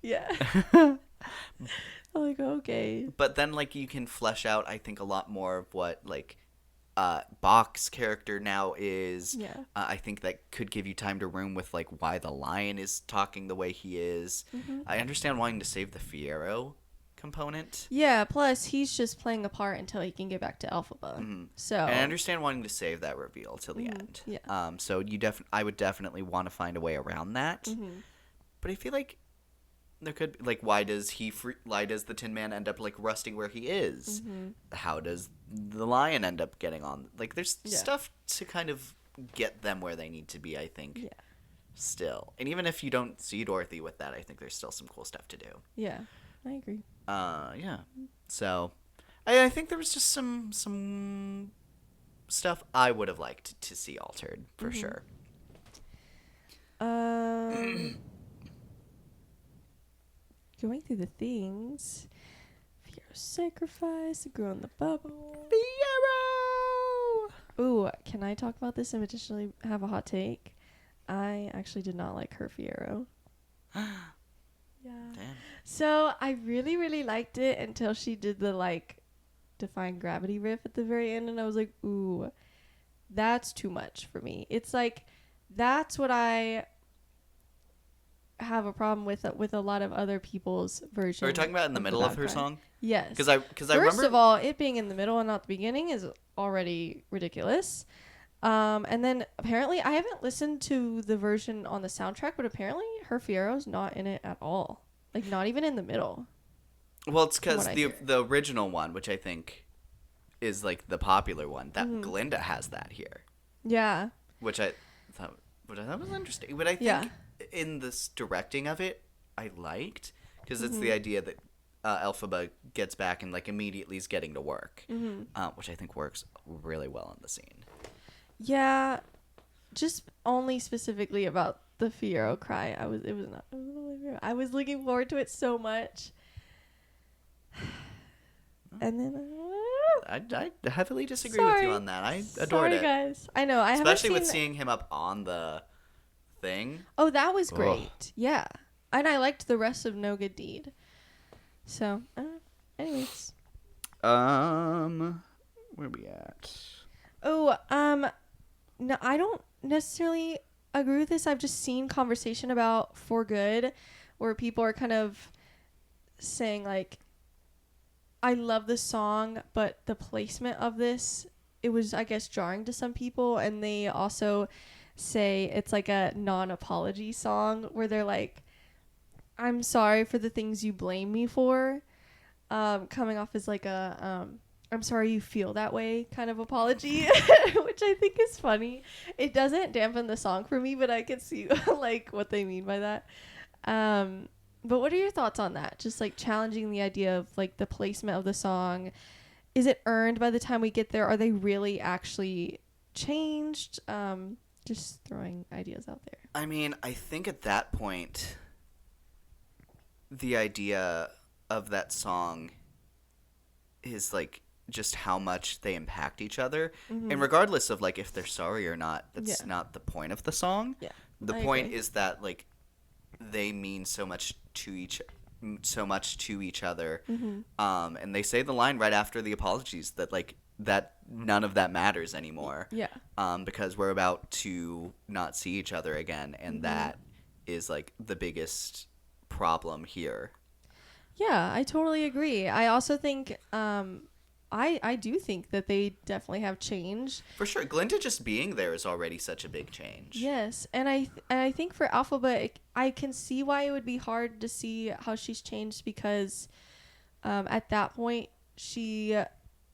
Yeah. I'm like, okay. But then, like, you can flesh out, I think, a lot more of what, like, Bach's character now is. Yeah. I think that could give you time to room with, like, why the lion is talking the way he is. I understand wanting to save the Fiero component. Yeah, plus he's just playing a part until he can get back to Elphaba. So. And I understand wanting to save that reveal till the end. Yeah. So I would definitely want to find a way around that. But I feel like there could be, like, why does the Tin Man end up, like, rusting where he is? How does the lion end up getting on? Like, there's stuff to kind of get them where they need to be, I think. Yeah. Still. And even if you don't see Dorothy with that, I think there's still some cool stuff to do. Yeah, I agree. Yeah. So, I think there was just some stuff I would have liked to see altered for sure. Going through the things. Fiero's sacrifice, the girl in the bubble. Fiero! Ooh, can I talk about this and additionally have a hot take? I actually did not like her Fiero. Yeah. Damn. So I really, really liked it until she did the like Defying Gravity riff at the very end, and I was like, ooh, that's too much for me. It's like that's what I have a problem with a lot of other people's versions. Are you talking about in the middle of her song? Yes. Because I remember. First of all, it being in the middle and not the beginning is already ridiculous. And then apparently I haven't listened to the version on the soundtrack, but apparently her Fiero's not in it at all. Like not even in the middle. Well, it's because From what I the original one, which I think is like the popular one, that Glinda has that here, Yeah. which I thought was interesting. But I think in this directing of it, I liked because it's the idea that Elphaba gets back and like immediately is getting to work, which I think works really well in the scene. Yeah. Just only specifically about the Fiero cry. I was looking forward to it so much. And then I heavily disagree with you on that. I adored it, guys. I know. especially with seeing him up on the thing. Oh, that was great. Yeah, and I liked the rest of No Good Deed. So, anyways. Where we at? Oh, no, I don't necessarily agree with this. I've just seen conversation about For Good, where people are kind of saying like, I love the song, but the placement of this, it was, I guess, jarring to some people. And they also say it's like a non-apology song where they're like, I'm sorry for the things you blame me for. Coming off as like a, I'm sorry you feel that way kind of apology, which I think is funny. It doesn't dampen the song for me, but I can see like what they mean by that. But what are your thoughts on that? Just like challenging the idea of like the placement of the song. Is it earned by the time we get there? Are they really actually changed? Just throwing ideas out there. I mean, I think at that point, the idea of that song is like just how much they impact each other. And regardless of like if they're sorry or not, that's not the point of the song. Yeah. The I point agree. is that like they mean so much to each other. And they say the line right after the apologies that like that none of that matters anymore. Yeah. Because we're about to not see each other again, and that is like the biggest problem here. Yeah, I totally agree. I also think I do think that they definitely have changed. For sure, Glinda just being there is already such a big change. Yes, and I think for Elphaba, I can see why it would be hard to see how she's changed because at that point she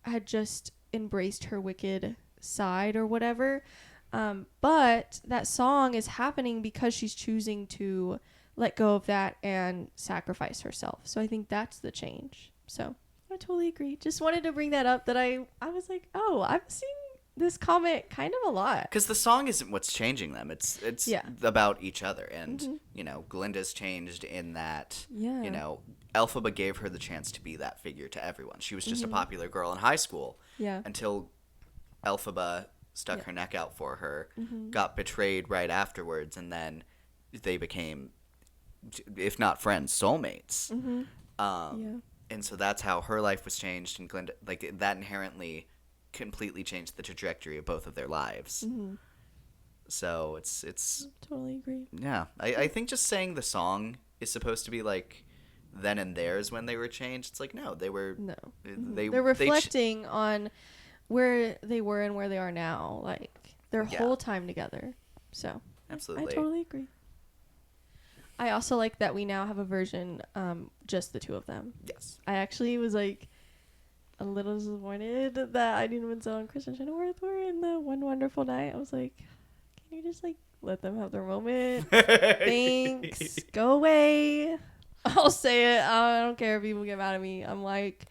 had just embraced her wicked side or whatever. But that song is happening because she's choosing to let go of that and sacrifice herself. So I think that's the change. So I totally agree. Just wanted to bring that up that I was like, oh, I'm seeing this comment kind of a lot. Because the song isn't what's changing them. It's about each other. And, Glinda's changed in that, Elphaba gave her the chance to be that figure to everyone. She was just a popular girl in high school. Yeah. Until Elphaba stuck her neck out for her, got betrayed right afterwards, and then they became, if not friends, soulmates. And so that's how her life was changed, and Glinda, like, that inherently completely changed the trajectory of both of their lives. So it's Totally agree. yeah. I think just saying the song is supposed to be like then and theirs when they were changed. It's like no, they were They're reflecting on where they were and where they are now, like their whole time together. So absolutely, I totally agree. I also like that we now have a version, just the two of them. Yes. I actually was like a little disappointed that I didn't even Winslow and Kristen Chenoweth were in the One Wonderful Night. I was like, can you just like let them have their moment? Thanks. Go away. I'll say it. I don't care if people get mad at me. I'm like,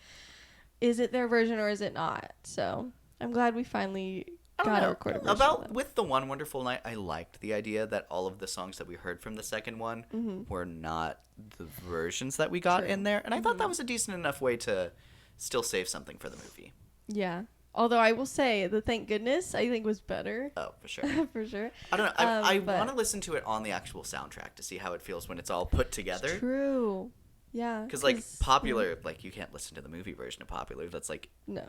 is it their version or is it not? So I'm glad we finally I don't got a know. recorded version of About that. with the One Wonderful Night, I liked the idea that all of the songs that we heard from the second one were not the versions that we got True. in there, and I thought that was a decent enough way to still save something for the movie. Yeah. Although I will say the Thank Goodness I think was better. Oh, for sure. For sure. I don't know. I But- want to listen to it on the actual soundtrack to see how it feels when it's all put together. True. Yeah. Because like Popular, like you can't listen to the movie version of Popular. That's like No.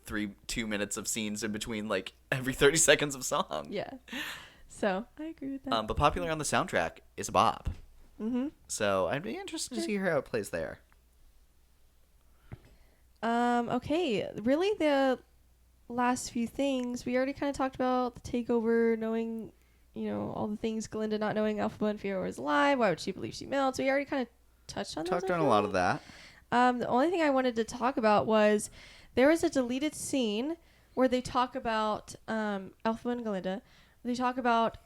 2 minutes of scenes in between like every 30 seconds of song. Yeah. So I agree with that. But Popular on the soundtrack is a bop. Mm-hmm. So I'd be interested to see how it plays there. Okay. Really, the last few things we already kind of talked about: the takeover, knowing, all the things. Glinda not knowing Elphaba and Fiora was alive. Why would she believe she melts? We already kind of touched on. Talked those, I on a feel lot like. of that. The only thing I wanted to talk about was there was a deleted scene where they talk about Elphaba and Glinda. They talk about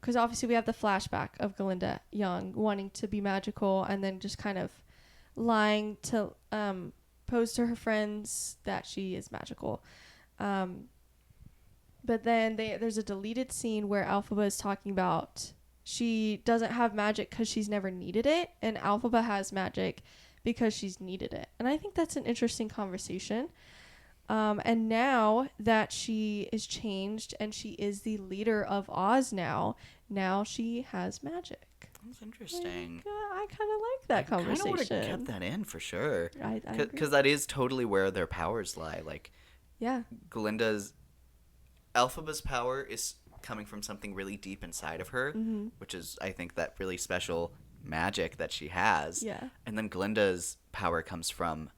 because obviously we have the flashback of Glinda young wanting to be magical and then just kind of lying to pose to her friends that she is magical. But then there's a deleted scene where Elphaba is talking about she doesn't have magic because she's never needed it, and Elphaba has magic because she's needed it. And I think that's an interesting conversation. And now that she is changed and she is the leader of Oz now she has magic. That's interesting. I kind of like that I kind of would conversation. have kept that in for sure. I agree. Because that is totally where their powers lie. Like, Yeah. Elphaba's power is coming from something really deep inside of her, which is, I think, that really special magic that she has. Yeah. And then Glinda's power comes from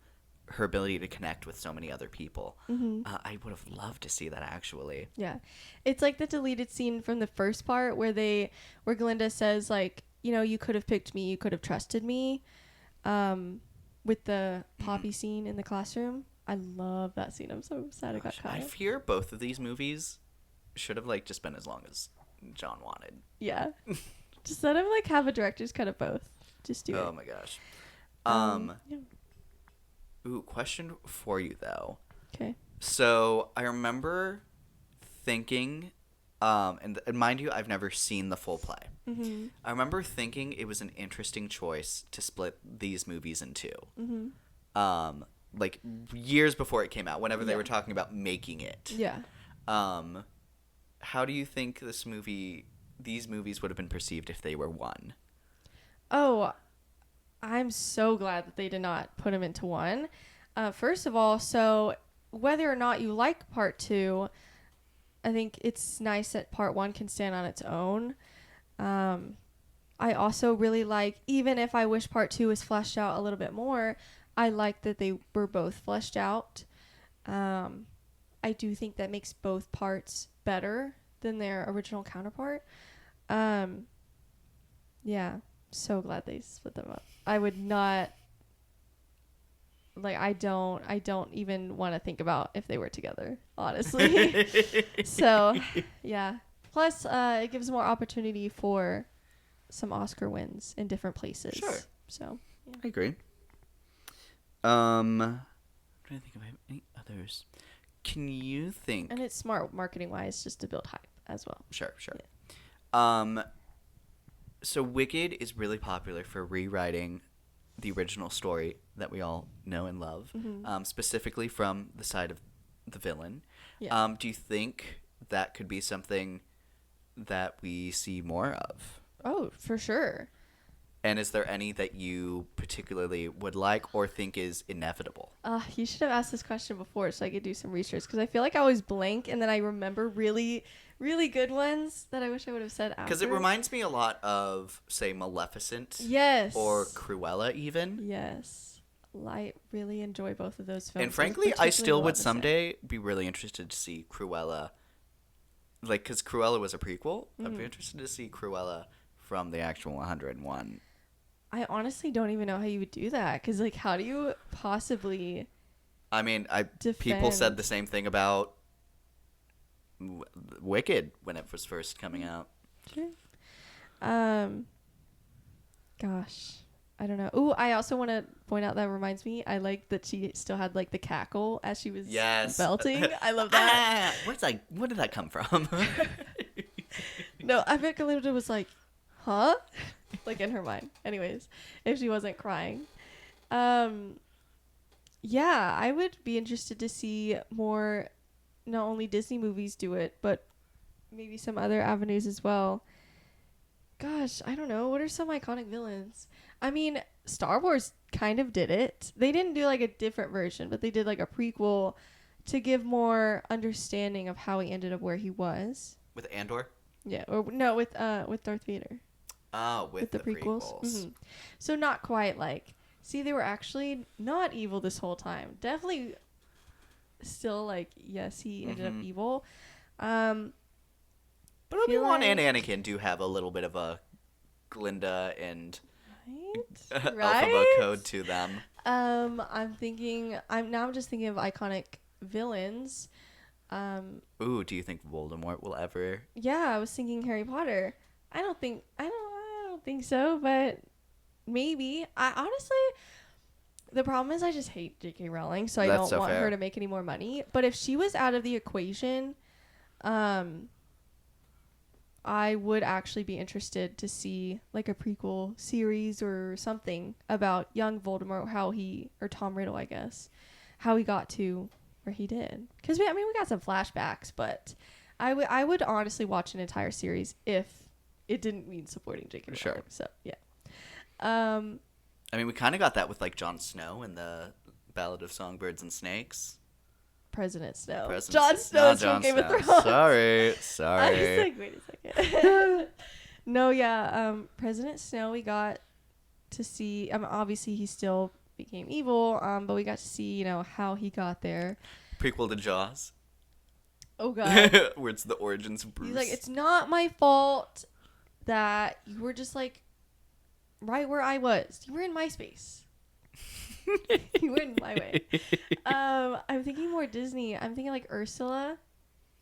her ability to connect with so many other people. I would have loved to see that, actually. Yeah. It's like the deleted scene from the first part where Glinda says, like, you could have picked me, you could have trusted me, with the Poppy scene in the classroom. I love that scene. I'm so sad it got cut. I fear both of these movies should have, like, just been as long as John wanted. Yeah. Just let him, like, have a director's cut of both. Just do it. Oh, my gosh. Yeah. Ooh, question for you, though. Okay. So I remember thinking, and mind you, I've never seen the full play. Mm-hmm. I remember thinking it was an interesting choice to split these movies in two. Mm-hmm. Like years before it came out, whenever they Yeah. were talking about making it. Yeah. How do you think these movies would have been perceived if they were one? Oh, I'm so glad that they did not put them into one. First of all, so whether or not you like part two, I think it's nice that part one can stand on its own. I also really like, even if I wish part two was fleshed out a little bit more, I like that they were both fleshed out. I do think that makes both parts better than their original counterpart. Yeah, so glad they split them up. I would not, like, I don't even want to think about if they were together, honestly. So, yeah. Plus, it gives more opportunity for some Oscar wins in different places. Sure. So, yeah. I agree. I'm trying to think of any others. Can you think? And it's smart marketing wise just to build hype as well. Sure. Yeah. So Wicked is really popular for rewriting the original story that we all know and love, specifically from the side of the villain. Yeah. Do you think that could be something that we see more of? Oh, for sure. And is there any that you particularly would like or think is inevitable? You should have asked this question before so I could do some research, because I feel like I always blank and then I remember really, really good ones that I wish I would have said after. Because it reminds me a lot of, say, Maleficent. Yes. Or Cruella, even. Yes. I really enjoy both of those films. And frankly, I still would Maleficent. someday be really interested to see Cruella. Like, because Cruella was a prequel. I'd be interested to see Cruella from the actual 101. I honestly don't even know how you would do that, because, like, how do you possibly... I mean, people said defend? the same thing about Wicked when it was first coming out. Sure. Gosh, I don't know. Ooh, I also want to point out that reminds me. I like that she still had like the cackle as she was belting. I love that. Where did that come from? No, I bet Galinda was like, huh? Like in her mind. Anyways, if she wasn't crying. Yeah, I would be interested to see more, not only Disney movies do it, but maybe some other avenues as well. Gosh, I don't know. What are some iconic villains? I mean, Star Wars kind of did it. They didn't do like a different version, but they did like a prequel to give more understanding of how he ended up where he was. With Andor? Yeah, or no, with Darth Vader. Oh, with the prequels. Mm-hmm. So not quite like. See, they were actually not evil this whole time. Definitely, still like yes, he ended up evil. But Obi-Wan and Anakin do have a little bit of a Glinda and alphabet code to them. I'm just thinking of iconic villains. Ooh, do you think Voldemort will ever? Yeah, I was thinking Harry Potter. I don't think so, but maybe. I honestly, the problem is I just hate J.K. Rowling, so I don't want her to make any more money. But if she was out of the equation, I would actually be interested to see like a prequel series or something about young Voldemort, or Tom Riddle, I guess, how he got to where he did. Because we got some flashbacks, but I would honestly watch an entire series if it didn't mean supporting J.K. Rowling. Sure. So yeah. We kind of got that with like Jon Snow in the Ballad of Songbirds and Snakes. President Snow. Jon Snow is from Game of Thrones. Sorry. I was like, wait a second. No, yeah. President Snow, we got to see. Obviously, he still became evil. But we got to see, how he got there. Prequel to Jaws. Oh God. Where it's the origins of Bruce. He's like, it's not my fault that you were just like right where I was. You were in my space. You were in my way. I'm thinking more Disney. I'm thinking like Ursula.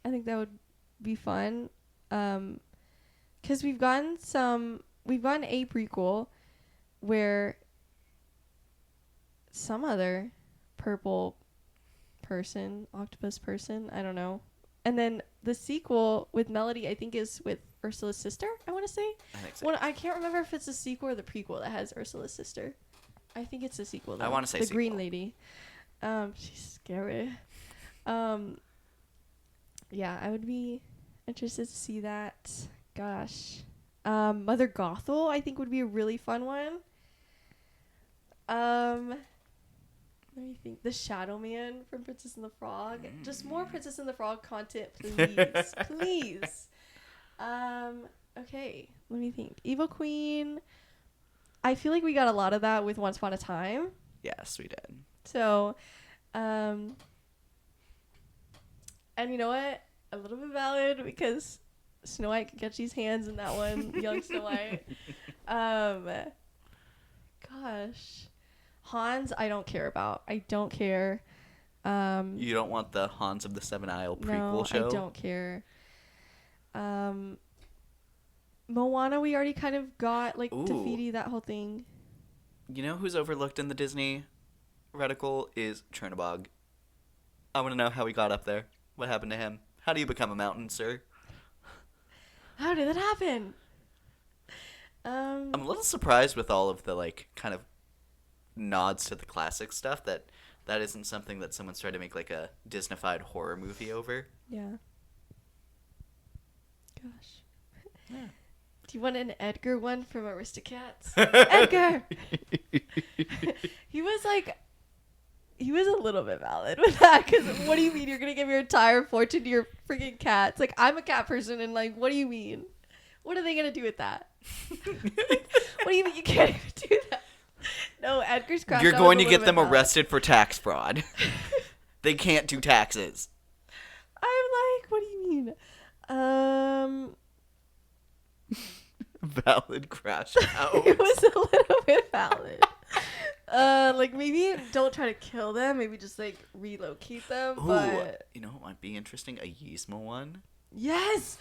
I think that would be fun. Because we've gotten a prequel where some other purple person, octopus person, I don't know. And then the sequel with Melody, I think, is with Ursula's sister, I want to say. I think so. I can't remember if it's the sequel or the prequel that has Ursula's sister. I think it's the sequel, though. I want to say the sequel. Green Lady. She's scary. Yeah, I would be interested to see that. Gosh. Mother Gothel, I think, would be a really fun one. Let me think. The Shadow Man from Princess and the Frog. Just more Princess and the Frog content, please. Please. Okay, let me think. Evil Queen. I feel like we got a lot of that with Once Upon a Time. Yes, we did. So, and you know what? A little bit valid because Snow White can catch these hands in that one. Young Snow White. Gosh. Hans, I don't care about. I don't care. You don't want the Hans of the Seven Isle prequel show? No, I don't care. Moana, we already kind of got, like, Te-Fiti, that whole thing. You know who's overlooked in the Disney reticle is Chernobog. I want to know how he got up there. What happened to him? How do you become a mountain, sir? How did that happen? I'm a little surprised with all of the, like, kind of nods to the classic stuff that isn't something that someone's tried to make, like, a Disney-fied horror movie over. Yeah. Gosh. Yeah. Do you want an Edgar one from Aristocats? Edgar! He was a little bit valid with that, because what do you mean you're going to give your entire fortune to your freaking cats? Like, I'm a cat person, and, like, what do you mean? What are they going to do with that? What do you mean you can't even do that? No, Edgar's crashed. You're going to get them arrested for tax fraud. They can't do taxes. I'm like, what do you mean? Valid crash out. It was a little bit valid. Like, maybe don't try to kill them. Maybe just, like, relocate them. Ooh, but you know what might be interesting? A Yzma one. Yes!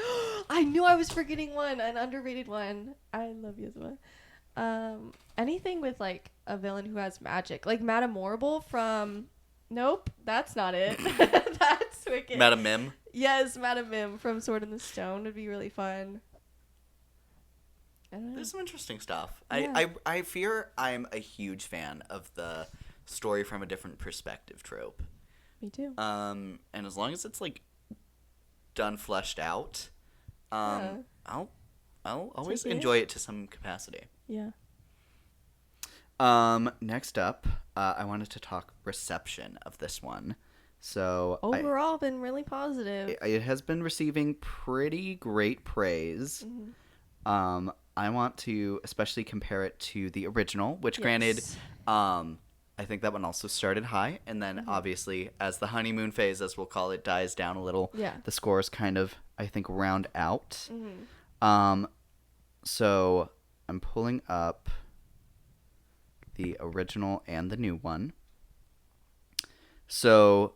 I knew I was forgetting one. An underrated one. I love Yzma. Anything with like a villain who has magic, like Madame Morrible from. Nope, that's not it. That's wicked. Madam Mim. Yes, Madame Mim from Sword in the Stone would be really fun. I don't know. There's some interesting stuff. Yeah. I fear I'm a huge fan of the story from a different perspective trope. Me too. And as long as it's like done fleshed out, Yeah. I'll always Take it. enjoy it to some capacity. Yeah. Next up, I wanted to talk reception of this one. So Overall, been really positive. it has been receiving pretty great praise. Mm-hmm. I want to especially compare it to the original, which granted, Yes. I think that one also started high, and then obviously as the honeymoon phase, as we'll call it, dies down a little, Yeah. the scores kind of, I think, round out. Mm-hmm. So I'm pulling up the original and the new one. So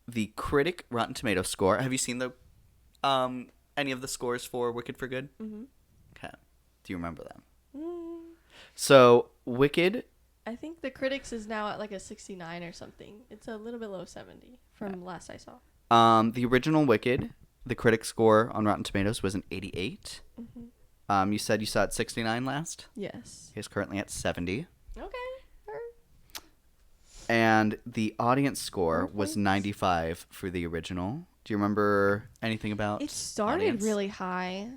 the critic Rotten Tomatoes score. Have you seen the any of the scores for Wicked for Good? Mm-hmm. Okay. Do you remember them? Mm, So Wicked. I think the critics is now at like a 69 or something. It's a little bit low 70 from last I saw. The original Wicked, the critic score on Rotten Tomatoes was an 88. Mm-hmm. You said you saw it 69 last. Yes. It's currently at 70. Okay. And the audience score Oh, was thanks. 95 for the original. Do you remember anything about It started audience? really high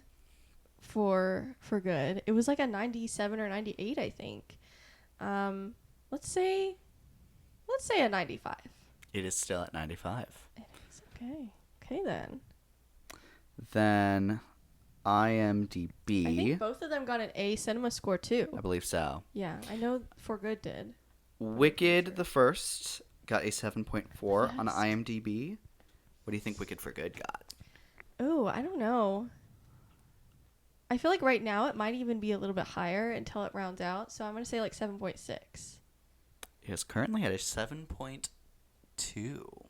for good. It was like a 97 or 98, I think. Let's say a 95. It is still at 95. It is okay. Okay then. Then I IMDb, think both of them got an A cinema score too. I believe so. Yeah, I know For Good did. Wicked the first got a 7.4 on Yes. IMDb. What do you think Wicked for Good got? Oh, I don't know. I feel like right now it might even be a little bit higher until it rounds out. So I'm going to say like 7.6. It is currently at a 7.2.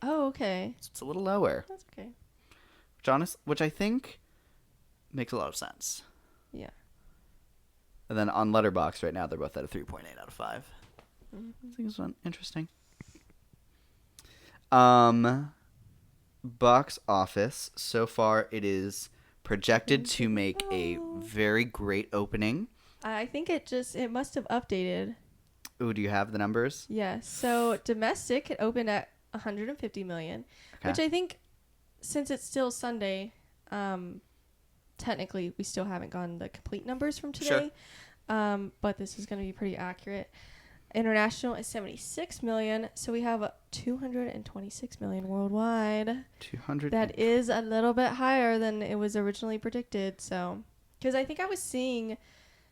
Oh, okay. So it's a little lower. That's okay. Which I think makes a lot of sense. Yeah. And then on Letterboxd right now, they're both at a 3.8 out of 5. Mm-hmm. I think it's interesting. Box office, so far it is projected to make a very great opening. I think it must have updated. Ooh, do you have the numbers? Yes. So domestic, it opened at 150 million, which I think, since it's still Sunday, technically we still haven't gotten the complete numbers from today. But this is going to be pretty accurate. International is 76 million, so we have 226 million worldwide. 200. That is a little bit higher than it was originally predicted. So, because I think I was seeing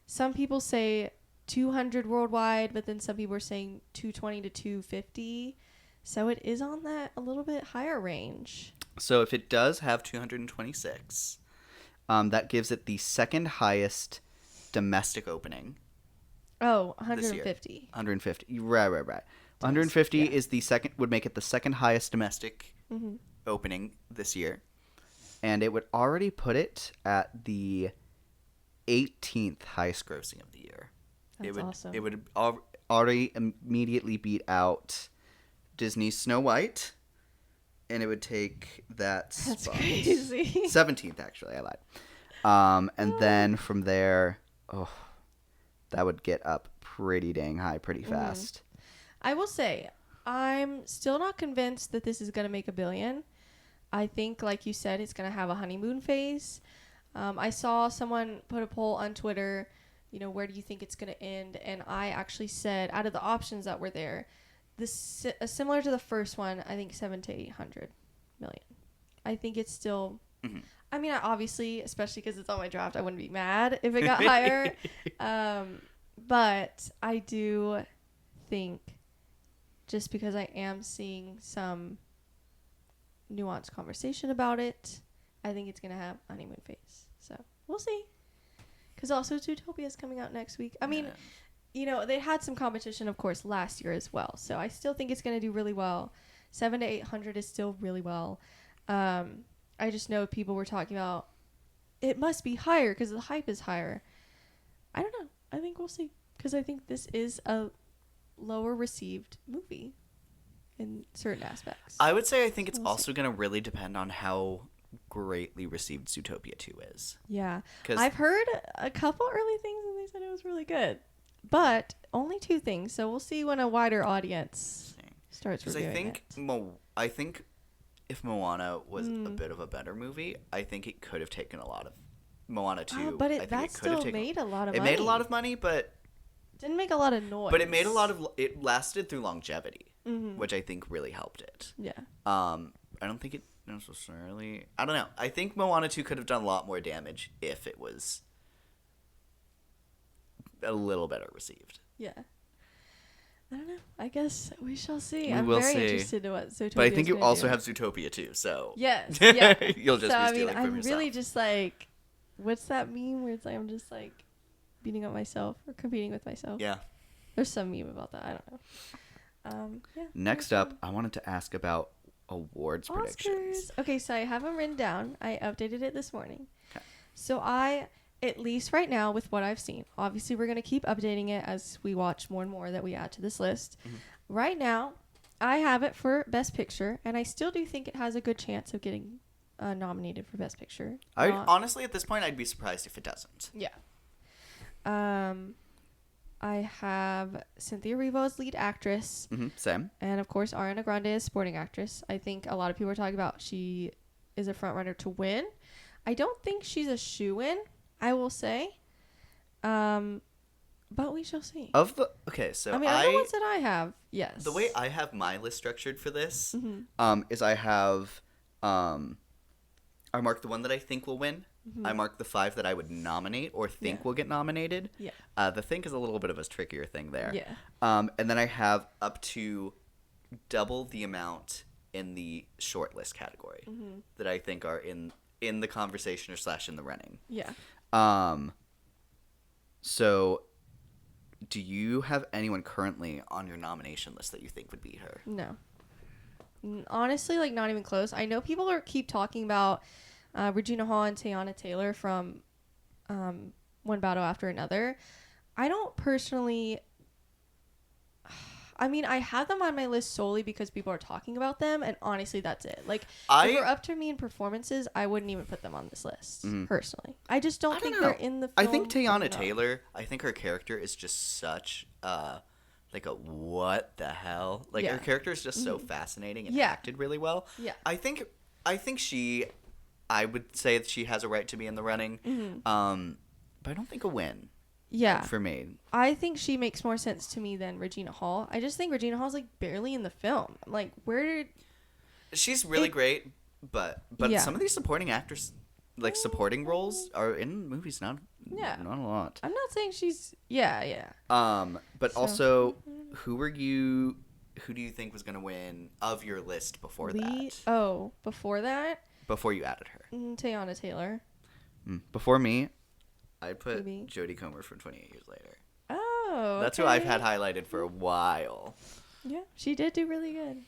some people say 200 worldwide, but then some people were saying 220 to 250. So it is on that a little bit higher range. So if it does have 226, that gives it the second highest domestic opening. Oh, This year. 150. 150. Right. 150 yeah. is would make it the second highest domestic Mm-hmm. opening this year. And it would already put it at the 18th highest grossing of the year. That's awesome. It would already immediately beat out Disney's Snow White. And it would take that That's spot. crazy. 17th, actually. I lied. And then from there, that would get up pretty dang high pretty fast. I will say, I'm still not convinced that this is going to make $1 billion. I think, like you said, it's going to have a honeymoon phase. I saw someone put a poll on Twitter, where do you think it's going to end? And I actually said, out of the options that were there, this similar to the first one, I think 700 to 800 million. I think it's still... Mhm. I mean, obviously, especially because it's on my draft, I wouldn't be mad if it got higher. But I do think, just because I am seeing some nuanced conversation about it, I think it's going to have honeymoon phase. So we'll see. Because also Zootopia is coming out next week. I mean, they had some competition, of course, last year as well. So I still think it's going to do really well. 700 to 800 is still really well. I just know people were talking about it must be higher because the hype is higher. I don't know. I think we'll see. Because I think this is a lower received movie in certain aspects. I would say I think it's We'll also going to really depend on how greatly received Zootopia 2 is. Yeah. 'Cause- I've heard a couple early things and they said it was really good. But only 2 things. So we'll see when a wider audience starts Because reviewing it. I think if Moana was a bit of a better movie, I think it could have taken a lot of Moana 2. But I think that could have still made a lot of It money. made a lot of money, but Didn't make a lot of noise. it made a lot of it lasted through longevity, which I think really helped it. Yeah. I don't think it necessarily. I don't know. I think Moana 2 could have done a lot more damage if it was a little better received. Yeah. I don't know. I guess we shall see. We I'm will very see. interested in what Zootopia But I think you gonna also do. have Zootopia 2, so Yes. Yeah. you'll just so, be I mean, stealing from I'm yourself. really just like, what's that meme where it's like I'm just like beating up myself or competing with myself? Yeah. There's some meme about that. I don't know. Yeah. Next up, I wanted to ask about awards predictions. Oscars. Okay, so I have them written down. I updated it this morning. 'Kay. So at least right now with what I've seen, obviously we're going to keep updating it as we watch more and more that we add to this list. Mm-hmm. Right now, I have it for Best Picture, and I still do think it has a good chance of getting nominated for Best Picture. Honestly, at this point, I'd be surprised if it doesn't. Yeah. I have Cynthia Erivo as lead actress. Same. And of course, Ariana Grande is supporting actress. I think a lot of people are talking about she is a front runner to win. I don't think she's a shoo-in, I will say. But we shall see. So the ones that I have, yes. the way I have my list structured for this, Mm-hmm. is I have, I mark the one that I think will win. I mark the 5 that I would nominate or think will get nominated. Yeah. The think is a little bit of a trickier thing there. Yeah. And then I have up to double the amount in the shortlist category that I think are in the conversation or / in the running. Yeah. So do you have anyone currently on your nomination list that you think would beat her? No. Honestly, like, not even close. I know people keep talking about Regina Hall and Teyana Taylor from One Battle After Another. I don't personally... I mean, I have them on my list solely because people are talking about them, and honestly, that's it. Like, if it were up to me in performances, I wouldn't even put them on this list, personally. I just don't think they're in the film. I think Teyana enough. Taylor, I think her character is just such, like a what the hell? Like, her character is just so fascinating and acted really well. Yeah. I think I would say that she has a right to be in the running, but I don't think a win. Yeah. For me. I think she makes more sense to me than Regina Hall. I just think Regina Hall's, like, barely in the film. Like, where did... She's really great, but some of these supporting actors, like, supporting roles are in movies, not a lot. I'm not saying she's... Yeah. But also, who do you think was going to win of your list before that? Oh, before that? Before you added her. Teyana Taylor. Before me, I put Maybe. Jodie Comer from 28 Years Later. Oh, That's who I've had highlighted for a while. Yeah, she did do really good.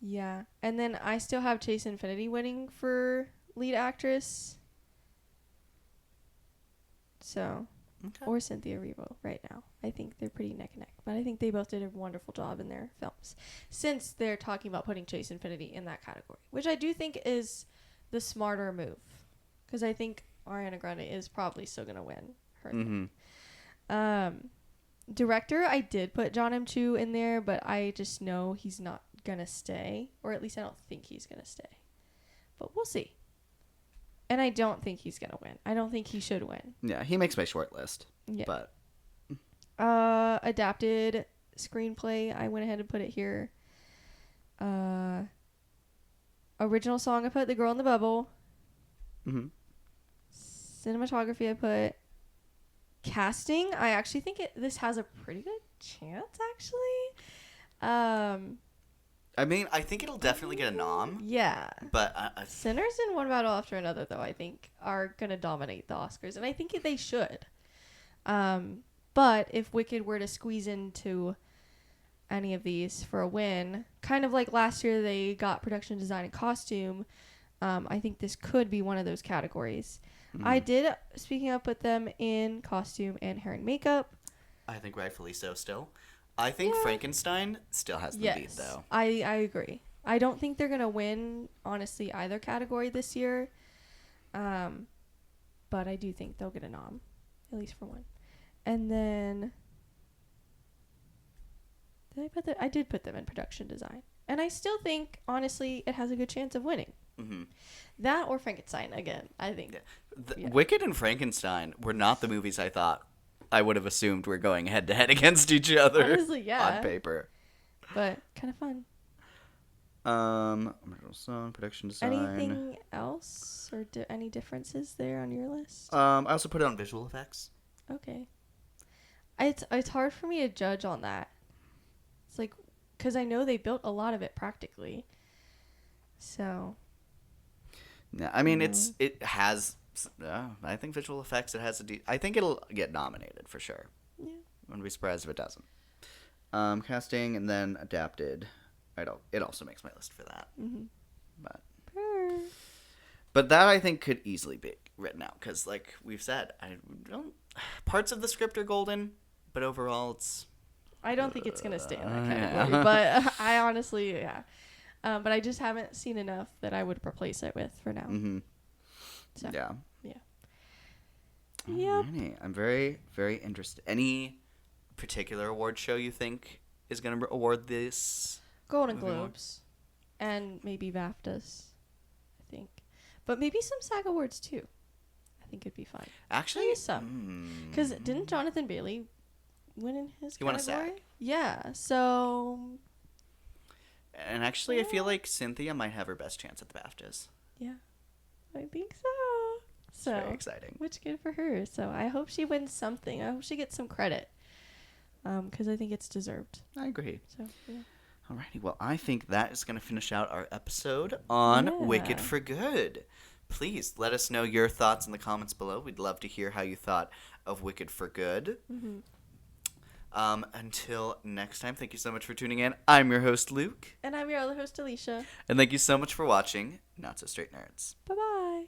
Yeah. And then I still have Chase Infinity winning for lead actress. So, or Cynthia Erivo right now. I think they're pretty neck and neck. But I think they both did a wonderful job in their films. Since they're talking about putting Chase Infinity in that category. Which I do think is the smarter move. Because I think Ariana Grande is probably still going to win her thing. Director, I did put John M. Chu in there, but I just know he's not going to stay. Or at least I don't think he's going to stay. But we'll see. And I don't think he's going to win. I don't think he should win. Yeah, he makes my short list. Yeah. But adapted screenplay, I went ahead and put it here. Original song, I put The Girl in the Bubble. Cinematography, I put casting. I actually think this has a pretty good chance, actually. I mean, I think it'll definitely get a nom. Yeah. But Sinners and One Battle After Another, though, I think are going to dominate the Oscars. And I think they should. But if Wicked were to squeeze into any of these for a win, kind of like last year they got production design and costume, I think this could be one of those categories. I did, speaking of, put them in costume and hair and makeup. I think rightfully so still. I think Frankenstein still has the beat, though. I agree. I don't think they're going to win, honestly, either category this year. But I do think they'll get a nom, at least for one. And then I did put them in production design. And I still think, honestly, it has a good chance of winning. Mm-hmm. That or Frankenstein, again, I think. Yeah. Wicked and Frankenstein were not the movies I thought I would have assumed were going head-to-head against each other. Honestly, yeah. On paper. But kind of fun. Original song, production design. Anything else? Or any differences there on your list? I also put it on visual effects. Okay. It's hard for me to judge on that. It's like, because I know they built a lot of it practically. So. Yeah, I mean, it has. I think visual effects. It has I think it'll get nominated for sure. Yeah. Wouldn't be surprised if it doesn't. Casting and then adapted. It also makes my list for that. Mm-hmm. But that I think could easily be written out because, like we've said, parts of the script are golden, but overall it's. I don't think it's gonna stay in that category, but I honestly, but I just haven't seen enough that I would replace it with for now. Mm-hmm. So, yeah. Yep. Alrighty. I'm very, very interested. Any particular award show you think is going to award this? Golden Globes. And maybe BAFTAs, I think. But maybe some SAG Awards, too. I think it'd be fun. Actually? Maybe some. Because didn't Jonathan Bailey win in his category? He won a SAG. Yeah, so... And actually, I feel like Cynthia might have her best chance at the BAFTAs. Yeah, I think so. So very exciting. Which good for her. So I hope she wins something. I hope she gets some credit. Because I think it's deserved. I agree. So, yeah. Alrighty, well, I think that is going to finish out our episode on Wicked for Good. Please let us know your thoughts in the comments below. We'd love to hear how you thought of Wicked for Good. Mm-hmm. Until next time, thank you so much for tuning in. I'm your host, Luke. And I'm your other host, Alicia. And thank you so much for watching Not So Straight Nerds. Bye-bye.